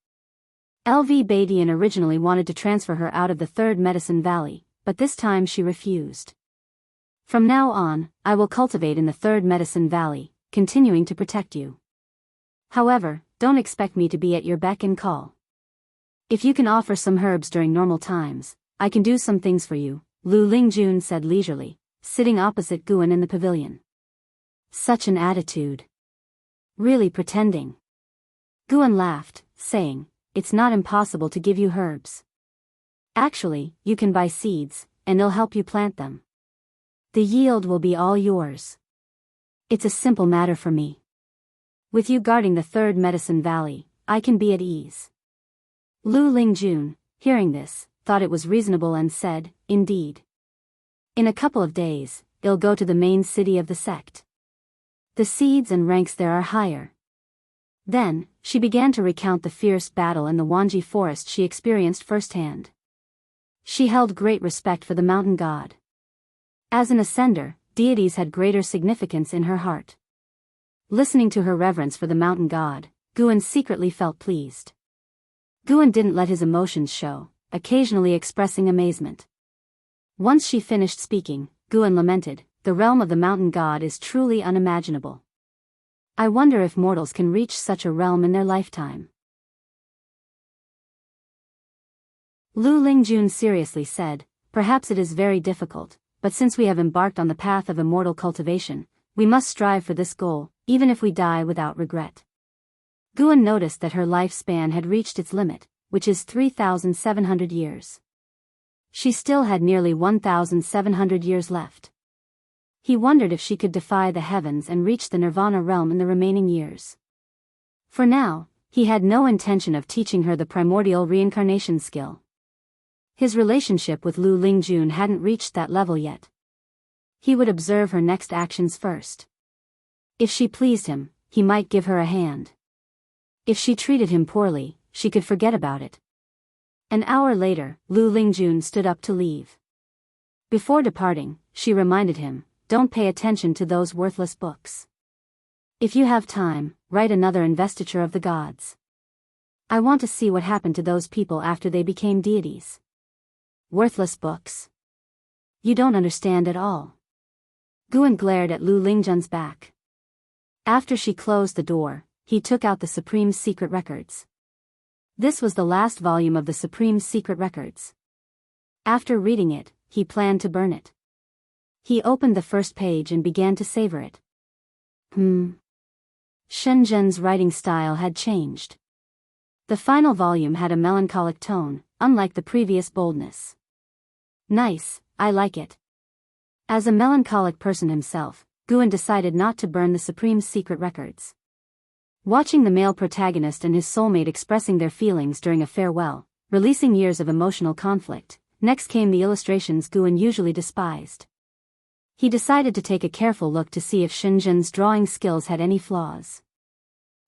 Speaker 1: LV Badian originally wanted to transfer her out of the Third Medicine Valley, but this time she refused. "From now on, I will cultivate in the Third Medicine Valley, continuing to protect you. However, don't expect me to be at your beck and call. If you can offer some herbs during normal times, I can do some things for you," Lu Lingjun said leisurely, sitting opposite Guan in the pavilion. Such an attitude. Really pretending. Guan laughed, saying, "It's not impossible to give you herbs. Actually, you can buy seeds, and I'll help you plant them. The yield will be all yours. It's a simple matter for me. With you guarding the Third Medicine Valley, I can be at ease." Lu Lingjun, hearing this, thought it was reasonable and said, "Indeed. In a couple of days, I'll go to the main city of the sect. The seeds and ranks there are higher." Then, she began to recount the fierce battle in the Wanji forest she experienced firsthand. She held great respect for the mountain god. As an ascender, deities had greater significance in her heart. Listening to her reverence for the mountain god, Guan secretly felt pleased. Guan didn't let his emotions show, occasionally expressing amazement. Once she finished speaking, Guan lamented, "The realm of the mountain god is truly unimaginable. I wonder if mortals can reach such a realm in their lifetime." Lu Lingjun seriously said, "Perhaps it is very difficult, but since we have embarked on the path of immortal cultivation, we must strive for this goal, even if we die without regret." Guan noticed that her lifespan had reached its limit, which is 3,700 years. She still had nearly 1,700 years left. He wondered if she could defy the heavens and reach the nirvana realm in the remaining years. For now, he had no intention of teaching her the primordial reincarnation skill. His relationship with Lu Lingjun hadn't reached that level yet. He would observe her next actions first. If she pleased him, he might give her a hand. If she treated him poorly, she could forget about it. An hour later, Lu Lingjun stood up to leave. Before departing, she reminded him, "Don't pay attention to those worthless books. If you have time, write another investiture of the gods. I want to see what happened to those people after they became deities." Worthless books? You don't understand at all. Guan glared at Lu Lingjun's back. After she closed the door, he took out the Supreme Secret Records. This was the last volume of the Supreme Secret Records. After reading it, he planned to burn it. He opened the first page and began to savor it. Shenzhen's writing style had changed. The final volume had a melancholic tone, unlike the previous boldness. Nice, I like it. As a melancholic person himself, Guan decided not to burn the Supreme Secret Records. Watching the male protagonist and his soulmate expressing their feelings during a farewell, releasing years of emotional conflict, next came the illustrations Guan usually despised. He decided to take a careful look to see if Shenzhen's drawing skills had any flaws.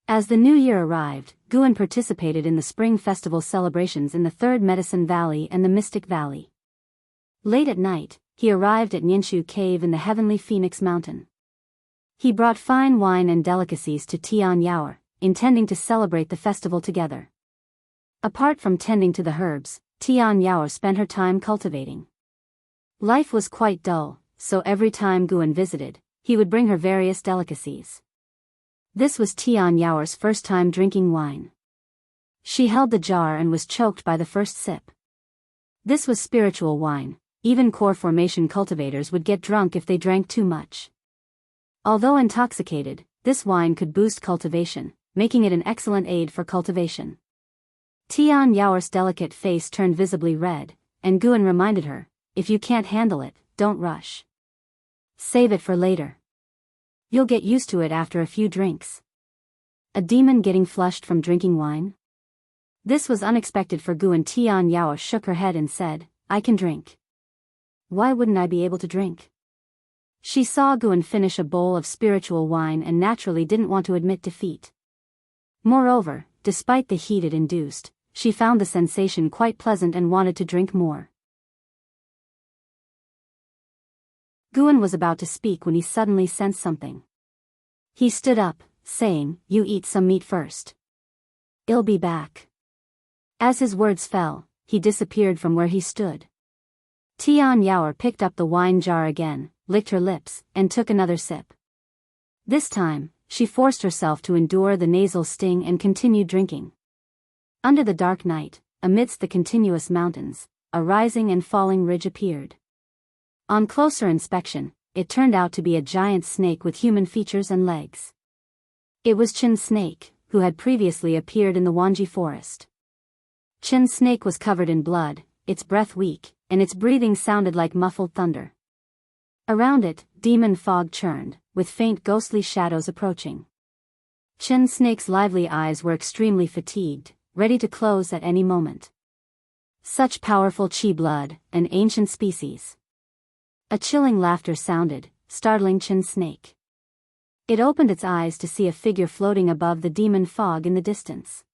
Speaker 1: As the new year arrived, Guan participated in the spring festival celebrations in the Third Medicine Valley and the Mystic Valley. Late at night, he arrived at Ninshu Cave in the Heavenly Phoenix Mountain. He brought fine wine and delicacies to Tian Yaoer, intending to celebrate the festival together. Apart from tending to the herbs, Tian Yaoer spent her time cultivating. Life was quite dull, so every time Guan visited, he would bring her various delicacies. This was Tian Yaoer's first time drinking wine. She held the jar and was choked by the first sip. This was spiritual wine. Even core formation cultivators would get drunk if they drank too much. Although intoxicated, this wine could boost cultivation, making it an excellent aid for cultivation. Tian Yaoer's delicate face turned visibly red, and Guan reminded her, "If you can't handle it, don't rush. Save it for later. You'll get used to it after a few drinks." A demon getting flushed from drinking wine? This was unexpected for Guan. Tian Yaoer shook her head and said, "I can drink. Why wouldn't I be able to drink?" She saw Guan finish a bowl of spiritual wine and naturally didn't want to admit defeat. Moreover, despite the heat it induced, she found the sensation quite pleasant and wanted to drink more. Guan was about to speak when he suddenly sensed something. He stood up, saying, "You eat some meat first. I'll be back." As his words fell, he disappeared from where he stood. Tian Yaoer picked up the wine jar again, licked her lips, and took another sip. This time, she forced herself to endure the nasal sting and continued drinking. Under the dark night, amidst the continuous mountains, a rising and falling ridge appeared. On closer inspection, it turned out to be a giant snake with human features and legs. It was Qin's snake, who had previously appeared in the Wanji forest. Qin's snake was covered in blood, its breath weak, and its breathing sounded like muffled thunder. Around it, demon fog churned, with faint ghostly shadows approaching. Qin's snake's lively eyes were extremely fatigued, ready to close at any moment. Such powerful qi blood, an ancient species. A chilling laughter sounded, startling Qin's snake. It opened its eyes to see a figure floating above the demon fog in the distance.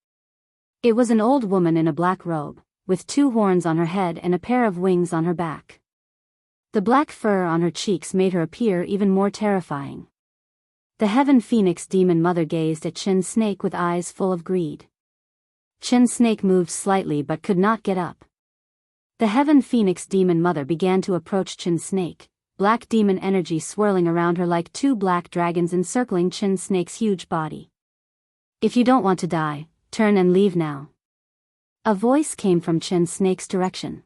Speaker 1: It was an old woman in a black robe, with 2 horns on her head and a pair of wings on her back. The black fur on her cheeks made her appear even more terrifying. The Heaven Phoenix Demon Mother gazed at Qin's snake with eyes full of greed. Qin's snake moved slightly but could not get up. The Heaven Phoenix Demon Mother began to approach Qin's snake, black demon energy swirling around her like 2 black dragons encircling Qin's snake's huge body. "If you don't want to die, turn and leave now." A voice came from Qin's snake's direction.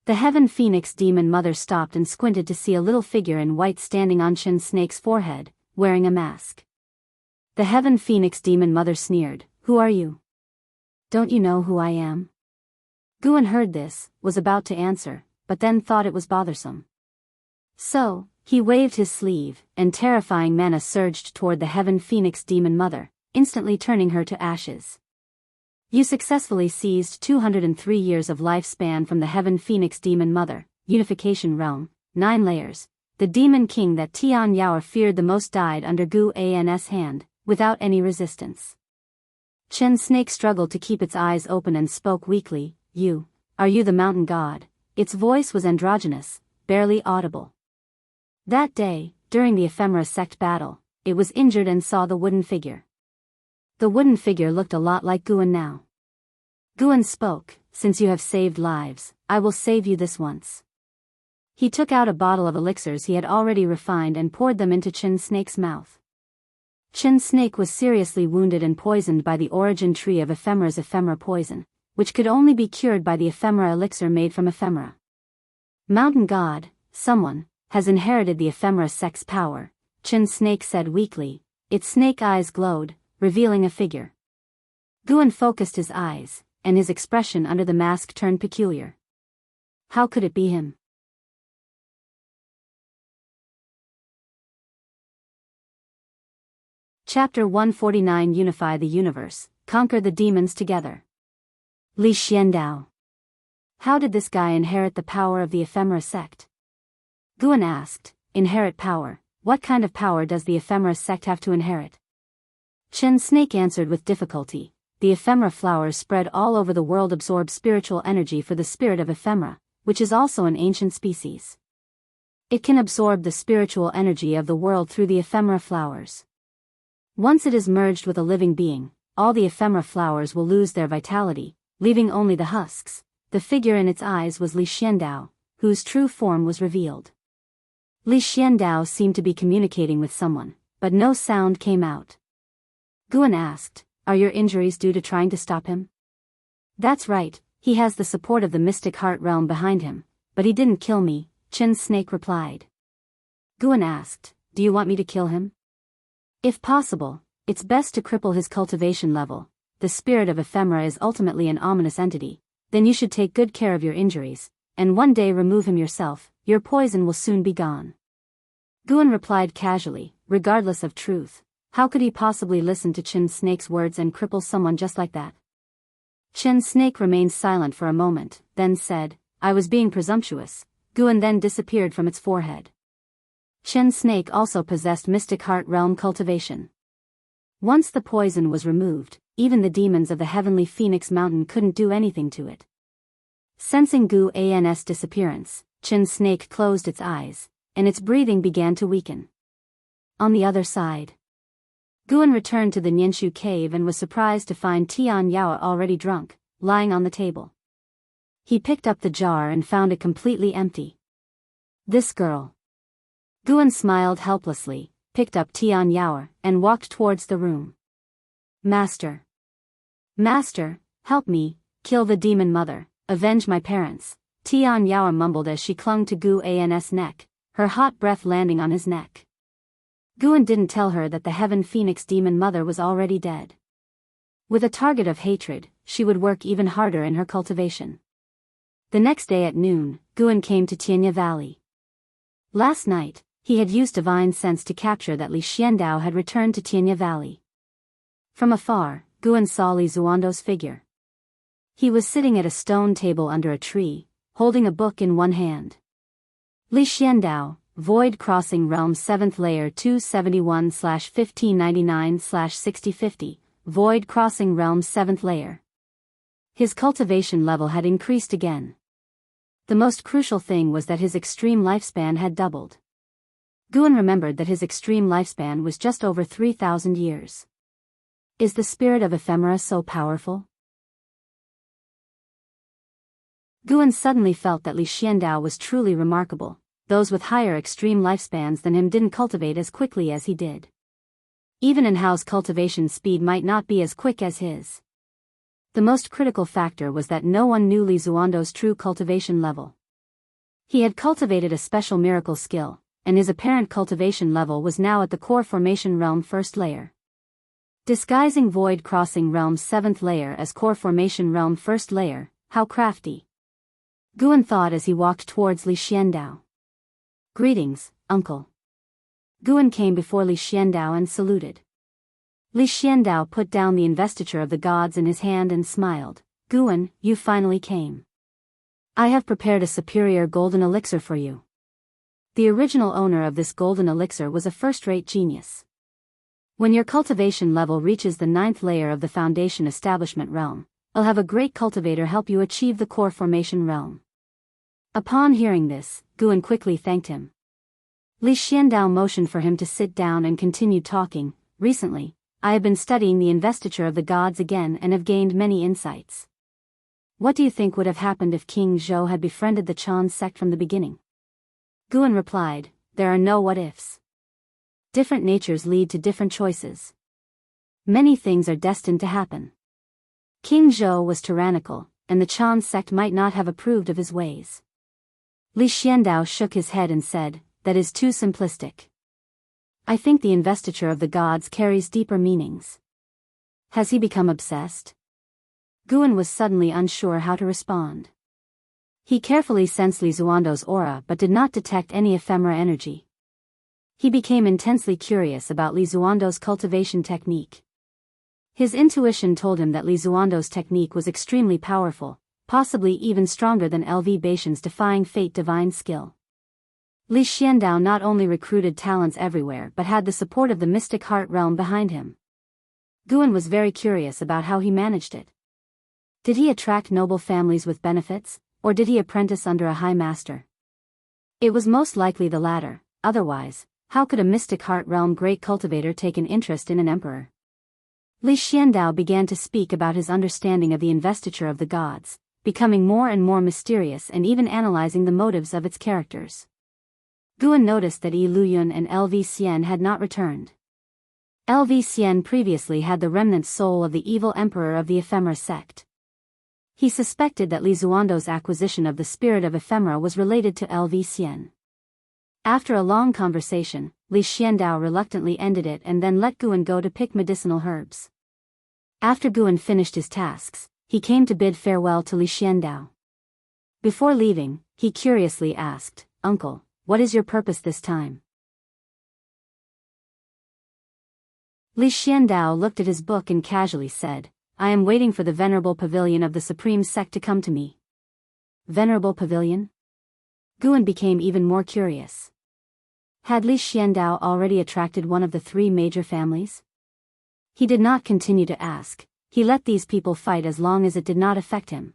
Speaker 1: The Heaven Phoenix Demon Mother stopped and squinted to see a little figure in white standing on Qin's snake's forehead, wearing a mask. The Heaven Phoenix Demon Mother sneered, "Who are you? Don't you know who I am?" Guan heard this, was about to answer, but then thought it was bothersome. So, he waved his sleeve, and terrifying mana surged toward the Heaven Phoenix Demon Mother, instantly turning her to ashes. You successfully seized 203 years of lifespan from the Heaven Phoenix Demon Mother, Unification Realm, 9 layers. The Demon King that Tian Yaoer feared the most died under Gu An's hand, without any resistance. Qin's snake struggled to keep its eyes open and spoke weakly, Are you the mountain god?" Its voice was androgynous, barely audible. That day, during the ephemera sect battle, it was injured and saw the wooden figure. The wooden figure looked a lot like Guan now. Guan spoke, "Since you have saved lives, I will save you this once." He took out a bottle of elixirs he had already refined and poured them into Qin Snake's mouth. Qin Snake was seriously wounded and poisoned by the origin tree of ephemera's ephemera poison, which could only be cured by the ephemera elixir made from ephemera. Mountain God, someone, has inherited the ephemera sect's power, Qin Snake said weakly. Its snake eyes glowed, revealing a figure. Guan focused his eyes, and his expression under the mask turned peculiar. How could it be him? Chapter 149 Unify the Universe, Conquer the Demons Together. Li Xiandao. How did this guy inherit the power of the ephemera sect? Guan asked. Inherit power? What kind of power does the ephemera sect have to inherit? Qin Snake answered with difficulty. The ephemera flowers spread all over the world absorb spiritual energy for the spirit of ephemera, which is also an ancient species. It can absorb the spiritual energy of the world through the ephemera flowers. Once it is merged with a living being, all the ephemera flowers will lose their vitality, leaving only the husks. The figure in its eyes was Li Xiandao, whose true form was revealed. Li Xiandao seemed to be communicating with someone, but no sound came out. Guan asked, "Are your injuries due to trying to stop him?" "That's right, he has the support of the mystic heart realm behind him, but he didn't kill me," Qin Snake replied. Guan asked, "Do you want me to kill him?" "If possible, it's best to cripple his cultivation level. The spirit of ephemera is ultimately an ominous entity. Then you should take good care of your injuries, and one day remove him yourself. Your poison will soon be gone." Guan replied casually, regardless of truth. How could he possibly listen to Qin Snake's words and cripple someone just like that? Qin Snake remained silent for a moment, then said, "I was being presumptuous." Guan then disappeared from its forehead. Qin Snake also possessed mystic heart realm cultivation. Once the poison was removed, even the demons of the heavenly Phoenix Mountain couldn't do anything to it. Sensing Guan's disappearance, Qin Snake closed its eyes, and its breathing began to weaken. On the other side, Guan returned to the Nianshu cave and was surprised to find Tian Yao already drunk, lying on the table. He picked up the jar and found it completely empty. "This girl." Guan smiled helplessly, picked up Tian Yao, and walked towards the room. Master, help me, kill the demon mother, avenge my parents," Tian Yao mumbled as she clung to Guan's neck, her hot breath landing on his neck. Guan didn't tell her that the Heaven Phoenix demon mother was already dead. With a target of hatred, she would work even harder in her cultivation. The next day at noon, Guan came to Tianya Valley. Last night, he had used divine sense to capture that Li Xiandao had returned to Tianya Valley. From afar, Guan saw Li Zuando's figure. He was sitting at a stone table under a tree, holding a book in one hand. Li Xiandao, Void Crossing Realm 7th Layer 271/1599/6050, Void Crossing Realm 7th Layer. His cultivation level had increased again. The most crucial thing was that his extreme lifespan had doubled. Guan remembered that his extreme lifespan was just over 3,000 years. Is the spirit of ephemera so powerful? Guan suddenly felt that Li Xiandao was truly remarkable. Those with higher extreme lifespans than him didn't cultivate as quickly as he did. Even in Hao's cultivation speed might not be as quick as his. The most critical factor was that no one knew Li Zuando's true cultivation level. He had cultivated a special miracle skill, and his apparent cultivation level was now at the core formation realm 1st layer. Disguising Void Crossing Realm 7th Layer as core formation realm 1st layer, how crafty. Guan thought as he walked towards Li Xiandao. "Greetings, uncle." Guan came before Li Xiandao and saluted. Li Xiandao put down the investiture of the gods in his hand and smiled. "Guan, you finally came. I have prepared a superior golden elixir for you." The original owner of this golden elixir was a first-rate genius. When your cultivation level reaches the 9th layer of the foundation establishment realm, I'll have a great cultivator help you achieve the core formation realm. Upon hearing this, Guan quickly thanked him. Li Xiandao motioned for him to sit down and continued talking. Recently, I have been studying the investiture of the gods again and have gained many insights. What do you think would have happened if King Zhou had befriended the Chan sect from the beginning? Guan replied, there are no what-ifs. Different natures lead to different choices. Many things are destined to happen. King Zhou was tyrannical, and the Chan sect might not have approved of his ways. Li Xiandao shook his head and said, that is too simplistic. I think the investiture of the gods carries deeper meanings. Has he become obsessed? Guan was suddenly unsure how to respond. He carefully sensed Li Zuando's aura but did not detect any ephemera energy. He became intensely curious about Li Zuando's cultivation technique. His intuition told him that Li Zuando's technique was extremely powerful, possibly even stronger than LV Baishan's defying fate divine skill. Li Xiandao not only recruited talents everywhere but had the support of the mystic heart realm behind him. Guan was very curious about how he managed it. Did he attract noble families with benefits, or did he apprentice under a high master? It was most likely the latter, otherwise, how could a mystic heart realm great cultivator take an interest in an emperor? Li Xiandao began to speak about his understanding of the investiture of the gods, becoming more and more mysterious and even analyzing the motives of its characters. Guan noticed that Yi Luyun and LV Xian had not returned. LV Xian previously had the remnant soul of the evil emperor of the ephemera sect. He suspected that Li Zuando's acquisition of the spirit of ephemera was related to LV Xian. After a long conversation, Li Xiandao reluctantly ended it and then let Guan go to pick medicinal herbs. After Guan finished his tasks, he came to bid farewell to Li Xiandao. Before leaving, he curiously asked, Uncle, what is your purpose this time? Li Xiandao looked at his book and casually said, I am waiting for the Venerable Pavilion of the Supreme Sect to come to me. Venerable Pavilion? Guan became even more curious. Had Li Xiandao already attracted one of the three major families? He did not continue to ask, he let these people fight as long as it did not affect him.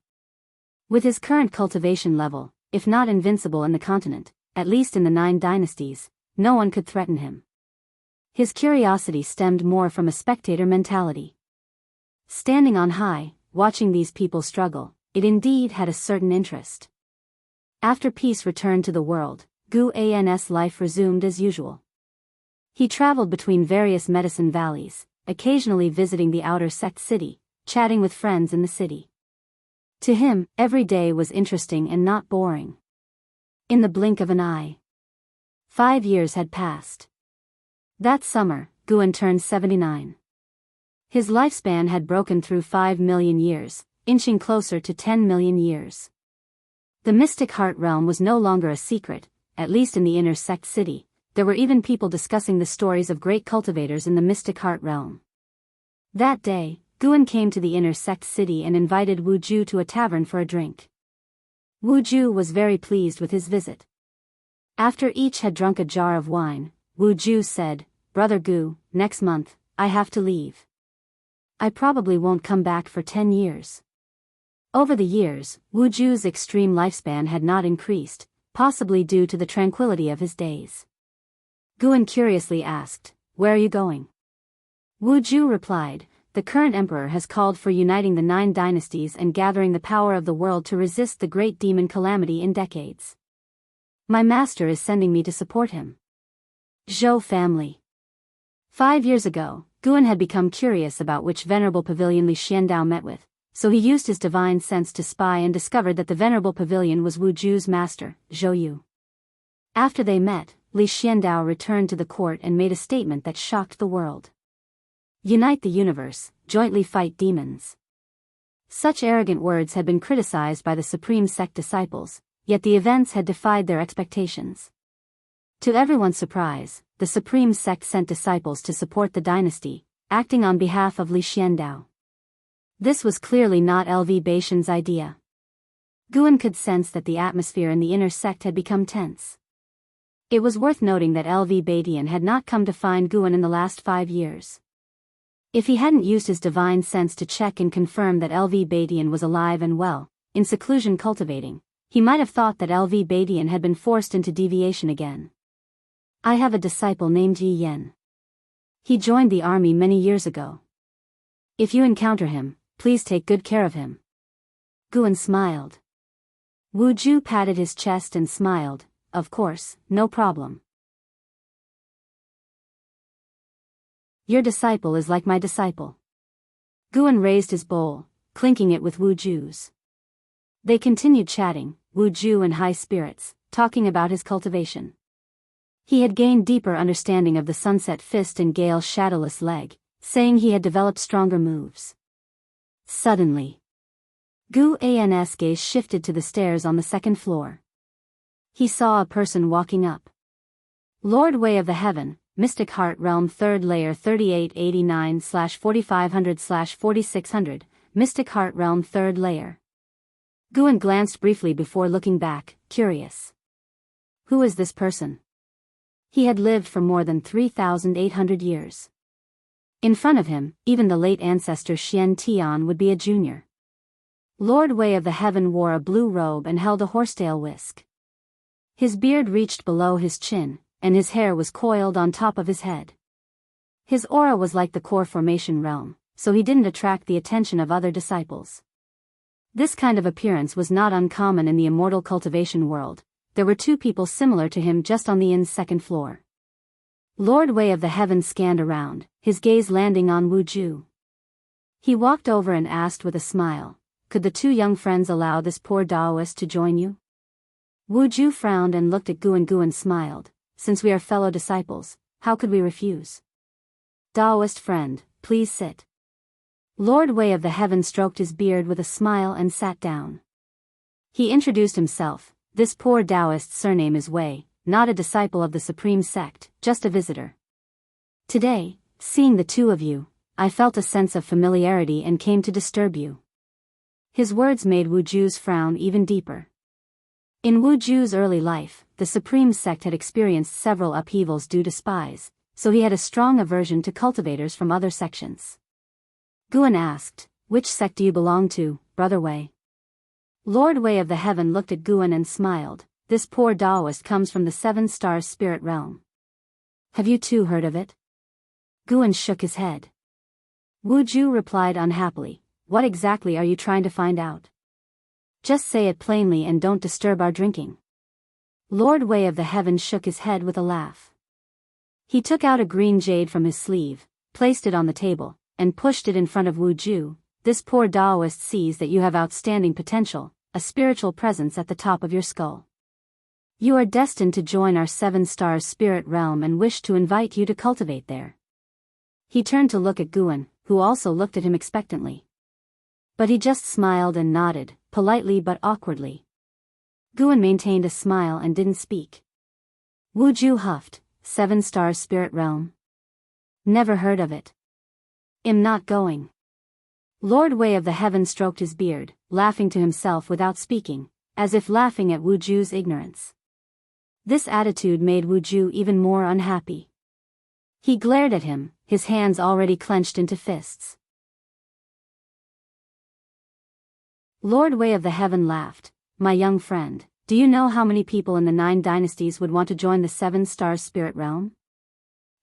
Speaker 1: With his current cultivation level, if not invincible in the continent, at least in the 9 dynasties, no one could threaten him. His curiosity stemmed more from a spectator mentality. Standing on high, watching these people struggle, it indeed had a certain interest. After peace returned to the world, Gu An's life resumed as usual. He traveled between various medicine valleys, occasionally visiting the outer sect city, chatting with friends in the city. To him, every day was interesting and not boring. In the blink of an eye, 5 years had passed. That summer, Guan turned 79. His lifespan had broken through 5 million years, inching closer to 10 million years. The mystic heart realm was no longer a secret, at least in the inner sect city. There were even people discussing the stories of great cultivators in the mystic heart realm. That day, Guan came to the inner sect city and invited Wu Ju to a tavern for a drink. Wu Ju was very pleased with his visit. After each had drunk a jar of wine, Wu Ju said, Brother Gu, next month, I have to leave. I probably won't come back for 10 years. Over the years, Wu Ju's extreme lifespan had not increased, possibly due to the tranquility of his days. Guan curiously asked, Where are you going? Wu Ju replied, The current emperor has called for uniting the 9 dynasties and gathering the power of the world to resist the great demon calamity in decades. My master is sending me to support him. Zhou family. 5 years ago, Guan had become curious about which venerable pavilion Li Xiandao met with, so he used his divine sense to spy and discovered that the venerable pavilion was Wu Ju's master, Zhou Yu. After they met, Li Xiandao returned to the court and made a statement that shocked the world. Unite the universe, jointly fight demons. Such arrogant words had been criticized by the Supreme Sect disciples, yet the events had defied their expectations. To everyone's surprise, the Supreme Sect sent disciples to support the dynasty, acting on behalf of Li Xiandao. This was clearly not LV Baishan's idea. Guan could sense that the atmosphere in the inner sect had become tense. It was worth noting that LV Badian had not come to find Guan in the last 5 years. If he hadn't used his divine sense to check and confirm that LV Badian was alive and well, in seclusion cultivating, He might have thought that LV Badian had been forced into deviation again. I have a disciple named Yi Yen. He joined the army many years ago. If you encounter him, please take good care of him. Guan smiled. Wu Ju patted his chest and smiled. Of course, no problem. Your disciple is like my disciple. Guan raised his bowl, clinking it with Wu Ju's. They continued chatting, Wu Ju in high spirits, talking about his cultivation. He had gained deeper understanding of the Sunset Fist and Gale's Shadowless Leg, saying he had developed stronger moves. Suddenly, Gu An's gaze shifted to the stairs on the second floor. He saw a person walking up. Lord Way of the Heaven, Mystic Heart Realm 3rd Layer 3889/4500/4600, Mystic Heart Realm 3rd Layer. Guan glanced briefly before looking back, curious. Who is this person? He had lived for more than 3,800 years. In front of him, even the late ancestor Xian Tian would be a junior. Lord Way of the Heaven wore a blue robe and held a horsetail whisk. His beard reached below his chin, and his hair was coiled on top of his head. His aura was like the core formation realm, so he didn't attract the attention of other disciples. This kind of appearance was not uncommon in the immortal cultivation world. There were two people similar to him just on the inn's second floor. Lord Way of the Heaven scanned around, his gaze landing on Wu Ju. He walked over and asked with a smile, could the two young friends allow this poor Daoist to join you? Wu Ju frowned and looked at Guan. Guan smiled. Since we are fellow disciples, how could we refuse? Daoist friend, please sit. Lord Way of the Heaven stroked his beard with a smile and sat down. He introduced himself. This poor Daoist's surname is Wei, not a disciple of the Supreme Sect, just a visitor. Today, seeing the two of you, I felt a sense of familiarity and came to disturb you. His words made Wu Ju's frown even deeper. In Wu Ju's early life, the Supreme Sect had experienced several upheavals due to spies, so he had a strong aversion to cultivators from other sections. Guan asked, which sect do you belong to, Brother Wei? Lord Way of the Heaven looked at Guan and smiled. This poor Daoist comes from the 7 Stars Spirit Realm. Have you too heard of it? Guan shook his head. Wu Ju replied unhappily, what exactly are you trying to find out? Just say it plainly and don't disturb our drinking. Lord Way of the Heaven shook his head with a laugh. He took out a green jade from his sleeve, placed it on the table, and pushed it in front of Wu Ju. This poor Daoist sees that you have outstanding potential, a spiritual presence at the top of your skull. You are destined to join our 7 Stars Spirit Realm and wish to invite you to cultivate there. He turned to look at Guan, who also looked at him expectantly. But he just smiled and nodded, politely but awkwardly. Guan maintained a smile and didn't speak. Wu Ju huffed, 7 Stars Spirit Realm? Never heard of it. I'm not going. Lord Way of the Heaven stroked his beard, laughing to himself without speaking, as if laughing at Wu Ju's ignorance. This attitude made Wu Ju even more unhappy. He glared at him, his hands already clenched into fists. Lord Way of the Heaven laughed. My young friend, do you know how many people in the 9 dynasties would want to join the 7 Stars Spirit Realm?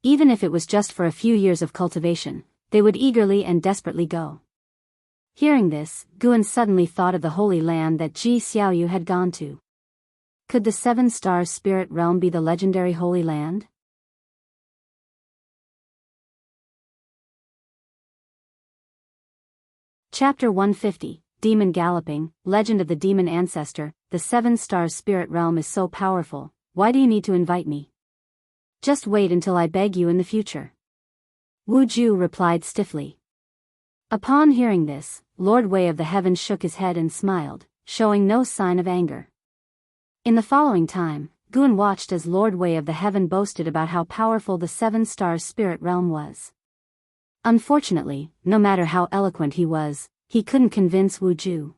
Speaker 1: Even if it was just for a few years of cultivation, they would eagerly and desperately go. Hearing this, Guan suddenly thought of the Holy Land that Ji Xiaoyu had gone to. Could the 7 Stars Spirit Realm be the legendary Holy Land? Chapter 150, Demon Galloping, Legend of the Demon Ancestor. The 7 Stars Spirit Realm is so powerful, why do you need to invite me? Just wait until I beg you in the future. Wu Ju replied stiffly. Upon hearing this, Lord Way of the Heaven shook his head and smiled, showing no sign of anger. In the following time, Guan watched as Lord Way of the Heaven boasted about how powerful the 7 Stars Spirit Realm was. Unfortunately, no matter how eloquent he was, he couldn't convince Wu Ju.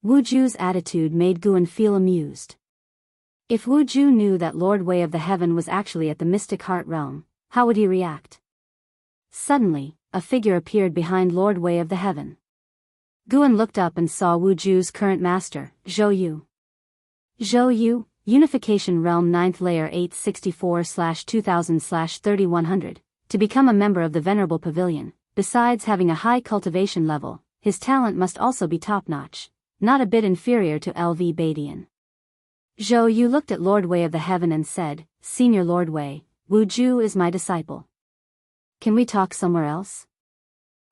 Speaker 1: Wu Ju's attitude made Guan feel amused. If Wu Ju knew that Lord Way of the Heaven was actually at the Mystic Heart Realm, how would he react? Suddenly, a figure appeared behind Lord Way of the Heaven. Guan looked up and saw Wu Ju's current master, Zhou Yu. Zhou Yu, Unification Realm 9th Layer 864/2000/3100, to become a member of the Venerable Pavilion. Besides having a high cultivation level, his talent must also be top-notch, not a bit inferior to LV Badian. Zhou Yu looked at Lord Wei of the Heaven and said, Senior Lord Wei, Wu Ju is my disciple. Can we talk somewhere else?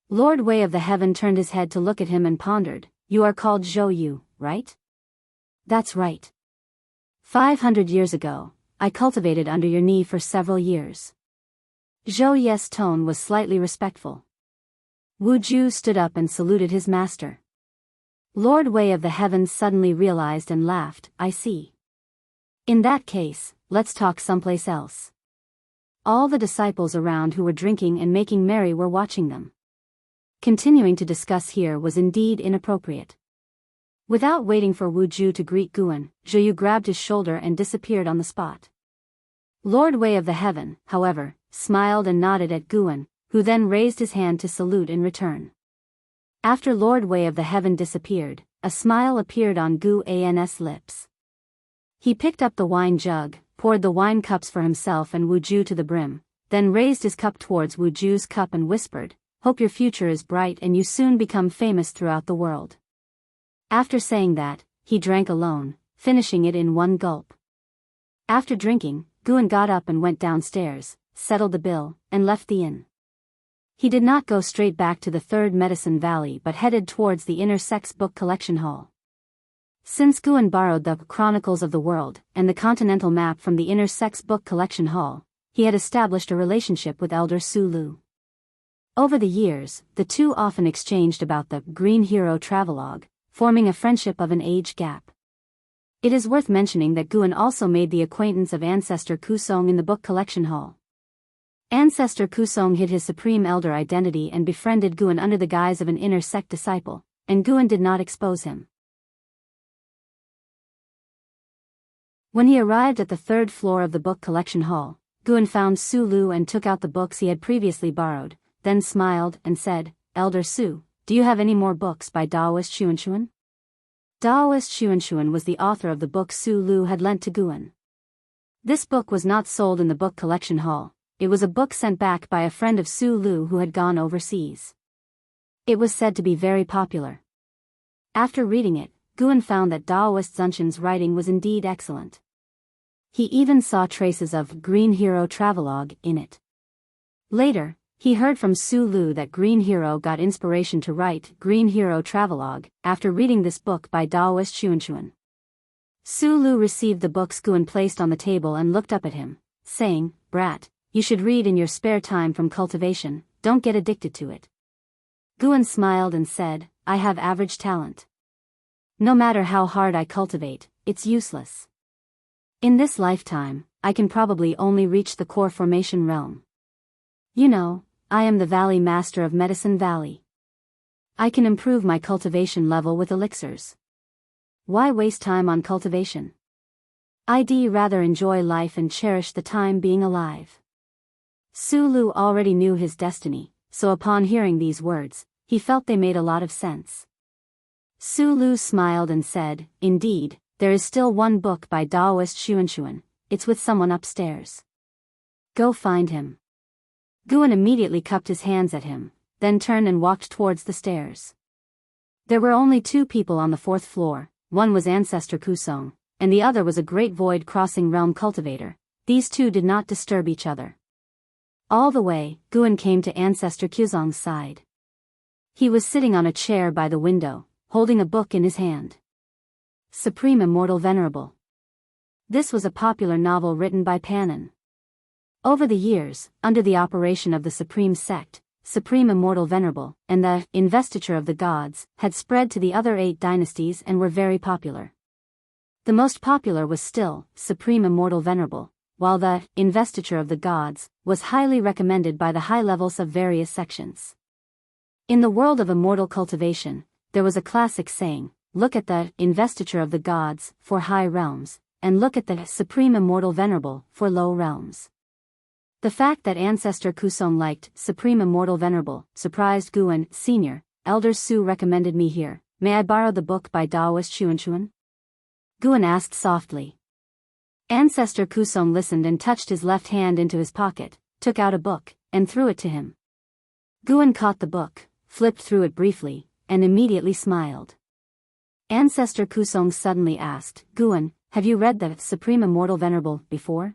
Speaker 1: Lord Wei of the Heaven turned his head to look at him and pondered. You are called Zhou Yu, right? That's right. 500 years ago, I cultivated under your knee for several years. Zhou Ye's tone was slightly respectful. Wu Ju stood up and saluted his master. Lord Wei of the Heavens suddenly realized and laughed, I see. In that case, let's talk someplace else. All the disciples around who were drinking and making merry were watching them. Continuing to discuss here was indeed inappropriate. Without waiting for Wu Ju to greet Guan, Zhou Yu grabbed his shoulder and disappeared on the spot. Lord Wei of the Heaven, however, smiled and nodded at Guan, who then raised his hand to salute in return. After Lord Wei of the Heaven disappeared, a smile appeared on Guan's lips. He picked up the wine jug, poured the wine cups for himself and Wu Ju to the brim, then raised his cup towards Wu Ju's cup and whispered, Hope your future is bright and you soon become famous throughout the world. After saying that, he drank alone, finishing it in one gulp. After drinking, Guan got up and went downstairs, settled the bill, and left the inn. He did not go straight back to the Third Medicine Valley but headed towards the inner sex book collection hall. Since Guan borrowed the Chronicles of the World and the continental map from the inner sex book collection hall, he had established a relationship with Elder Su Lu. Over the years, the two often exchanged about the Green Hero travelogue, forming a friendship of an age gap. It is worth mentioning that Guan also made the acquaintance of Ancestor Kusong in the book collection hall. Ancestor Kusong hid his supreme elder identity and befriended Guan under the guise of an inner sect disciple, and Guan did not expose him. When he arrived at the third floor of the book collection hall, Guan found Su Lu and took out the books he had previously borrowed, then smiled and said, Elder Su, do you have any more books by Daoist Xianxia? Daoist Xianxia was the author of the book Su Lu had lent to Guan. This book was not sold in the book collection hall, it was a book sent back by a friend of Su Lu who had gone overseas. It was said to be very popular. After reading it, Guan found that Daoist Xianxia's writing was indeed excellent. He even saw traces of Green Hero travelogue in it. Later, he heard from Su Lu that Green Hero got inspiration to write Green Hero travelogue after reading this book by Daoist Xianxia. Su Lu received the books Guan placed on the table and looked up at him, saying, Brat, you should read in your spare time from Cultivation, don't get addicted to it. Guan smiled and said, I have average talent. No matter how hard I cultivate, it's useless. In this lifetime, I can probably only reach the core formation realm. You know, I am the Valley Master of Medicine Valley. I can improve my cultivation level with elixirs. Why waste time on cultivation? I'd rather enjoy life and cherish the time being alive. Su Lu already knew his destiny, so upon hearing these words, he felt they made a lot of sense. Su Lu smiled and said, Indeed, there is still one book by Daoist Xianxia, it's with someone upstairs. Go find him. Guan immediately cupped his hands at him, then turned and walked towards the stairs. There were only two people on the fourth floor, one was Ancestor Kusong, and the other was a great void-crossing realm cultivator. These two did not disturb each other. All the way, Guan came to Ancestor Kusong's side. He was sitting on a chair by the window, holding a book in his hand. Supreme Immortal Venerable. This was a popular novel written by Pannon. Over the years, under the operation of the Supreme Sect, Supreme Immortal Venerable, and the Investiture of the Gods, had spread to the other 8 dynasties and were very popular. The most popular was still Supreme Immortal Venerable, while the Investiture of the Gods was highly recommended by the high levels of various sections. In the world of immortal cultivation, there was a classic saying, look at the Investiture of the Gods for high realms, and look at the Supreme Immortal Venerable for low realms. The fact that Ancestor Kusong liked Supreme Immortal Venerable surprised Guan, Senior. Elder Su recommended me here. May I borrow the book by Daoist Xianxia? Guan asked softly. Ancestor Kusong listened and touched his left hand into his pocket, took out a book, and threw it to him. Guan caught the book, flipped through it briefly, and immediately smiled. Ancestor Kusong suddenly asked, Guan, have you read the Supreme Immortal Venerable before?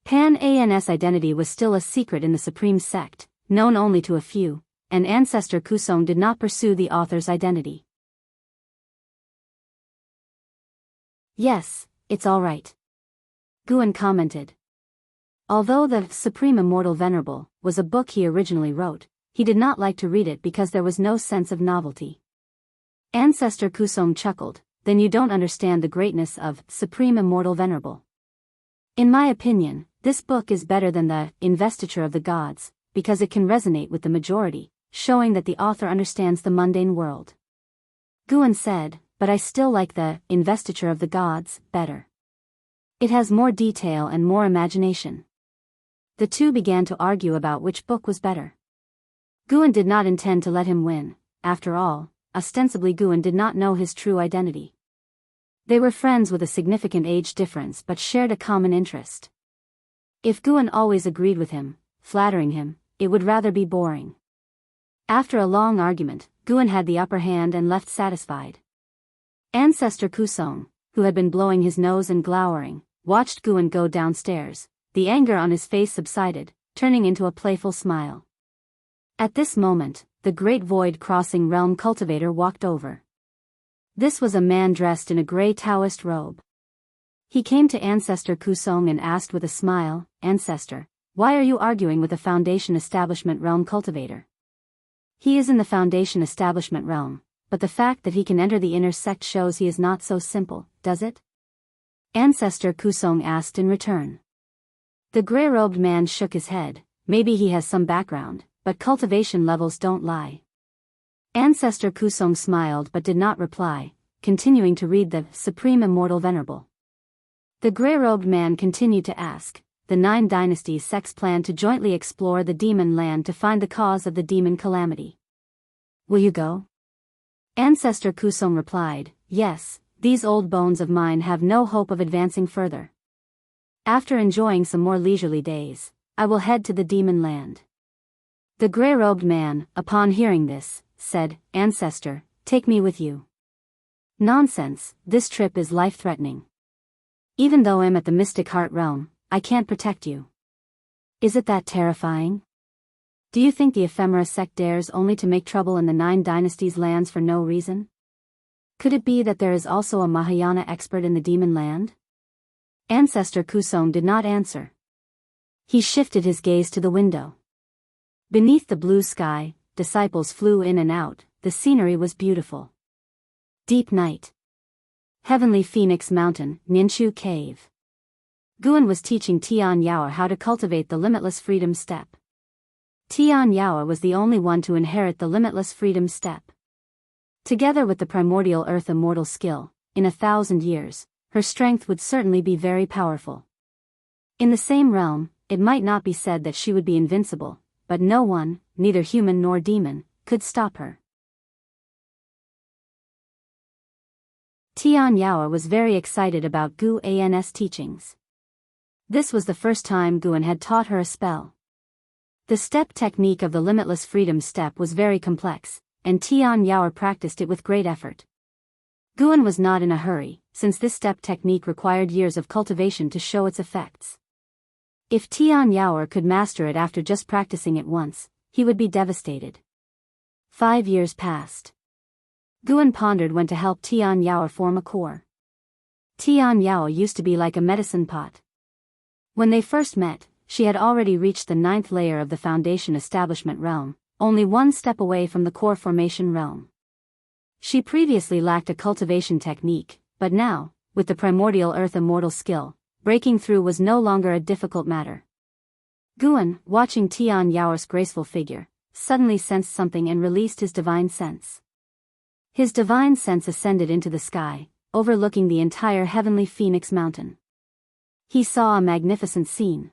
Speaker 1: Pan-An's identity was still a secret in the Supreme Sect, known only to a few, and Ancestor Kusong did not pursue the author's identity. Yes, it's all right. Guan commented. Although the Supreme Immortal Venerable was a book he originally wrote, he did not like to read it because there was no sense of novelty. Ancestor Kusong chuckled, then you don't understand the greatness of Supreme Immortal Venerable. In my opinion, this book is better than the Investiture of the Gods, because it can resonate with the majority, showing that the author understands the mundane world. Guan said, but I still like the Investiture of the Gods better. It has more detail and more imagination. The two began to argue about which book was better. Guan did not intend to let him win. After all, ostensibly Guan did not know his true identity. They were friends with a significant age difference but shared a common interest. If Guan always agreed with him, flattering him, it would rather be boring. After a long argument, Guan had the upper hand and left satisfied. Ancestor Kusong, who had been blowing his nose and glowering, watched Guan go downstairs. The anger on his face subsided, turning into a playful smile. At this moment, the great void-crossing realm cultivator walked over. This was a man dressed in a gray Daoist robe. He came to Ancestor Kusong and asked with a smile, Ancestor, why are you arguing with the Foundation Establishment Realm cultivator? He is in the Foundation Establishment Realm, but the fact that he can enter the inner sect shows he is not so simple, does it? Ancestor Kusong asked in return. The gray-robed man shook his head. Maybe he has some background, but cultivation levels don't lie. Ancestor Kusong smiled but did not reply, continuing to read the Supreme Immortal Venerable. The gray-robed man continued to ask, the 9 dynasties sects plan to jointly explore the demon land to find the cause of the demon calamity. Will you go? Ancestor Kusong replied, yes, these old bones of mine have no hope of advancing further. After enjoying some more leisurely days, I will head to the demon land. The gray-robed man, upon hearing this, said, Ancestor, take me with you. Nonsense, this trip is life-threatening. Even though I'm at the Mystic Heart Realm, I can't protect you. Is it that terrifying? Do you think the ephemera sect dares only to make trouble in the 9 dynasties lands for no reason? Could it be that there is also a Mahayana expert in the demon land? Ancestor Kusong did not answer. He shifted his gaze to the window. Beneath the blue sky, disciples flew in and out. The scenery was beautiful. Deep night. Heavenly Phoenix Mountain, Ninshu Cave. Guan was teaching Tian Yao how to cultivate the limitless freedom step. Tian Yao was the only one to inherit the limitless freedom step. Together with the primordial earth immortal skill, in 1,000 years, her strength would certainly be very powerful. In the same realm, it might not be said that she would be invincible, but no one, neither human nor demon, could stop her. Tian Yao was very excited about Gu An's teachings. This was the first time Guan had taught her a spell. The step technique of the limitless freedom step was very complex, and Tian Yao practiced it with great effort. Guan was not in a hurry, since this step technique required years of cultivation to show its effects. If Tian Yao could master it after just practicing it once, he would be devastated. 5 years passed. Guan pondered when to help Tian Yao form a core. Tian Yao used to be like a medicine pot. When they first met, she had already reached the 9th layer of the Foundation Establishment Realm, only 1 step away from the core formation realm. She previously lacked a cultivation technique, but now, with the primordial earth immortal skill, breaking through was no longer a difficult matter. Guan, watching Tian Yao's graceful figure, suddenly sensed something and released his divine sense. His divine sense ascended into the sky, overlooking the entire heavenly Phoenix Mountain. He saw a magnificent scene.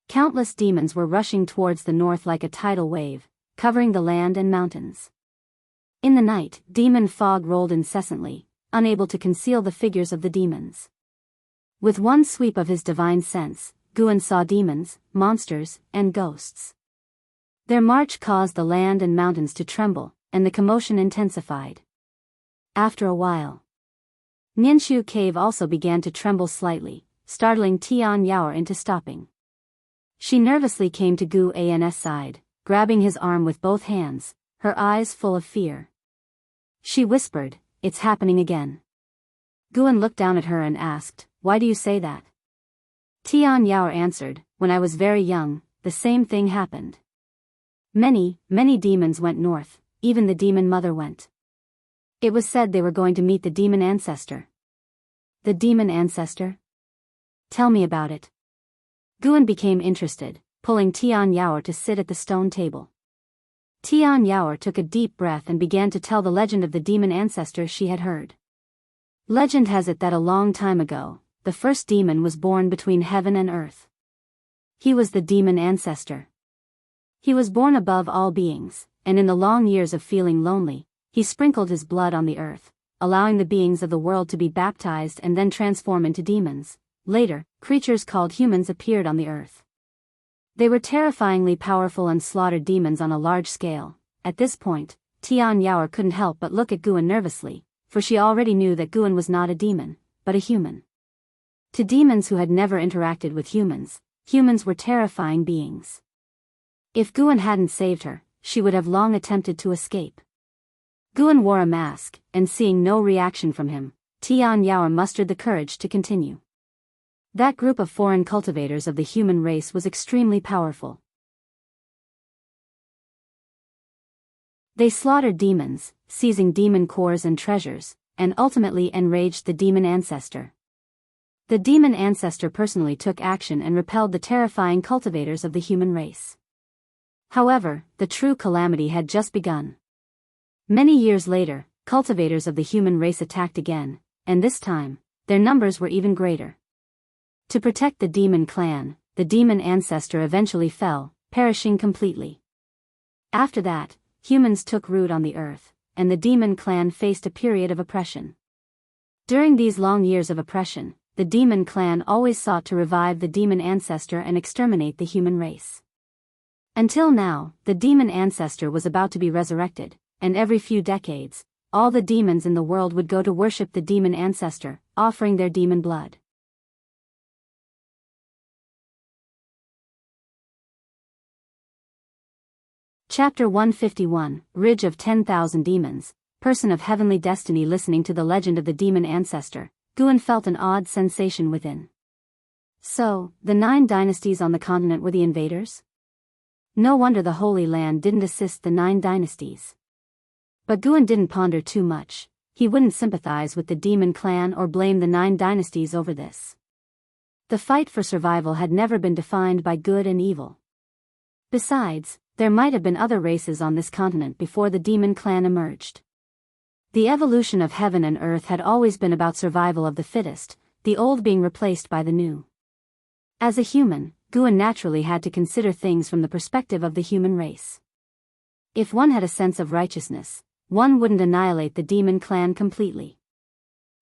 Speaker 1: Countless demons were rushing towards the north like a tidal wave, covering the land and mountains. In the night, demon fog rolled incessantly, unable to conceal the figures of the demons. With one sweep of his divine sense, Guan saw demons, monsters, and ghosts. Their march caused the land and mountains to tremble, and the commotion intensified. After a while, Nianshu Cave also began to tremble slightly, startling Tian Yaoer into stopping. She nervously came to Gu An's side, grabbing his arm with both hands, her eyes full of fear. She whispered, "It's happening again." Guan looked down at her and asked, "Why do you say that?" Tian Yaoer answered, "When I was very young, the same thing happened. Many demons went north, even the demon mother went. It was said they were going to meet the demon ancestor." "The demon ancestor? Tell me about it." Guan became interested, pulling Tian Yaoer to sit at the stone table. Tian Yaoer took a deep breath and began to tell the legend of the demon ancestor she had heard. Legend has it that a long time ago, the first demon was born between heaven and earth. He was the demon ancestor. He was born above all beings, and in the long years of feeling lonely, he sprinkled his blood on the earth, allowing the beings of the world to be baptized and then transform into demons. Later, creatures called humans appeared on the earth. They were terrifyingly powerful and slaughtered demons on a large scale. At this point, Tian Yaoer couldn't help but look at Guan nervously, for she already knew that Guan was not a demon, but a human. To demons who had never interacted with humans, humans were terrifying beings. If Guan hadn't saved her, she would have long attempted to escape. Guan wore a mask, and seeing no reaction from him, Tian Yaoer mustered the courage to continue. That group of foreign cultivators of the human race was extremely powerful. They slaughtered demons, seizing demon cores and treasures, and ultimately enraged the demon ancestor. The demon ancestor personally took action and repelled the terrifying cultivators of the human race. However, the true calamity had just begun. Many years later, cultivators of the human race attacked again, and this time, their numbers were even greater. To protect the demon clan, the demon ancestor eventually fell, perishing completely. After that, humans took root on the earth, and the demon clan faced a period of oppression. During these long years of oppression, the demon clan always sought to revive the demon ancestor and exterminate the human race. Until now, the demon ancestor was about to be resurrected, and every few decades, all the demons in the world would go to worship the demon ancestor, offering their demon blood. Chapter 151, Ridge of 10,000 Demons. Person of heavenly destiny. Listening to the legend of the demon ancestor, Guan felt an odd sensation within. So, the 9 dynasties on the continent were the invaders? No wonder the Holy Land didn't assist the 9 dynasties. But Guan didn't ponder too much. He wouldn't sympathize with the demon clan or blame the 9 dynasties over this. The fight for survival had never been defined by good and evil. Besides, there might have been other races on this continent before the demon clan emerged. The evolution of heaven and earth had always been about survival of the fittest, the old being replaced by the new. As a human, Guan naturally had to consider things from the perspective of the human race. If one had a sense of righteousness, one wouldn't annihilate the demon clan completely.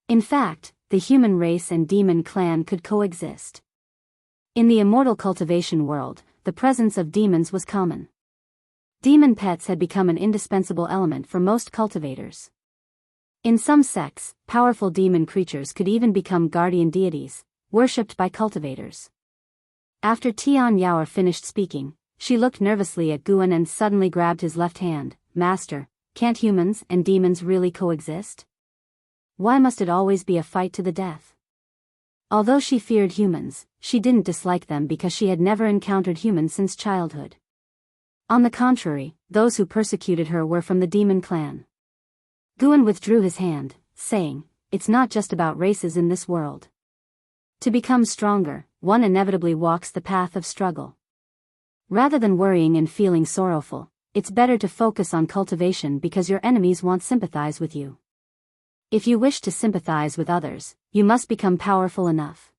Speaker 1: In fact, the human race and demon clan could coexist. In the immortal cultivation world, the presence of demons was common. Demon pets had become an indispensable element for most cultivators. In some sects, powerful demon creatures could even become guardian deities, worshipped by cultivators. After Tian Yaoer finished speaking, she looked nervously at Guan and suddenly grabbed his left hand. "Master, can't humans and demons really coexist? Why must it always be a fight to the death?" Although she feared humans, she didn't dislike them because she had never encountered humans since childhood. On the contrary, those who persecuted her were from the demon clan. Guan withdrew his hand, saying, "It's not just about races in this world. To become stronger, one inevitably walks the path of struggle. Rather than worrying and feeling sorrowful, it's better to focus on cultivation because your enemies won't sympathize with you. If you wish to sympathize with others, you must become powerful enough."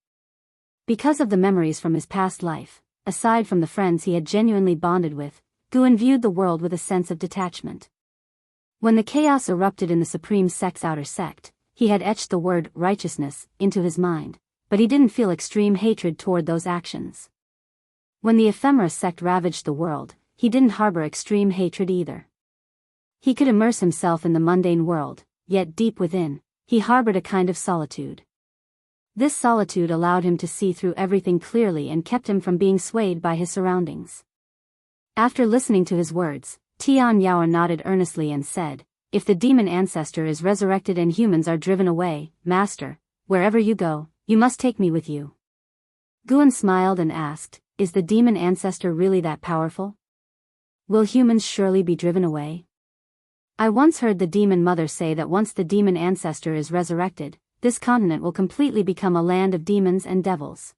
Speaker 1: Because of the memories from his past life, aside from the friends he had genuinely bonded with, Guan viewed the world with a sense of detachment. When the chaos erupted in the Supreme Sect's outer sect, he had etched the word righteousness into his mind, but he didn't feel extreme hatred toward those actions. When the ephemera sect ravaged the world, he didn't harbor extreme hatred either. He could immerse himself in the mundane world, yet deep within, he harbored a kind of solitude. This solitude allowed him to see through everything clearly and kept him from being swayed by his surroundings. After listening to his words, Tian Yao nodded earnestly and said, "If the demon ancestor is resurrected and humans are driven away, Master, wherever you go, you must take me with you." Guan smiled and asked, "Is the demon ancestor really that powerful? Will humans surely be driven away? I once heard the demon mother say that once the demon ancestor is resurrected, this continent will completely become a land of demons and devils."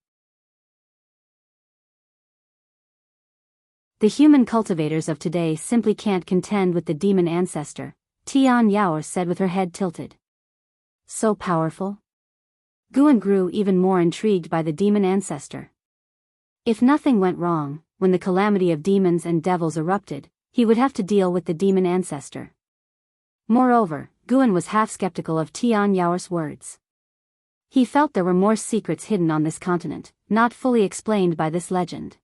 Speaker 1: The human cultivators of today simply can't contend with the demon ancestor, Tian Yao said with her head tilted. So powerful? Guan grew even more intrigued by the demon ancestor. If nothing went wrong, when the calamity of demons and devils erupted, he would have to deal with the demon ancestor. Moreover, Guan was half skeptical of Tian Yao's words. He felt there were more secrets hidden on this continent, not fully explained by this legend.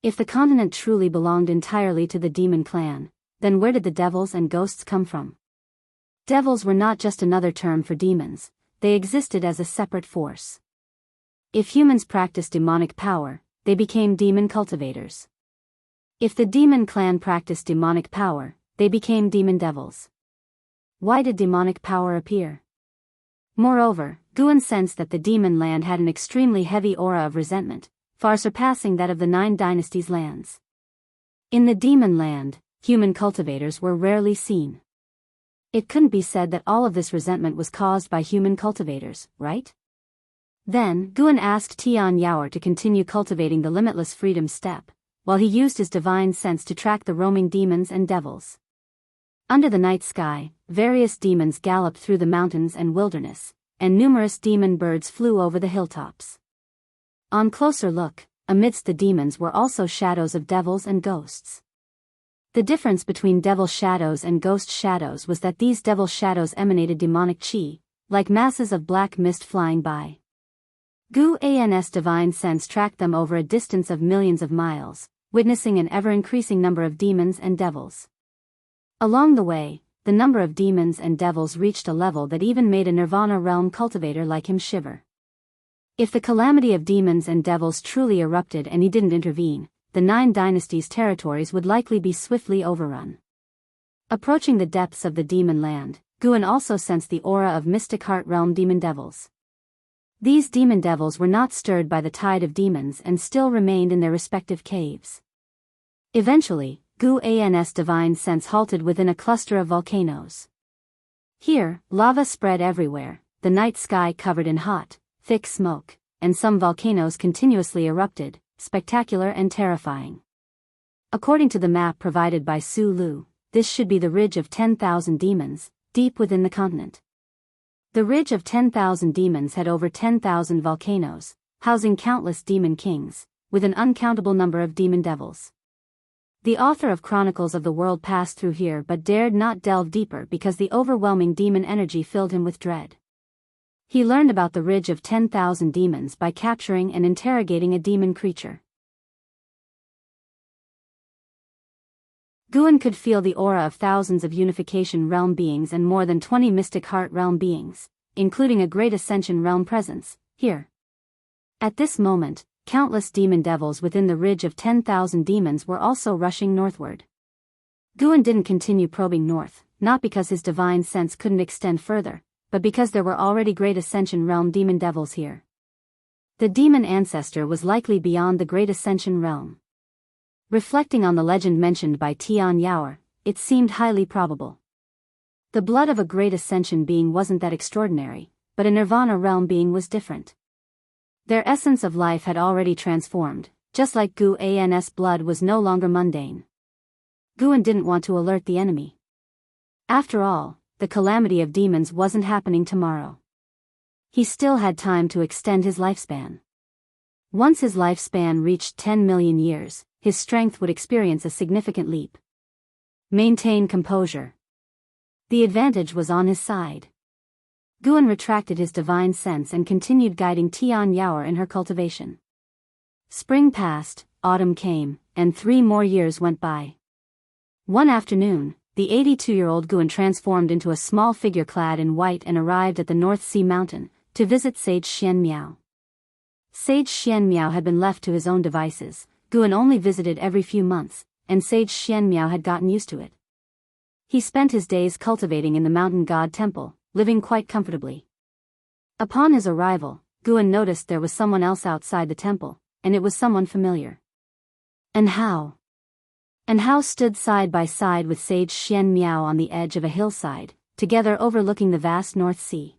Speaker 1: If the continent truly belonged entirely to the demon clan, then where did the devils and ghosts come from? Devils were not just another term for demons, they existed as a separate force. If humans practiced demonic power, they became demon cultivators. If the demon clan practiced demonic power, they became demon devils. Why did demonic power appear? Moreover, Guan sensed that the demon land had an extremely heavy aura of resentment, far surpassing that of the 9 dynasties' lands. In the demon land, human cultivators were rarely seen. It couldn't be said that all of this resentment was caused by human cultivators, right? Then, Guan asked Tian Yao to continue cultivating the limitless freedom step, while he used his divine sense to track the roaming demons and devils. Under the night sky, various demons galloped through the mountains and wilderness, and numerous demon birds flew over the hilltops. On closer look, amidst the demons were also shadows of devils and ghosts. The difference between devil shadows and ghost shadows was that these devil shadows emanated demonic chi, like masses of black mist flying by. Guan's divine sense tracked them over a distance of millions of miles, witnessing an ever-increasing number of demons and devils. Along the way, the number of demons and devils reached a level that even made a Nirvana realm cultivator like him shiver. If the calamity of demons and devils truly erupted and he didn't intervene, the 9 dynasties' territories would likely be swiftly overrun. Approaching the depths of the demon land, Guan also sensed the aura of mystic heart realm demon devils. These demon devils were not stirred by the tide of demons and still remained in their respective caves. Eventually, Guan's divine sense halted within a cluster of volcanoes. Here, lava spread everywhere, the night sky covered in hot, thick smoke, and some volcanoes continuously erupted, spectacular and terrifying. According to the map provided by Su Lu, this should be the Ridge of 10,000 Demons, deep within the continent. The Ridge of 10,000 Demons had over 10,000 volcanoes, housing countless demon kings, with an uncountable number of demon devils. The author of Chronicles of the World passed through here but dared not delve deeper because the overwhelming demon energy filled him with dread. He learned about the Ridge of 10,000 Demons by capturing and interrogating a demon creature. Guan could feel the aura of thousands of Unification Realm beings and more than 20 Mystic Heart Realm beings, including a Great Ascension Realm presence, here. At this moment, countless demon devils within the Ridge of 10,000 Demons were also rushing northward. Guan didn't continue probing north, not because his divine sense couldn't extend further, but because there were already Great Ascension Realm demon devils here. The demon ancestor was likely beyond the Great Ascension Realm. Reflecting on the legend mentioned by Tian Yao, it seemed highly probable. The blood of a Great Ascension being wasn't that extraordinary, but a Nirvana realm being was different. Their essence of life had already transformed, just like Guan's blood was no longer mundane. Guan didn't want to alert the enemy. After all, the calamity of demons wasn't happening tomorrow. He still had time to extend his lifespan. Once his lifespan reached 10 million years, his strength would experience a significant leap. Maintain composure. The advantage was on his side. Guan retracted his divine sense and continued guiding Tian Yaoer in her cultivation. Spring passed, autumn came, and 3 more years went by. One afternoon, the 82-year-old Guan transformed into a small figure clad in white and arrived at the North Sea Mountain to visit Sage Xianmiao. Sage Xianmiao had been left to his own devices. Guan only visited every few months, and Sage Xianmiao had gotten used to it. He spent his days cultivating in the mountain god temple, living quite comfortably. Upon his arrival, Guan noticed there was someone else outside the temple, and it was someone familiar. And Hao stood side by side with Sage Xianmiao on the edge of a hillside, together overlooking the vast North Sea.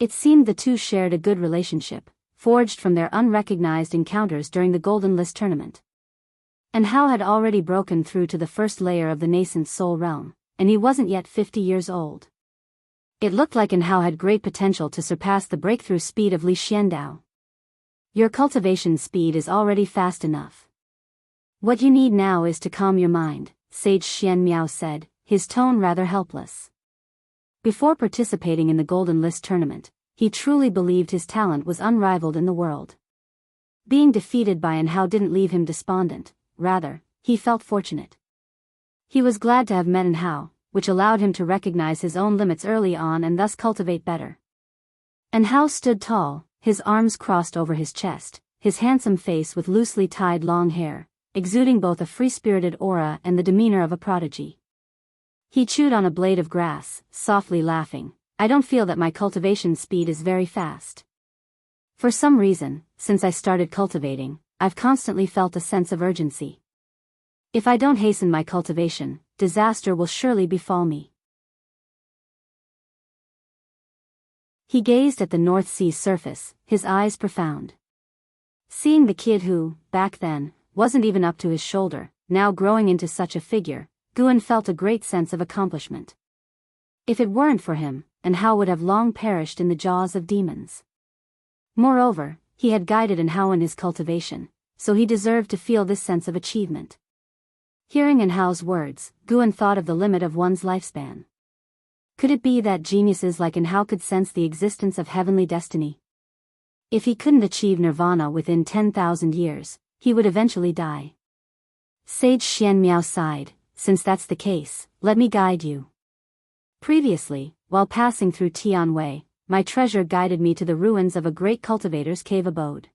Speaker 1: It seemed the two shared a good relationship, forged from their unrecognized encounters during the Golden List tournament. And Hao had already broken through to the first layer of the nascent soul realm, and he wasn't yet 50 years old. It looked like Hao had great potential to surpass the breakthrough speed of Li Xiandao. Your cultivation speed is already fast enough. What you need now is to calm your mind, Sage Xianmiao said, his tone rather helpless. Before participating in the Golden List tournament, he truly believed his talent was unrivaled in the world. Being defeated by Hao didn't leave him despondent, rather, he felt fortunate. He was glad to have met Hao, which allowed him to recognize his own limits early on and thus cultivate better. Hao stood tall, his arms crossed over his chest, his handsome face with loosely tied long hair, exuding both a free-spirited aura and the demeanor of a prodigy. He chewed on a blade of grass, softly laughing. I don't feel that my cultivation speed is very fast. For some reason, since I started cultivating, I've constantly felt a sense of urgency. If I don't hasten my cultivation, disaster will surely befall me. He gazed at the North Sea surface, his eyes profound. Seeing the kid who, back then, wasn't even up to his shoulder, now growing into such a figure, Guan felt a great sense of accomplishment. If it weren't for him, Hao would have long perished in the jaws of demons. Moreover, he had guided Hao in his cultivation, so he deserved to feel this sense of achievement. Hearing Hao's words, Guan thought of the limit of one's lifespan. Could it be that geniuses like Hao could sense the existence of heavenly destiny? If he couldn't achieve nirvana within 10,000 years, he would eventually die. Sage Xianmiao sighed, since that's the case, let me guide you. Previously, while passing through Tianwei, my treasure guided me to the ruins of a great cultivator's cave abode.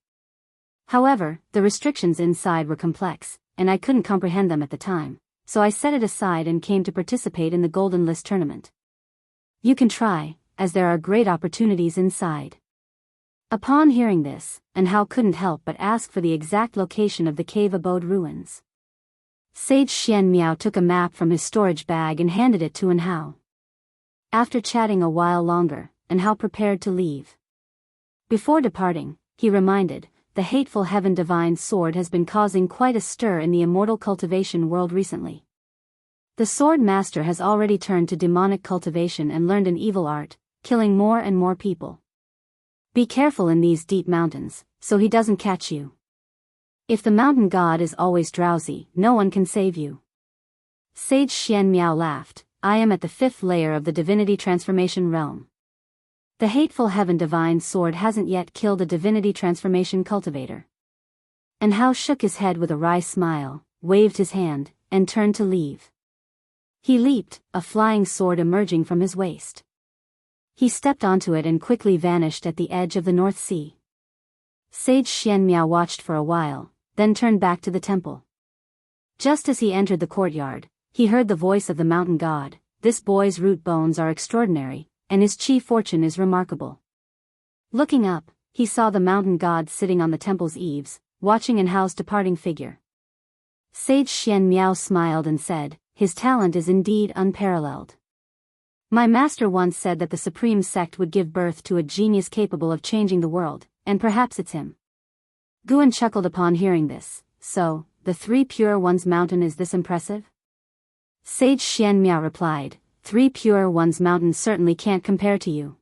Speaker 1: However, the restrictions inside were complex, and I couldn't comprehend them at the time, so I set it aside and came to participate in the Golden List tournament. You can try, as there are great opportunities inside. Upon hearing this, Hao couldn't help but ask for the exact location of the cave abode ruins. Sage Xianmiao took a map from his storage bag and handed it to Hao. After chatting a while longer, Hao prepared to leave. Before departing, he reminded, the hateful Heaven Divine Sword has been causing quite a stir in the immortal cultivation world recently. The Sword Master has already turned to demonic cultivation and learned an evil art, killing more and more people. Be careful in these deep mountains, so he doesn't catch you. If the mountain god is always drowsy, no one can save you. Sage Xianmiao laughed, I am at the 5th layer of the divinity transformation realm. The hateful Heaven Divine Sword hasn't yet killed a divinity transformation cultivator. Hao shook his head with a wry smile, waved his hand, and turned to leave. He leaped, a flying sword emerging from his waist. He stepped onto it and quickly vanished at the edge of the North Sea. Sage Xianmiao watched for a while, then turned back to the temple. Just as he entered the courtyard, he heard the voice of the mountain god, this boy's root bones are extraordinary, and his chi fortune is remarkable. Looking up, he saw the mountain god sitting on the temple's eaves, watching Hao's departing figure. Sage Xianmiao smiled and said, his talent is indeed unparalleled. My master once said that the supreme sect would give birth to a genius capable of changing the world, and perhaps it's him. Guan chuckled upon hearing this. So, the 3 Pure Ones mountain is this impressive? Sage Xianmiao replied, 3 Pure Ones mountain certainly can't compare to you.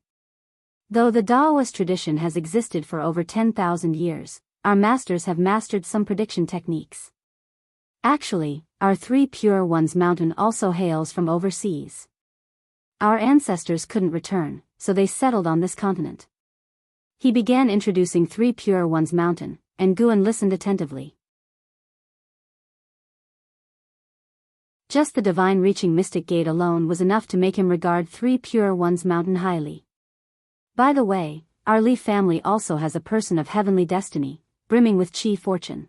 Speaker 1: Though the Daoist tradition has existed for over 10,000 years, our masters have mastered some prediction techniques. Actually, our 3 Pure Ones mountain also hails from overseas. Our ancestors couldn't return, so they settled on this continent. He began introducing Three Pure Ones Mountain, and Guan listened attentively. Just the divine reaching mystic gate alone was enough to make him regard Three Pure Ones Mountain highly. By the way, our Li family also has a person of heavenly destiny, brimming with chi fortune.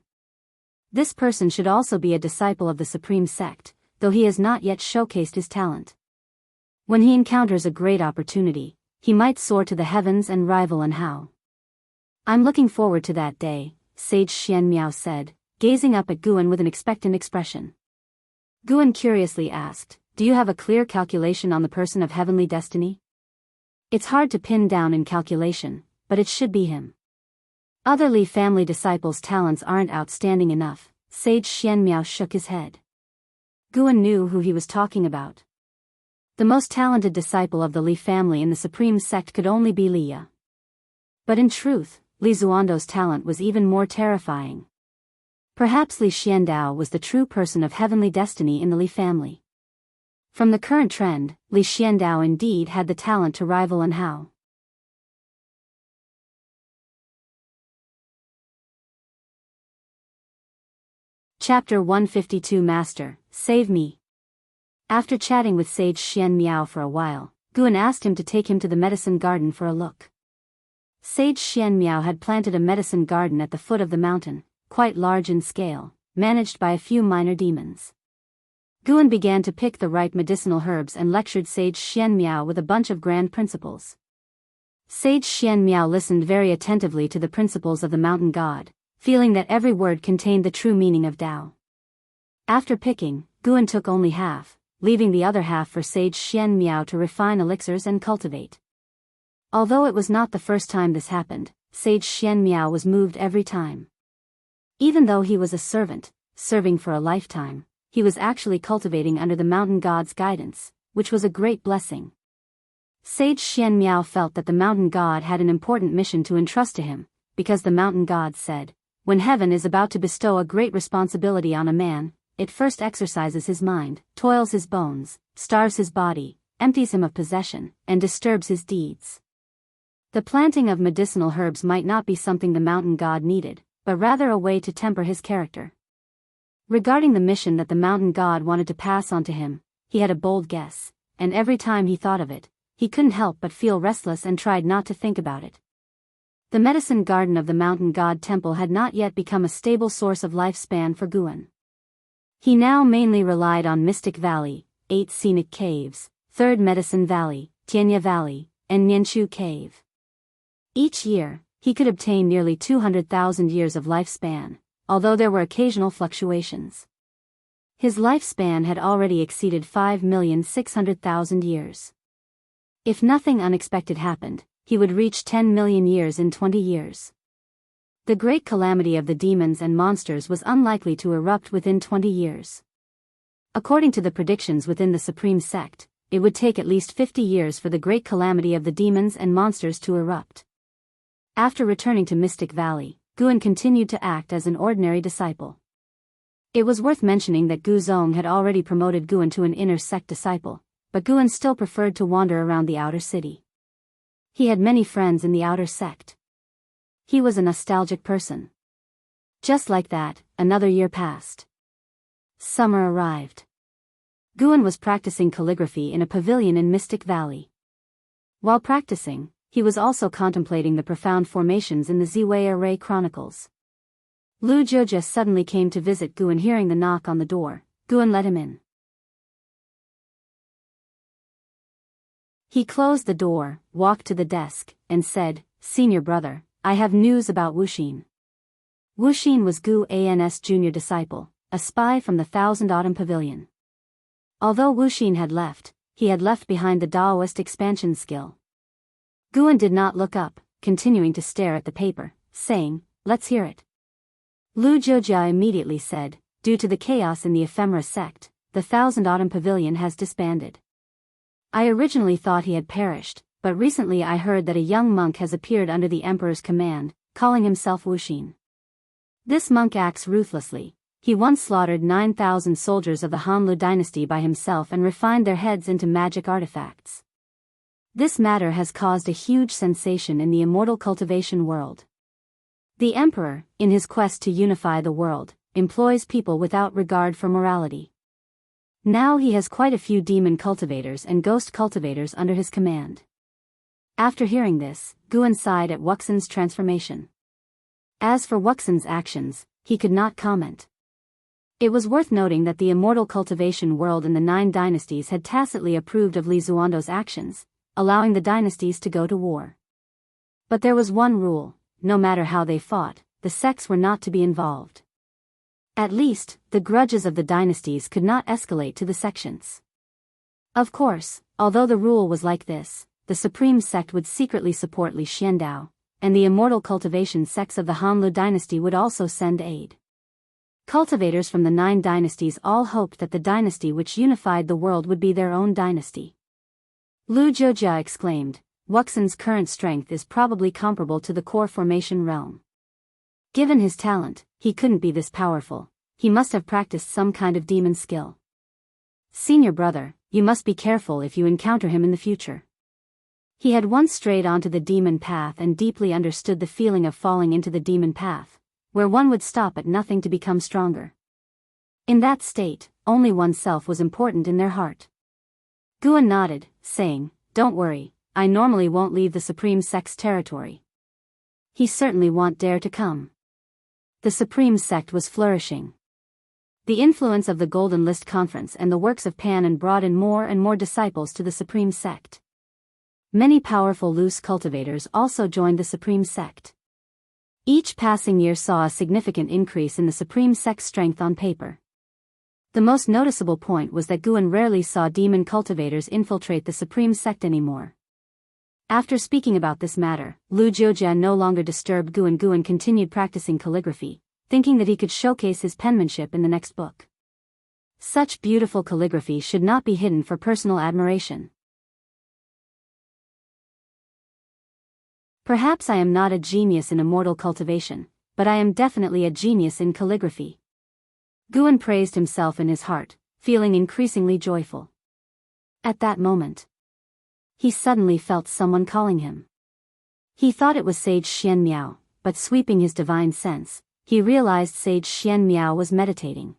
Speaker 1: This person should also be a disciple of the Supreme Sect, though he has not yet showcased his talent. When he encounters a great opportunity, he might soar to the heavens and rival Anhao. I'm looking forward to that day, Sage Xianmiao said, gazing up at Guan with an expectant expression. Guan curiously asked, do you have a clear calculation on the person of heavenly destiny? It's hard to pin down in calculation, but it should be him. Other Li family disciples' talents aren't outstanding enough. Sage Xianmiao shook his head. Guan knew who he was talking about. The most talented disciple of the Li family in the Supreme Sect could only be Li Ya. But in truth, Li Zuando's talent was even more terrifying. Perhaps Li Xiandao was the true person of heavenly destiny in the Li family. From the current trend, Li Xiandao indeed had the talent to rival Anhao. Chapter 152 Master, Save Me. After chatting with Sage Xianmiao for a while, Guan asked him to take him to the medicine garden for a look. Sage Xianmiao had planted a medicine garden at the foot of the mountain, quite large in scale, managed by a few minor demons. Guan began to pick the ripe medicinal herbs and lectured Sage Xianmiao with a bunch of grand principles. Sage Xianmiao listened very attentively to the principles of the mountain god, feeling that every word contained the true meaning of Tao. After picking, Guan took only half, leaving the other half for Sage Xianmiao to refine elixirs and cultivate. Although it was not the first time this happened, Sage Xianmiao was moved every time. Even though he was a servant, serving for a lifetime, he was actually cultivating under the mountain god's guidance, which was a great blessing. Sage Xianmiao felt that the mountain god had an important mission to entrust to him, because the mountain god said, when heaven is about to bestow a great responsibility on a man, it first exercises his mind, toils his bones, starves his body, empties him of possession, and disturbs his deeds. The planting of medicinal herbs might not be something the mountain god needed, but rather a way to temper his character. Regarding the mission that the mountain god wanted to pass on to him, he had a bold guess, and every time he thought of it, he couldn't help but feel restless and tried not to think about it. The medicine garden of the mountain god temple had not yet become a stable source of lifespan for Guan. He now mainly relied on Mystic Valley, 8 scenic caves, 3rd Medicine Valley, Tianya Valley, and Nianchu Cave. Each year, he could obtain nearly 200,000 years of lifespan, although there were occasional fluctuations. His lifespan had already exceeded 5,600,000 years. If nothing unexpected happened, he would reach 10 million years in 20 years. The great calamity of the demons and monsters was unlikely to erupt within 20 years. According to the predictions within the Supreme Sect, it would take at least 50 years for the great calamity of the demons and monsters to erupt. After returning to Mystic Valley, Guan continued to act as an ordinary disciple. It was worth mentioning that Gu Zong had already promoted Guan to an inner sect disciple, but Guan still preferred to wander around the outer city. He had many friends in the outer sect. He was a nostalgic person. Just like that, another year passed. Summer arrived. Guan was practicing calligraphy in a pavilion in Mystic Valley. While practicing, he was also contemplating the profound formations in the Ziwei Array Chronicles. Lu Jiujia suddenly came to visit Guan. Hearing the knock on the door, Guan let him in. He closed the door, walked to the desk, and said, "Senior brother, I have news about Wuxin." Wuxin was Gu An's junior disciple, a spy from the Thousand Autumn Pavilion. Although Wuxin had left, he had left behind the Daoist expansion skill. Guan did not look up, continuing to stare at the paper, saying, "Let's hear it." Lu Jiujia immediately said, "Due to the chaos in the ephemera sect, the Thousand Autumn Pavilion has disbanded. I originally thought he had perished, but recently I heard that a young monk has appeared under the Emperor's command, calling himself Wuxin. This monk acts ruthlessly. He once slaughtered 9,000 soldiers of the Hanlu dynasty by himself and refined their heads into magic artifacts. This matter has caused a huge sensation in the immortal cultivation world. The emperor, in his quest to unify the world, employs people without regard for morality. Now he has quite a few demon cultivators and ghost cultivators under his command. After hearing this, Guan sighed at Wuxian's transformation. As for Wuxian's actions, he could not comment. It was worth noting that the immortal cultivation world in the 9 dynasties had tacitly approved of Li Zuando's actions, allowing the dynasties to go to war. But there was one rule: no matter how they fought, the sects were not to be involved. At least, the grudges of the dynasties could not escalate to the sections. Of course, although the rule was like this, the supreme sect would secretly support Li Xiandao, and the immortal cultivation sects of the Hanlu dynasty would also send aid. Cultivators from the 9 dynasties all hoped that the dynasty which unified the world would be their own dynasty. Lu Jiujia exclaimed, "Wuxian's current strength is probably comparable to the core formation realm. Given his talent, he couldn't be this powerful. He must have practiced some kind of demon skill. Senior brother, you must be careful if you encounter him in the future." He had once strayed onto the demon path and deeply understood the feeling of falling into the demon path, where one would stop at nothing to become stronger. In that state, only oneself was important in their heart. Guan nodded, saying, "Don't worry, I normally won't leave the Supreme Sect's territory." He certainly won't dare to come. The Supreme Sect was flourishing. The influence of the Golden List Conference and the works of Pan brought in more and more disciples to the Supreme Sect. Many powerful loose cultivators also joined the Supreme Sect. Each passing year saw a significant increase in the Supreme Sect's strength on paper. The most noticeable point was that Guan rarely saw demon cultivators infiltrate the Supreme Sect anymore. After speaking about this matter, Lu Jiujia no longer disturbed Guan. Guan continued practicing calligraphy, thinking that he could showcase his penmanship in the next book. Such beautiful calligraphy should not be hidden for personal admiration. Perhaps I am not a genius in immortal cultivation, but I am definitely a genius in calligraphy. Guan praised himself in his heart, feeling increasingly joyful. At that moment, he suddenly felt someone calling him. He thought it was Sage Xianmiao, but sweeping his divine sense, he realized Sage Xianmiao was meditating.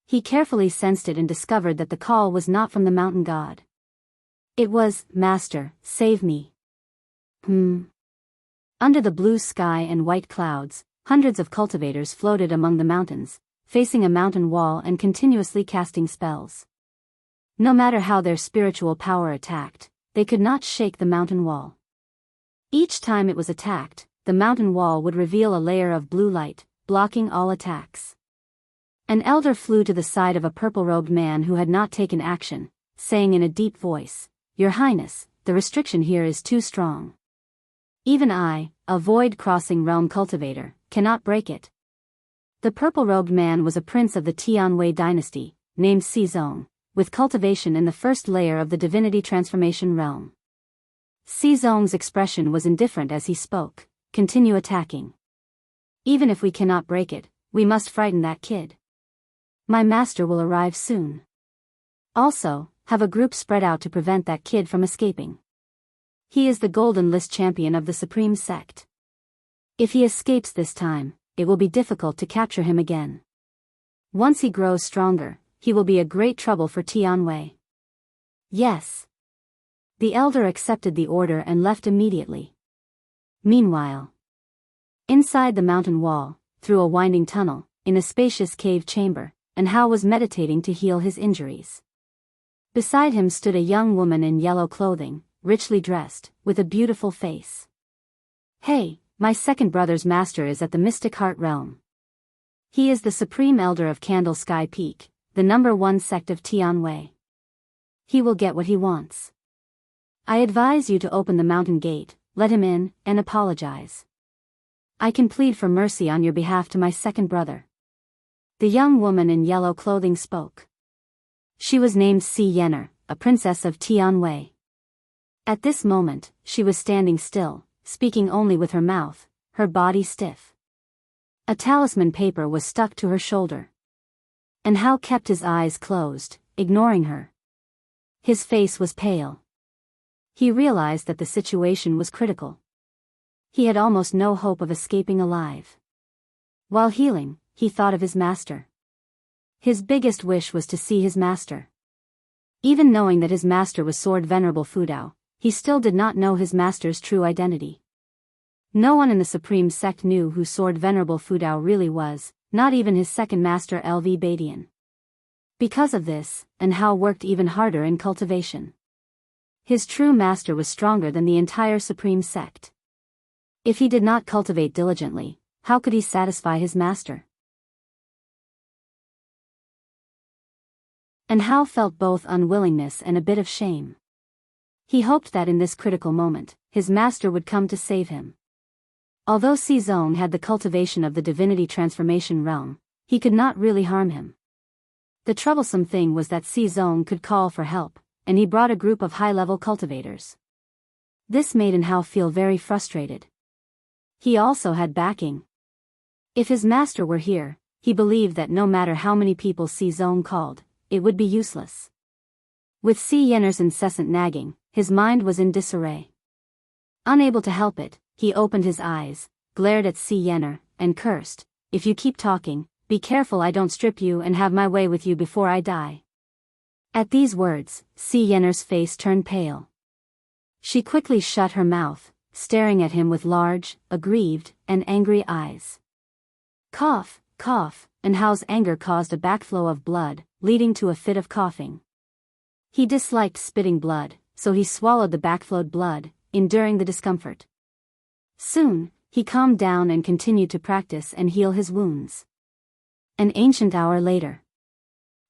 Speaker 1: He carefully sensed it and discovered that the call was not from the mountain god. It was, "Master, save me." Under the blue sky and white clouds, hundreds of cultivators floated among the mountains, facing a mountain wall and continuously casting spells. No matter how their spiritual power attacked, they could not shake the mountain wall. Each time it was attacked, the mountain wall would reveal a layer of blue light, blocking all attacks. An elder flew to the side of a purple-robed man who had not taken action, saying in a deep voice, "Your Highness, the restriction here is too strong. Even I, a void-crossing realm cultivator, cannot break it." The purple-robed man was a prince of the Tianwei dynasty, named Xizong, with cultivation in the first layer of the divinity transformation realm. Xizong's expression was indifferent as he spoke, "Continue attacking. Even if we cannot break it, we must frighten that kid. My master will arrive soon. Also, have a group spread out to prevent that kid from escaping. He is the Golden List champion of the Supreme Sect. If he escapes this time, it will be difficult to capture him again. Once he grows stronger, he will be a great trouble for Tianwei." "Yes." The elder accepted the order and left immediately. Meanwhile, inside the mountain wall, through a winding tunnel, in a spacious cave chamber, and Hao was meditating to heal his injuries. Beside him stood a young woman in yellow clothing, richly dressed, with a beautiful face. "Hey, my second brother's master is at the Mystic Heart Realm. He is the Supreme Elder of Candle Sky Peak, the #1 sect of Tianwei. He will get what he wants. I advise you to open the mountain gate, let him in, and apologize. I can plead for mercy on your behalf to my second brother." The young woman in yellow clothing spoke. She was named Si Yenner, a princess of Tianwei. At this moment, she was standing still, speaking only with her mouth, her body stiff. A talisman paper was stuck to her shoulder. And Hao kept his eyes closed, ignoring her. His face was pale. He realized that the situation was critical. He had almost no hope of escaping alive. While healing, he thought of his master. His biggest wish was to see his master. Even knowing that his master was Sword Venerable Fudao, he still did not know his master's true identity. No one in the Supreme Sect knew who Sword Venerable Fudao really was, not even his second master LV Badian. Because of this, and Hao worked even harder in cultivation. His true master was stronger than the entire Supreme Sect. If he did not cultivate diligently, how could he satisfy his master? And Hao felt both unwillingness and a bit of shame. He hoped that in this critical moment, his master would come to save him. Although Zong had the cultivation of the divinity transformation realm, he could not really harm him. The troublesome thing was that Zong could call for help, and he brought a group of high-level cultivators. This made Hao feel very frustrated. He also had backing. If his master were here, he believed that no matter how many people Zong called, it would be useless. With Yener's incessant nagging, his mind was in disarray. Unable to help it, he opened his eyes, glared at Yener, and cursed, "If you keep talking, be careful I don't strip you and have my way with you before I die." At these words, Yener's face turned pale. She quickly shut her mouth, staring at him with large, aggrieved, and angry eyes. Cough, cough, and Hao's anger caused a backflow of blood, leading to a fit of coughing. He disliked spitting blood, so he swallowed the backflowed blood, enduring the discomfort. Soon, he calmed down and continued to practice and heal his wounds. An ancient hour later.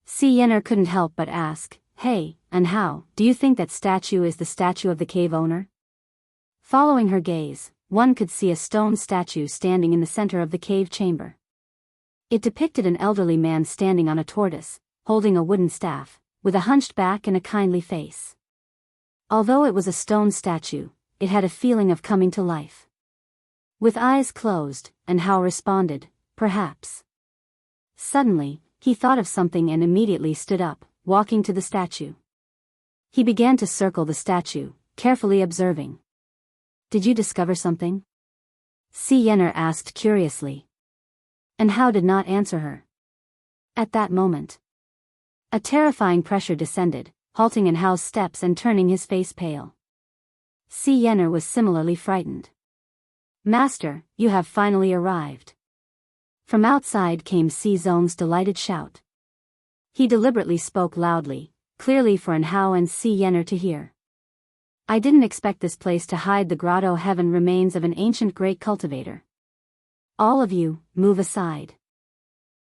Speaker 1: Yener couldn't help but ask, "Hey, and Hao, do you think that statue is the statue of the cave owner?" Following her gaze, one could see a stone statue standing in the center of the cave chamber. It depicted an elderly man standing on a tortoise, holding a wooden staff, with a hunched back and a kindly face. Although it was a stone statue, it had a feeling of coming to life. With eyes closed, and Hao responded, "Perhaps." Suddenly, he thought of something and immediately stood up, walking to the statue. He began to circle the statue, carefully observing. "Did you discover something?" Yener asked curiously. And Hao did not answer her. At that moment, a terrifying pressure descended, halting in Hao's steps and turning his face pale. Yener was similarly frightened. "Master, you have finally arrived." From outside came Zong's delighted shout. He deliberately spoke loudly, clearly for Hao and Yener to hear. "I didn't expect this place to hide the grotto heaven remains of an ancient great cultivator. All of you, move aside."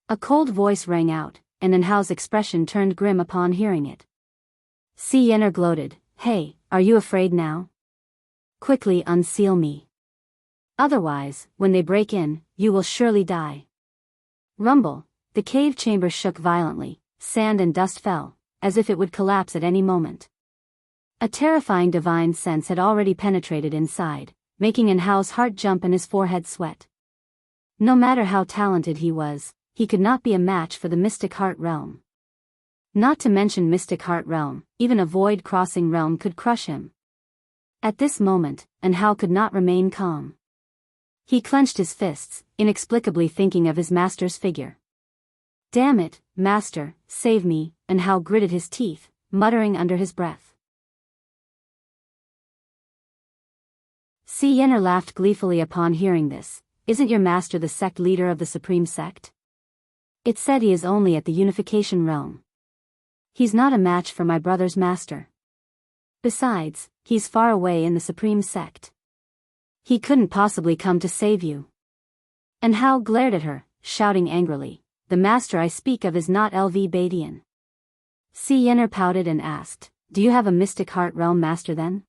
Speaker 1: A cold voice rang out, and Hao's expression turned grim upon hearing it. Yener gloated, "Hey, are you afraid now? Quickly unseal me. Otherwise, when they break in, you will surely die." Rumble, the cave chamber shook violently, sand and dust fell, as if it would collapse at any moment. A terrifying divine sense had already penetrated inside, making Hao's heart jump and his forehead sweat. No matter how talented he was, he could not be a match for the Mystic Heart Realm. Not to mention Mystic Heart Realm, even a Void Crossing Realm could crush him. At this moment, Hao could not remain calm. He clenched his fists, inexplicably thinking of his master's figure. "Damn it, master, save me," Hao gritted his teeth, muttering under his breath. Yener laughed gleefully upon hearing this. "Isn't your master the sect leader of the Supreme Sect? It said he is only at the Unification Realm. He's not a match for my brother's master. Besides, he's far away in the Supreme Sect. He couldn't possibly come to save you." Hao glared at her, shouting angrily, "The master I speak of is not LV Badian." Yener pouted and asked, "Do you have a Mystic Heart Realm master then?"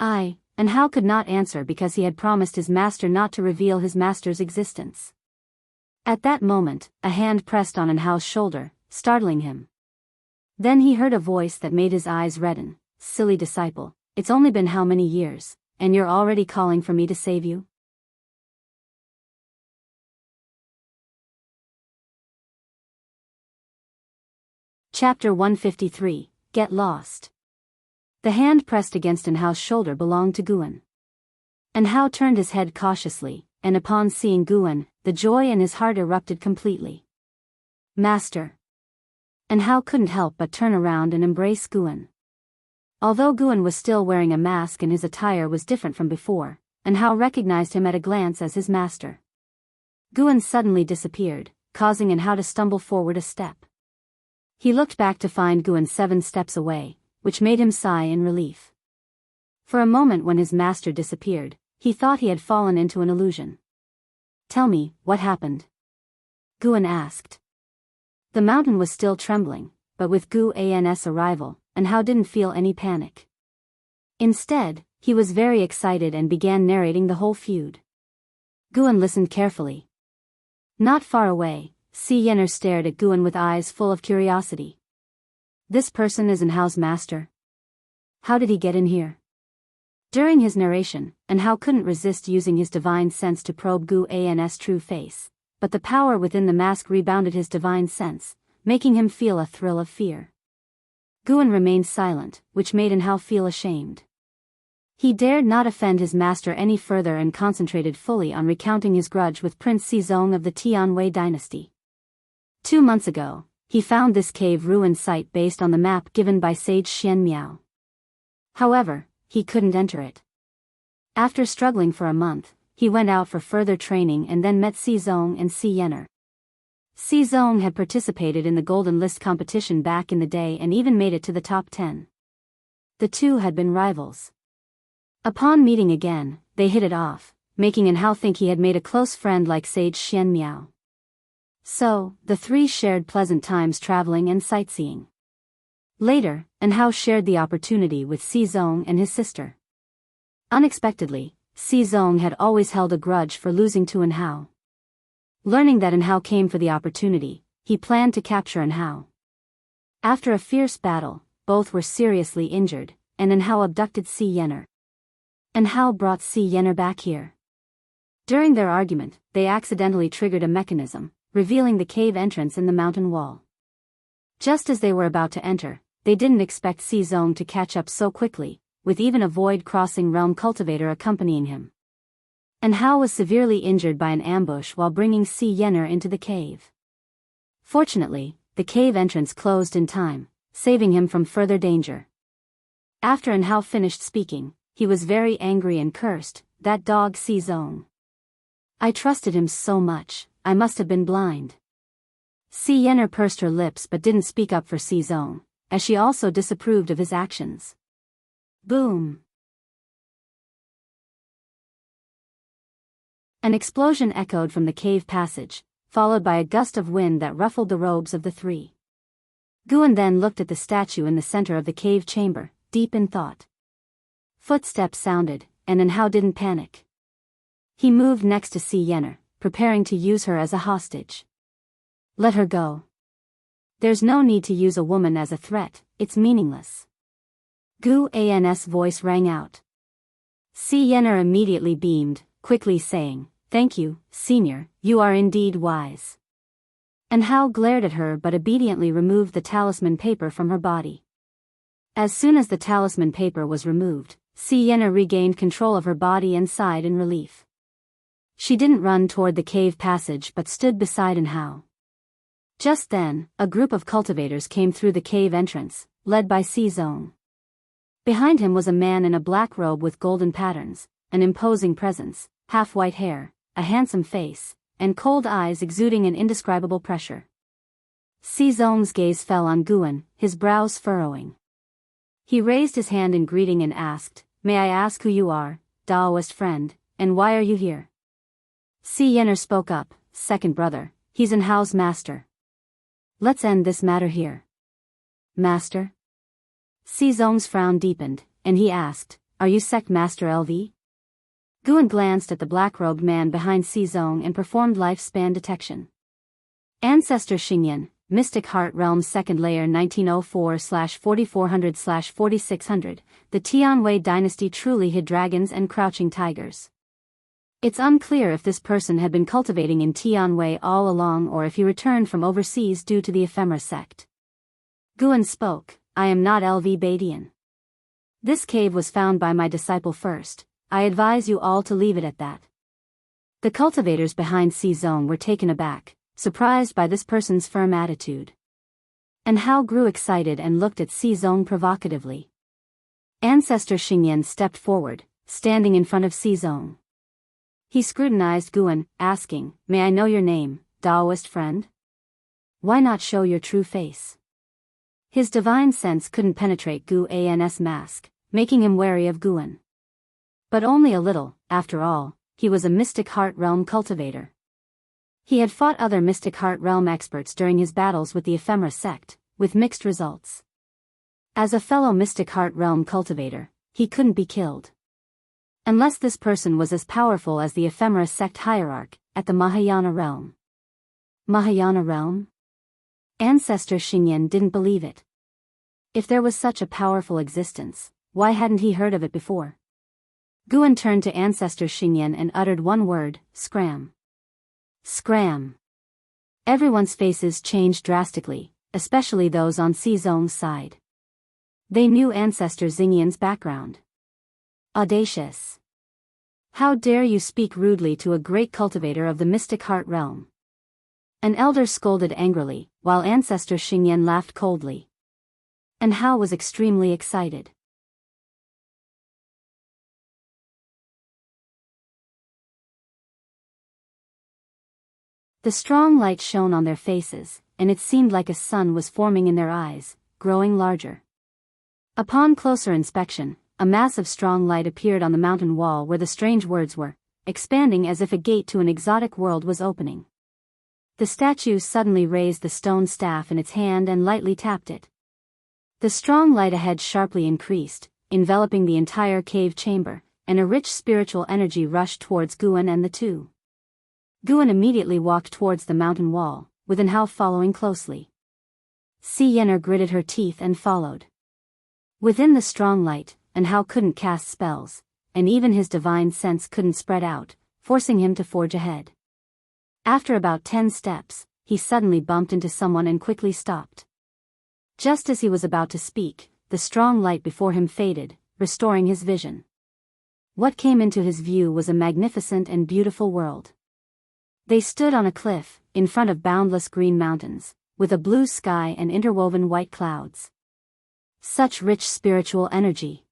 Speaker 1: Hao could not answer because he had promised his master not to reveal his master's existence. At that moment, a hand pressed on Hao's shoulder, startling him. Then he heard a voice that made his eyes redden. "Silly disciple, it's only been how many years, and you're already calling for me to save you?" Chapter 153, Get Lost. The hand pressed against Anhao's shoulder belonged to Guan. Anhao turned his head cautiously, and upon seeing Guan, the joy in his heart erupted completely. Master! Anhao couldn't help but turn around and embrace Guan. Although Guan was still wearing a mask and his attire was different from before, Anhao recognized him at a glance as his master. Guan suddenly disappeared, causing Anhao to stumble forward a step. He looked back to find Guan 7 steps away, which made him sigh in relief. For a moment when his master disappeared, he thought he had fallen into an illusion. Tell me, what happened? Guan asked. The mountain was still trembling, but with Guan's arrival, Anhao didn't feel any panic. Instead, he was very excited and began narrating the whole feud. Guan listened carefully. Not far away, Xianxia stared at Guan with eyes full of curiosity. This person is Anhao's master. How did he get in here? During his narration, Anhao couldn't resist using his divine sense to probe Guan's true face, but the power within the mask rebounded his divine sense, making him feel a thrill of fear. Guan remained silent, which made Anhao feel ashamed. He dared not offend his master any further and concentrated fully on recounting his grudge with Prince Xizong of the Tianwei dynasty. 2 months ago, he found this cave ruin site based on the map given by Sage Xianmiao. However, he couldn't enter it. After struggling for a month, he went out for further training and then met Xizong and Xianxia. Xizong had participated in the Golden List competition back in the day and even made it to the top 10. The two had been rivals. Upon meeting again, they hit it off, making Anhao think he had made a close friend like Sage Xianmiao. So, the three shared pleasant times traveling and sightseeing. Later, Anhao shared the opportunity with Xizong and his sister. Unexpectedly, Xizong had always held a grudge for losing to Anhao. Learning that Anhao came for the opportunity, he planned to capture Anhao. After a fierce battle, both were seriously injured, and Anhao abducted Xianxia. Anhao brought Xianxia back here. During their argument, they accidentally triggered a mechanism, revealing the cave entrance in the mountain wall. Just as they were about to enter, they didn't expect Xizong to catch up so quickly, with even a void-crossing realm cultivator accompanying him. Anhao was severely injured by an ambush while bringing Xianxia into the cave. Fortunately, the cave entrance closed in time, saving him from further danger. After Anhao finished speaking, he was very angry and cursed, "That dog Xizong. I trusted him so much, I must have been blind." Xianxia pursed her lips but didn't speak up for Xizong, as she also disapproved of his actions. Boom! An explosion echoed from the cave passage, followed by a gust of wind that ruffled the robes of the three. Guan then looked at the statue in the center of the cave chamber, deep in thought. Footsteps sounded, and Anhao didn't panic. He moved next to Xianxia, preparing to use her as a hostage. Let her go. There's no need to use a woman as a threat, it's meaningless. Guan's voice rang out. Xianxia immediately beamed, quickly saying, "Thank you, Senior, you are indeed wise." Anhao glared at her but obediently removed the talisman paper from her body. As soon as the talisman paper was removed, Xianxia regained control of her body and sighed in relief. She didn't run toward the cave passage but stood beside Anhao. Just then, a group of cultivators came through the cave entrance, led by Xizong. Behind him was a man in a black robe with golden patterns, an imposing presence, half-white hair, a handsome face, and cold eyes exuding an indescribable pressure. Xizong's gaze fell on Guan, his brows furrowing. He raised his hand in greeting and asked, "May I ask who you are, Daoist friend, and why are you here?" Xianxia spoke up, "Second brother, he's Anhao's master. Let's end this matter here." Master? Xizong's frown deepened, and he asked, "Are you sect master LV?" Guan glanced at the black-robed man behind Xizong and performed lifespan detection. Ancestor Xingyan, Mystic Heart Realm 2nd Layer 1904/4400/4600, the Tianwei dynasty truly hid dragons and crouching tigers. It's unclear if this person had been cultivating in Tianwei all along or if he returned from overseas due to the ephemera sect. Guan spoke, "I am not LV Badian." This cave was found by my disciple first. I advise you all to leave it at that. The cultivators behind C-Zone were taken aback, surprised by this person's firm attitude. And Hao grew excited and looked at C-Zone provocatively. Ancestor Xingyan stepped forward, standing in front of C-Zone. He scrutinized Guan, asking, "May I know your name, Daoist friend? Why not show your true face?" His divine sense couldn't penetrate Guan's mask, making him wary of Guan. But only a little, after all, he was a Mystic Heart Realm cultivator. He had fought other Mystic Heart Realm experts during his battles with the Ephemera sect, with mixed results. As a fellow Mystic Heart Realm cultivator, he couldn't be killed. Unless this person was as powerful as the Ephemera sect hierarch, at the Mahayana realm. Mahayana realm? Ancestor Xingyan didn't believe it. If there was such a powerful existence, why hadn't he heard of it before? Guan turned to Ancestor Xingyan and uttered one word, "Scram." Scram. Everyone's faces changed drastically, especially those on C-Zone's side. They knew Ancestor Xingyan's background. Audacious. How dare you speak rudely to a great cultivator of the Mystic Heart Realm? An elder scolded angrily, while Ancestor Xingyan laughed coldly. And Hao was extremely excited. The strong light shone on their faces, and it seemed like a sun was forming in their eyes, growing larger. Upon closer inspection, a mass of strong light appeared on the mountain wall where the strange words were, expanding as if a gate to an exotic world was opening. The statue suddenly raised the stone staff in its hand and lightly tapped it. The strong light ahead sharply increased, enveloping the entire cave chamber, and a rich spiritual energy rushed towards Guan and the two. Guan immediately walked towards the mountain wall, with An Hao following closely. Si Yenner gritted her teeth and followed. Within the strong light, An Hao couldn't cast spells, and even his divine sense couldn't spread out, forcing him to forge ahead. After about 10 steps, he suddenly bumped into someone and quickly stopped. Just as he was about to speak, the strong light before him faded, restoring his vision. What came into his view was a magnificent and beautiful world. They stood on a cliff, in front of boundless green mountains, with a blue sky and interwoven white clouds. Such rich spiritual energy.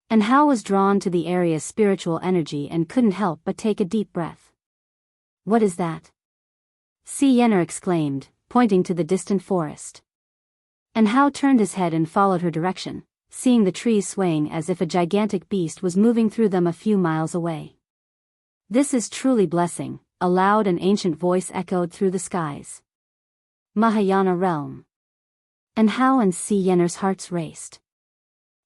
Speaker 1: And Hao was drawn to the area's spiritual energy and couldn't help but take a deep breath. "What is that?" Si Yenner exclaimed, pointing to the distant forest. And Hao turned his head and followed her direction, seeing the trees swaying as if a gigantic beast was moving through them a few miles away. "This is truly blessing," a loud and ancient voice echoed through the skies. Mahayana realm. And Hao and Si Yenner's hearts raced.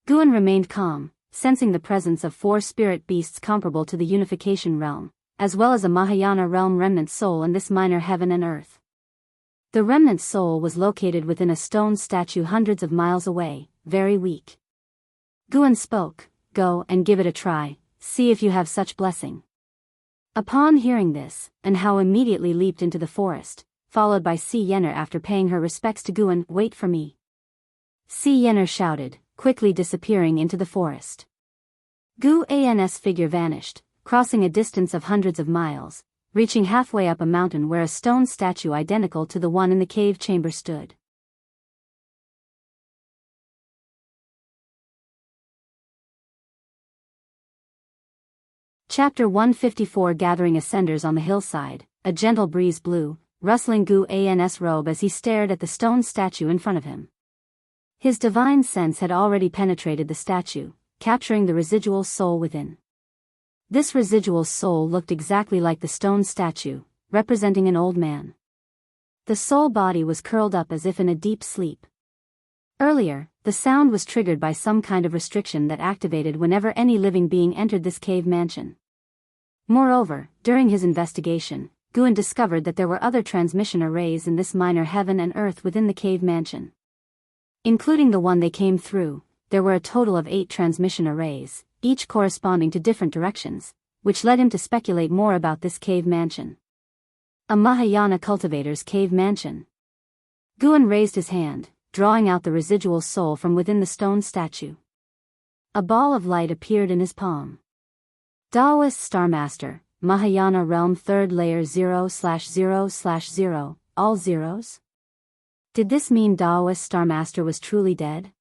Speaker 1: Guan remained calm, sensing the presence of 4 spirit beasts comparable to the unification realm, as well as a Mahayana realm remnant soul in this minor heaven and earth. The remnant soul was located within a stone statue hundreds of miles away, very weak. Guan spoke, "Go and give it a try, see if you have such blessing." Upon hearing this, An Hao immediately leaped into the forest, followed by Si Yenner. After paying her respects to Guan, "Wait for me." Si Yenner shouted, quickly disappearing into the forest. Guan's figure vanished, crossing a distance of hundreds of miles, reaching halfway up a mountain where a stone statue identical to the one in the cave chamber stood. Chapter 154. Gathering ascenders on the hillside, a gentle breeze blew, rustling Guan's robe as he stared at the stone statue in front of him. His divine sense had already penetrated the statue, capturing the residual soul within. This residual soul looked exactly like the stone statue, representing an old man. The soul body was curled up as if in a deep sleep. Earlier, the sound was triggered by some kind of restriction that activated whenever any living being entered this cave mansion. Moreover, during his investigation, Guan discovered that there were other transmission arrays in this minor heaven and earth within the cave mansion. Including the one they came through, there were a total of 8 transmission arrays, each corresponding to different directions, which led him to speculate more about this cave mansion. A Mahayana cultivator's cave mansion. Guan raised his hand, drawing out the residual soul from within the stone statue. A ball of light appeared in his palm. Daoist Star Master, Mahayana Realm 3rd Layer 0/0/0, all zeros? Did this mean Daoist Star Master was truly dead?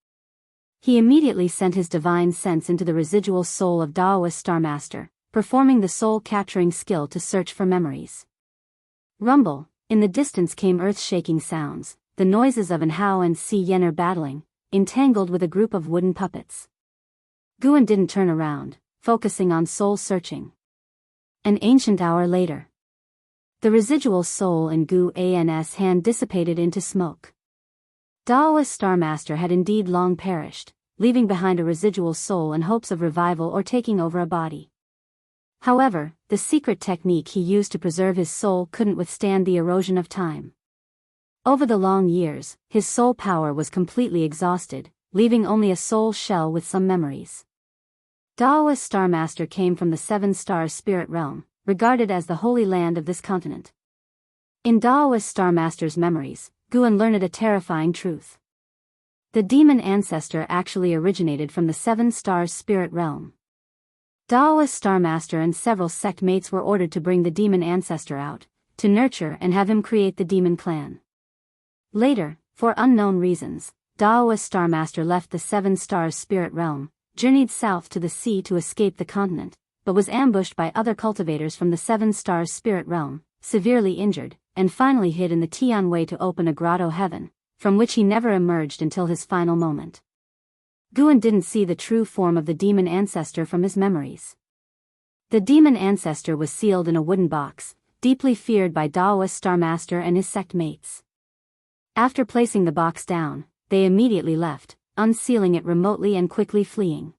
Speaker 1: He immediately sent his divine sense into the residual soul of Daoist Star Master, performing the soul-capturing skill to search for memories. Rumble, in the distance came earth-shaking sounds, the noises of an Hao and Si Yener battling, entangled with a group of wooden puppets. Guan didn't turn around, focusing on soul-searching. An ancient hour later. The residual soul in Gu An's hand dissipated into smoke. Daoist Star Master had indeed long perished, leaving behind a residual soul in hopes of revival or taking over a body. However, the secret technique he used to preserve his soul couldn't withstand the erosion of time. Over the long years, his soul power was completely exhausted, leaving only a soul shell with some memories. Daoist Star Master came from the Seven Stars Spirit Realm, regarded as the holy land of this continent. In Daoist Star Master's memories, Guan learned a terrifying truth. The demon ancestor actually originated from the Seven Stars Spirit Realm. Daoist Star Master and several sect mates were ordered to bring the demon ancestor out, to nurture and have him create the demon clan. Later, for unknown reasons, Daoist Star Master left the Seven Stars Spirit Realm, journeyed south to the sea to escape the continent, but was ambushed by other cultivators from the Seven Stars Spirit Realm, severely injured, and finally hid in the Tian Way to open a grotto heaven, from which he never emerged until his final moment. Guan didn't see the true form of the demon ancestor from his memories. The demon ancestor was sealed in a wooden box, deeply feared by Daoist Star Master and his sect mates. After placing the box down, they immediately left, unsealing it remotely and quickly fleeing.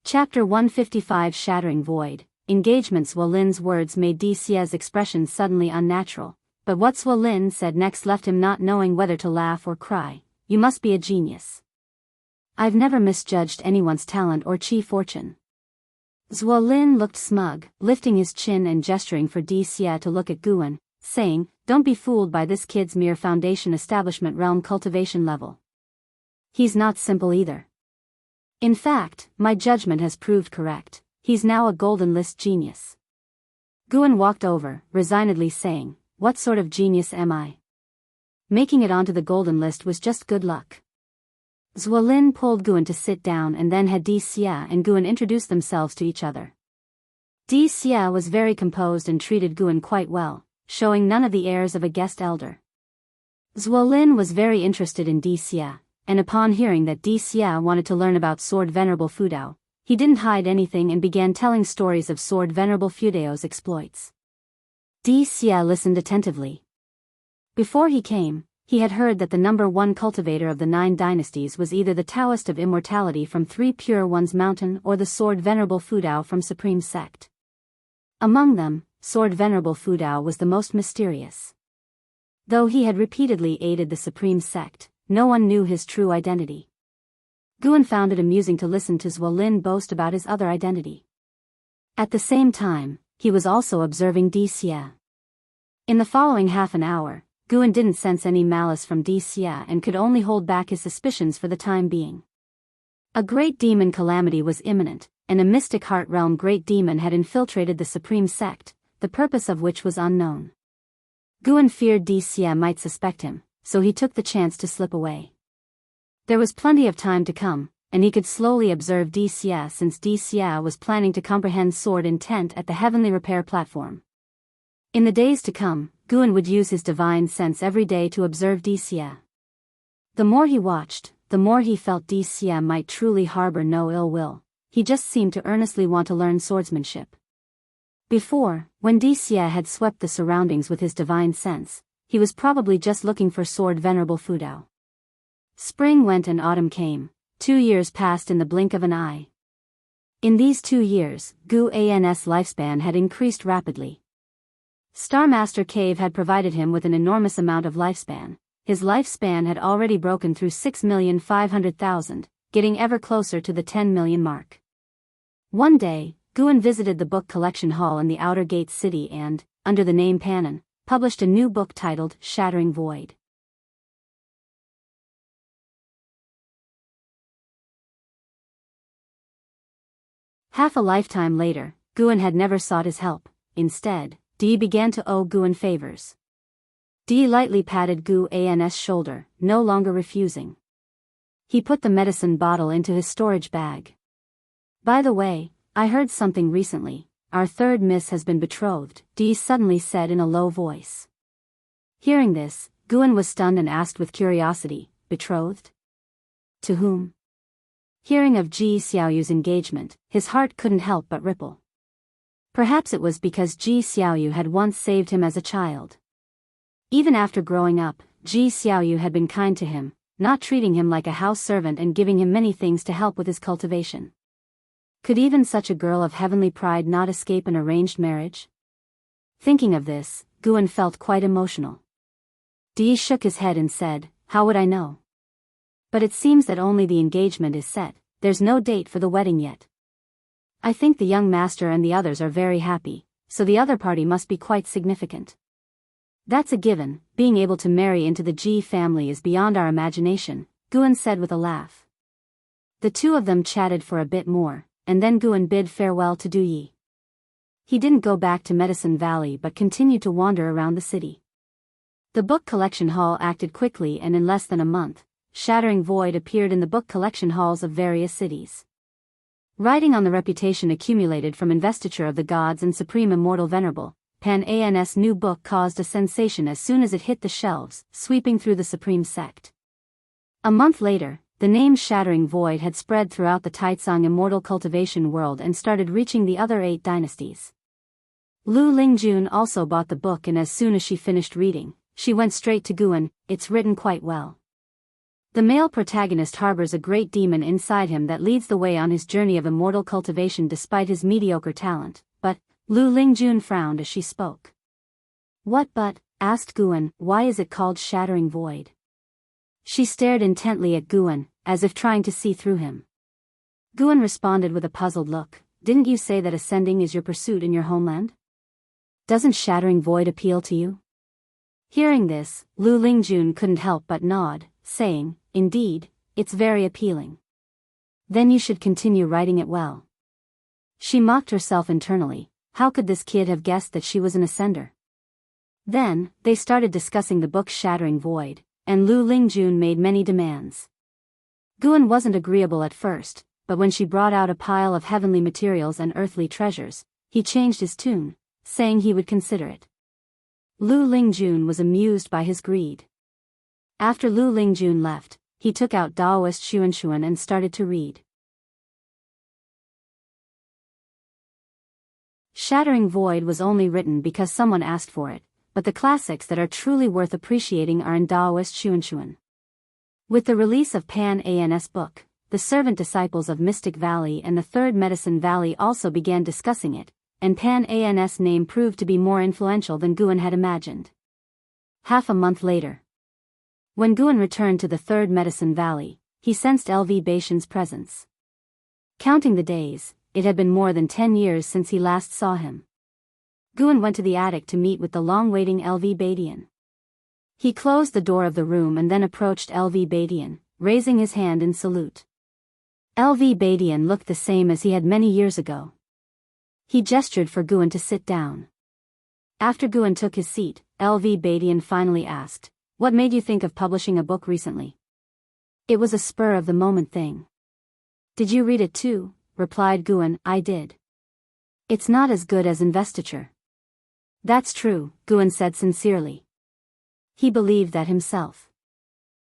Speaker 1: Chapter 155 Shattering Void. Engagements. Wolin's words made Dixie's expression suddenly unnatural, but what Wolin said next left him not knowing whether to laugh or cry. You must be a genius. I've never misjudged anyone's talent or chi fortune. Zwolin looked smug, lifting his chin and gesturing for Dixie to look at Guan, saying, Don't be fooled by this kid's mere foundation establishment realm cultivation level. He's not simple either. In fact, my judgment has proved correct. He's now a golden list genius. Guan walked over, resignedly saying, What sort of genius am I? Making it onto the golden list was just good luck. Zwolin pulled Guan to sit down and then had Dixie and Guan introduce themselves to each other. Dixie was very composed and treated Guan quite well, showing none of the airs of a guest elder. Zwolin was very interested in Dixie, and upon hearing that Dixie wanted to learn about Sword Venerable Fudao, he didn't hide anything and began telling stories of Sword Venerable Fudao's exploits. Dixie listened attentively. Before he came, he had heard that the #1 cultivator of the 9 dynasties was either the Taoist of Immortality from 3 Pure Ones Mountain or the Sword Venerable Fudao from Supreme Sect. Among them, Sword Venerable Fudao was the most mysterious. Though he had repeatedly aided the Supreme Sect, no one knew his true identity. Guan found it amusing to listen to Zwolin boast about his other identity. At the same time, he was also observing Dixie. In the following half an hour, Guan didn't sense any malice from Dixie and could only hold back his suspicions for the time being. A great demon calamity was imminent, and a mystic heart realm great demon had infiltrated the Supreme Sect, the purpose of which was unknown. Guan feared Dixie might suspect him, so he took the chance to slip away. There was plenty of time to come, and he could slowly observe Dixie since Dixie was planning to comprehend sword intent at the Heavenly Repair platform. In the days to come, Guan would use his divine sense every day to observe Dixie. The more he watched, the more he felt Dixie might truly harbor no ill will. He just seemed to earnestly want to learn swordsmanship. Before, when Dixie had swept the surroundings with his divine sense, he was probably just looking for Sword Venerable Fudao. Spring went and autumn came. 2 years passed in the blink of an eye. In these 2 years, Gu An's lifespan had increased rapidly. Star Master Cave had provided him with an enormous amount of lifespan, his lifespan had already broken through 6,500,000, getting ever closer to the 10 million mark. One day, Guan visited the book collection hall in the outer gate city and, under the name Panon, published a new book titled Shattering Void. Half a lifetime later, Guan had never sought his help. Instead, Di began to owe Guan favors. Di lightly patted Guan's shoulder, no longer refusing. He put the medicine bottle into his storage bag. By the way, I heard something recently. Our third miss has been betrothed, Di suddenly said in a low voice. Hearing this, Guan was stunned and asked with curiosity, betrothed? To whom? Hearing of Ji Xiaoyu's engagement, his heart couldn't help but ripple. Perhaps it was because Ji Xiaoyu had once saved him as a child. Even after growing up, Ji Xiaoyu had been kind to him, not treating him like a house servant and giving him many things to help with his cultivation. Could even such a girl of heavenly pride not escape an arranged marriage? Thinking of this, Guan felt quite emotional. Di shook his head and said, "How would I know? But it seems that only the engagement is set, there's no date for the wedding yet. I think the young master and the others are very happy, so the other party must be quite significant. That's a given, being able to marry into the Ji family is beyond our imagination," Guan said with a laugh. The two of them chatted for a bit more, and then Guan bid farewell to Du Yi. He didn't go back to Medicine Valley but continued to wander around the city. The book collection hall acted quickly, and in less than a month, Shattering Void appeared in the book collection halls of various cities. Riding on the reputation accumulated from investiture of the gods and Supreme Immortal Venerable, Pan's new book caused a sensation as soon as it hit the shelves, sweeping through the Supreme Sect. A month later, the name Shattering Void had spread throughout the Taitsong immortal cultivation world and started reaching the other 8 dynasties. Lu Lingjun also bought the book, and as soon as she finished reading, she went straight to Guan. "It's written quite well. The male protagonist harbors a great demon inside him that leads the way on his journey of immortal cultivation despite his mediocre talent," but Lu Lingjun frowned as she spoke. "What but?" asked Guan. "Why is it called Shattering Void?" She stared intently at Guan, as if trying to see through him. Guan responded with a puzzled look. "Didn't you say that ascending is your pursuit in your homeland? Doesn't Shattering Void appeal to you?" Hearing this, Lu Lingjun couldn't help but nod, saying, "Indeed, it's very appealing." "Then you should continue writing it well." She mocked herself internally. How could this kid have guessed that she was an ascender? Then, they started discussing the book Shattering Void, and Lu Lingjun made many demands. Guan wasn't agreeable at first, but when she brought out a pile of heavenly materials and earthly treasures, he changed his tune, saying he would consider it. Lu Lingjun was amused by his greed. After Lu Lingjun left, he took out Daoist Xuanxuan and started to read. Shattering Void was only written because someone asked for it, but the classics that are truly worth appreciating are in Daoist Xuanxuan. With the release of Pan's book, the servant disciples of Mystic Valley and the Third Medicine Valley also began discussing it, and Pan's name proved to be more influential than Guan had imagined. Half a month later, when Guan returned to the Third Medicine Valley, he sensed LV Baitian's presence. Counting the days, it had been more than 10 years since he last saw him. Guan went to the attic to meet with the long-waiting LV Baitian. He closed the door of the room and then approached LV Baitian, raising his hand in salute. LV Baitian looked the same as he had many years ago. He gestured for Guan to sit down. After Guan took his seat, LV Baitian finally asked, "What made you think of publishing a book recently?" "It was a spur-of-the-moment thing." "Did you read it too?" replied Guan. "I did." "It's not as good as Investiture." "That's true," Guan said sincerely. He believed that himself.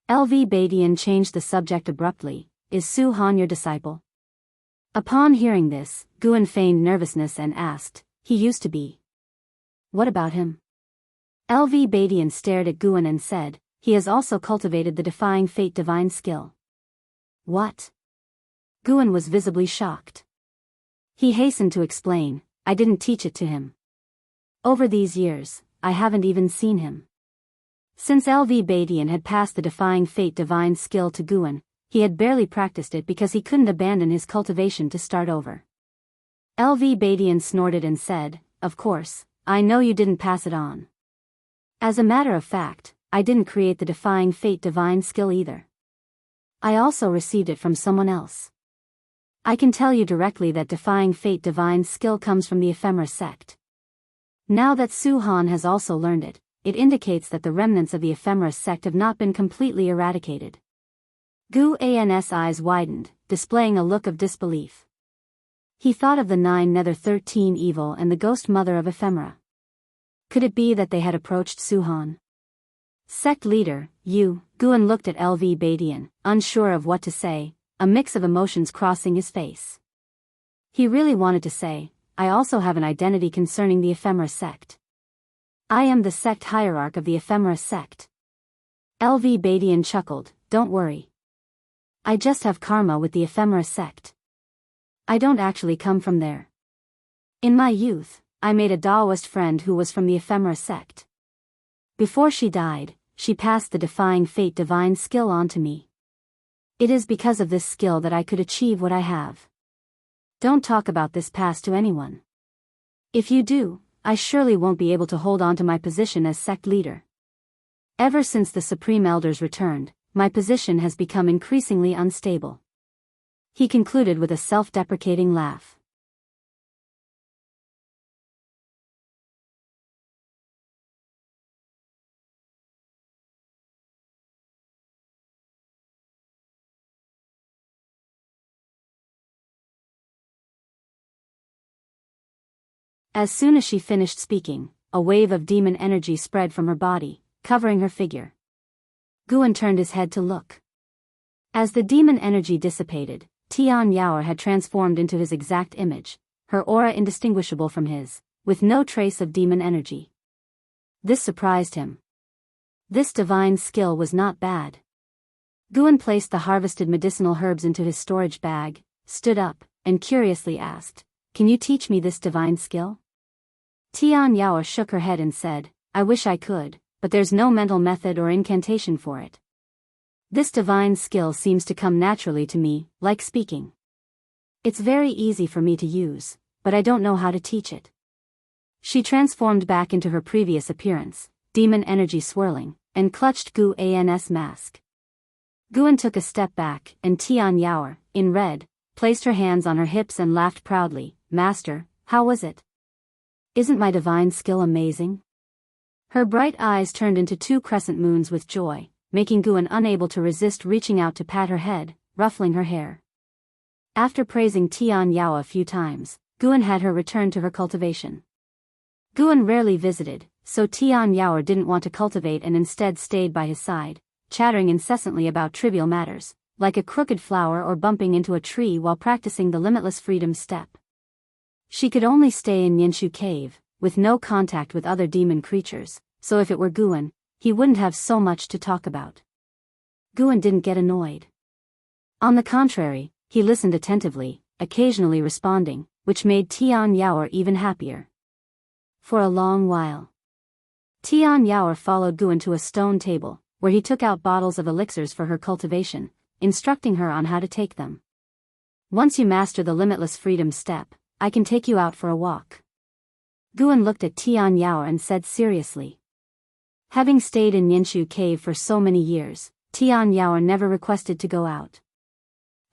Speaker 1: LV Baitian changed the subject abruptly. "Is Su Han your disciple?" Upon hearing this, Guan feigned nervousness and asked, "He used to be." "What about him?" LV Baitian stared at Guan and said, "He has also cultivated the Defying Fate divine skill." "What?" Guan was visibly shocked. He hastened to explain, "I didn't teach it to him. Over these years, I haven't even seen him." Since LV Badian had passed the Defying Fate divine skill to Guan, he had barely practiced it because he couldn't abandon his cultivation to start over. LV Badian snorted and said, "Of course, I know you didn't pass it on. As a matter of fact, I didn't create the Defying Fate divine skill either. I also received it from someone else. I can tell you directly that Defying Fate divine skill comes from the Ephemera sect. Now that Su Han has also learned it, it indicates that the remnants of the Ephemera sect have not been completely eradicated." Gu An's eyes widened, displaying a look of disbelief. He thought of the 9 Nether 13 evil and the ghost mother of Ephemera. Could it be that they had approached Su Han? "Sect leader, you," Guan looked at LV Badian, unsure of what to say, a mix of emotions crossing his face. He really wanted to say, "I also have an identity concerning the Ephemera sect. I am the sect hierarch of the Ephemera sect." LV Badian chuckled, "Don't worry. I just have karma with the Ephemera sect. I don't actually come from there. In my youth, I made a Daoist friend who was from the Ephemera sect. Before she died, she passed the Defying Fate divine skill on to me. It is because of this skill that I could achieve what I have. Don't talk about this past to anyone. If you do, I surely won't be able to hold on to my position as sect leader. Ever since the Supreme Elders returned, my position has become increasingly unstable." He concluded with a self-deprecating laugh. As soon as she finished speaking, a wave of demon energy spread from her body, covering her figure. Guan turned his head to look. As the demon energy dissipated, Tian Yaoer had transformed into his exact image, her aura indistinguishable from his, with no trace of demon energy. This surprised him. This divine skill was not bad. Guan placed the harvested medicinal herbs into his storage bag, stood up, and curiously asked, "Can you teach me this divine skill?" Tian Yaoer shook her head and said, "I wish I could, but there's no mental method or incantation for it. This divine skill seems to come naturally to me, like speaking. It's very easy for me to use, but I don't know how to teach it." She transformed back into her previous appearance, demon energy swirling, and clutched Gu An's mask. Guan took a step back, and Tian Yaoer, in red, placed her hands on her hips and laughed proudly. "Master, how was it? Isn't my divine skill amazing?" Her bright eyes turned into 2 crescent moons with joy, making Guan unable to resist reaching out to pat her head, ruffling her hair. After praising Tian Yaoer a few times, Guan had her return to her cultivation. Guan rarely visited, so Tian Yaoer didn't want to cultivate and instead stayed by his side, chattering incessantly about trivial matters, like a crooked flower or bumping into a tree while practicing the limitless freedom step. She could only stay in Yanshu cave, with no contact with other demon creatures, so if it were Guan, he wouldn't have so much to talk about. Guan didn't get annoyed. On the contrary, he listened attentively, occasionally responding, which made Tian Yaoer even happier. For a long while, Tian Yaoer followed Guan to a stone table, where he took out bottles of elixirs for her cultivation, instructing her on how to take them. "Once you master the limitless freedom step, I can take you out for a walk." Guan looked at Tian Yaoer and said seriously. Having stayed in Yanshu cave for so many years, Tian Yaoer never requested to go out.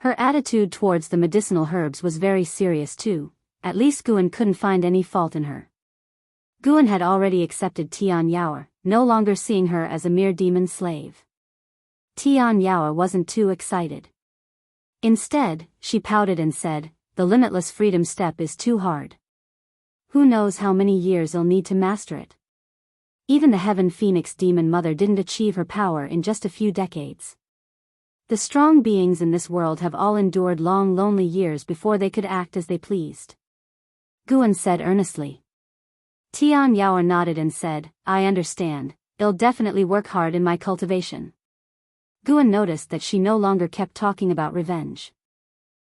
Speaker 1: Her attitude towards the medicinal herbs was very serious too, at least Guan couldn't find any fault in her. Guan had already accepted Tian Yaoer, no longer seeing her as a mere demon slave. Tian Yaoer wasn't too excited. Instead, she pouted and said, "The limitless freedom step is too hard. Who knows how many years I'll need to master it. Even the Heaven Phoenix Demon Mother didn't achieve her power in just a few decades. The strong beings in this world have all endured long lonely years before they could act as they pleased." Guan said earnestly. Tian Yaoer nodded and said, "I understand, I'll definitely work hard in my cultivation." Guan noticed that she no longer kept talking about revenge.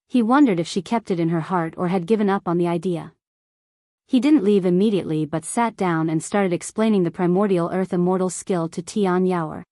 Speaker 1: He wondered if she kept it in her heart or had given up on the idea. He didn't leave immediately but sat down and started explaining the primordial earth immortal skill to Tian Yaoer.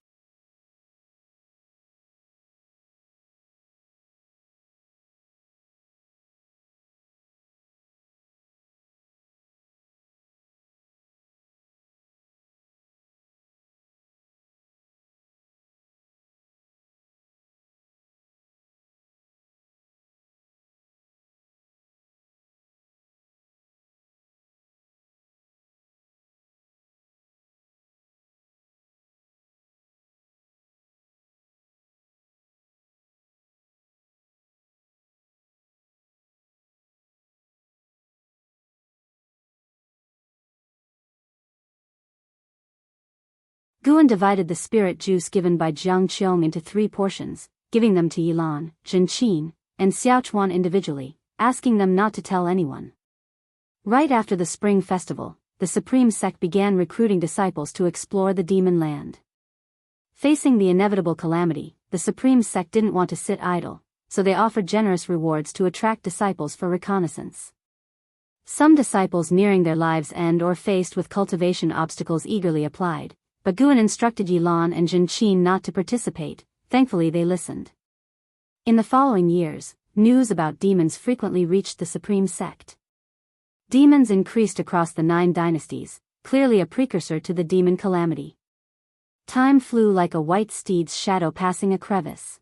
Speaker 1: Guan divided the spirit juice given by Jiang into 3 portions, giving them to Yilan, Zhenqin, and Xiaochuan individually, asking them not to tell anyone. Right after the spring festival, the Supreme Sect began recruiting disciples to explore the demon land. Facing the inevitable calamity, the Supreme Sect didn't want to sit idle, so they offered generous rewards to attract disciples for reconnaissance. Some disciples nearing their lives' end or faced with cultivation obstacles eagerly applied, but Guan instructed Yilan and Zhenqin not to participate. Thankfully they listened. In the following years, news about demons frequently reached the Supreme Sect. Demons increased across the 9 dynasties, clearly a precursor to the demon calamity. Time flew like a white steed's shadow passing a crevice.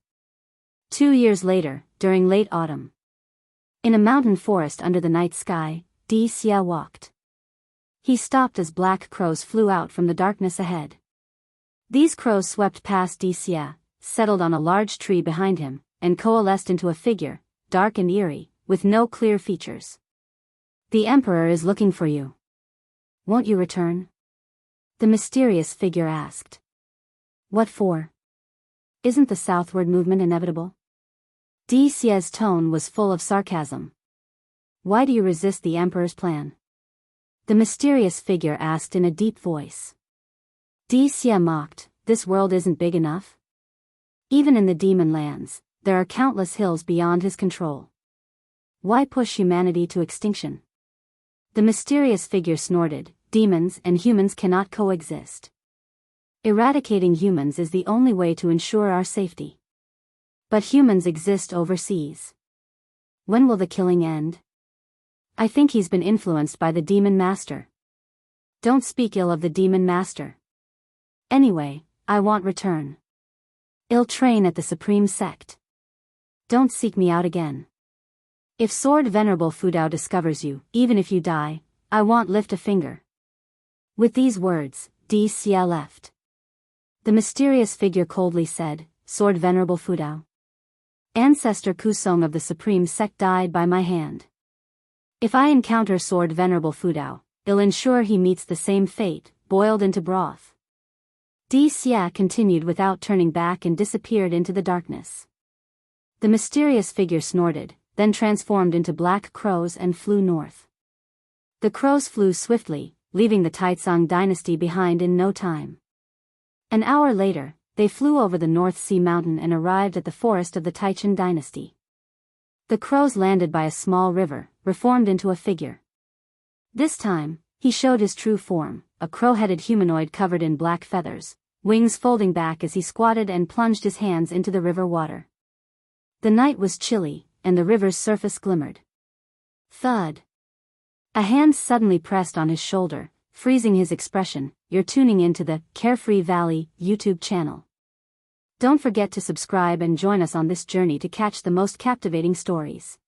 Speaker 1: 2 years later, during late autumn, in a mountain forest under the night sky, Xia walked. He stopped as black crows flew out from the darkness ahead. These crows swept past Xia, settled on a large tree behind him, and coalesced into a figure, dark and eerie, with no clear features. "The Emperor is looking for you. Won't you return?" the mysterious figure asked. "What for? Isn't the southward movement inevitable?" Xia's tone was full of sarcasm. "Why do you resist the Emperor's plan?" the mysterious figure asked in a deep voice. Xia mocked, "This world isn't big enough? Even in the demon lands, there are countless hills beyond his control. Why push humanity to extinction?" The mysterious figure snorted, "Demons and humans cannot coexist. Eradicating humans is the only way to ensure our safety. But humans exist overseas. When will the killing end? I think he's been influenced by the Demon Master." "Don't speak ill of the Demon Master. Anyway, I want return. I'll train at the Supreme Sect. Don't seek me out again. If Sword Venerable Fudao discovers you, even if you die, I won't lift a finger." With these words, Xia left. The mysterious figure coldly said, "Sword Venerable Fudao. Ancestor Kusong of the Supreme Sect died by my hand. If I encounter Sword Venerable Fudao, I'll ensure he meets the same fate, boiled into broth." Xia continued without turning back and disappeared into the darkness. The mysterious figure snorted, then transformed into black crows and flew north. The crows flew swiftly, leaving the Taizong dynasty behind in no time. An hour later, they flew over the North Sea Mountain and arrived at the forest of the Taichen dynasty. The crows landed by a small river, reformed into a figure. This time, he showed his true form, a crow-headed humanoid covered in black feathers, wings folding back as he squatted and plunged his hands into the river water. The night was chilly, and the river's surface glimmered. Thud. A hand suddenly pressed on his shoulder, freezing his expression. "You're tuning into the Carefree Valley YouTube channel. Don't forget to subscribe and join us on this journey to catch the most captivating stories."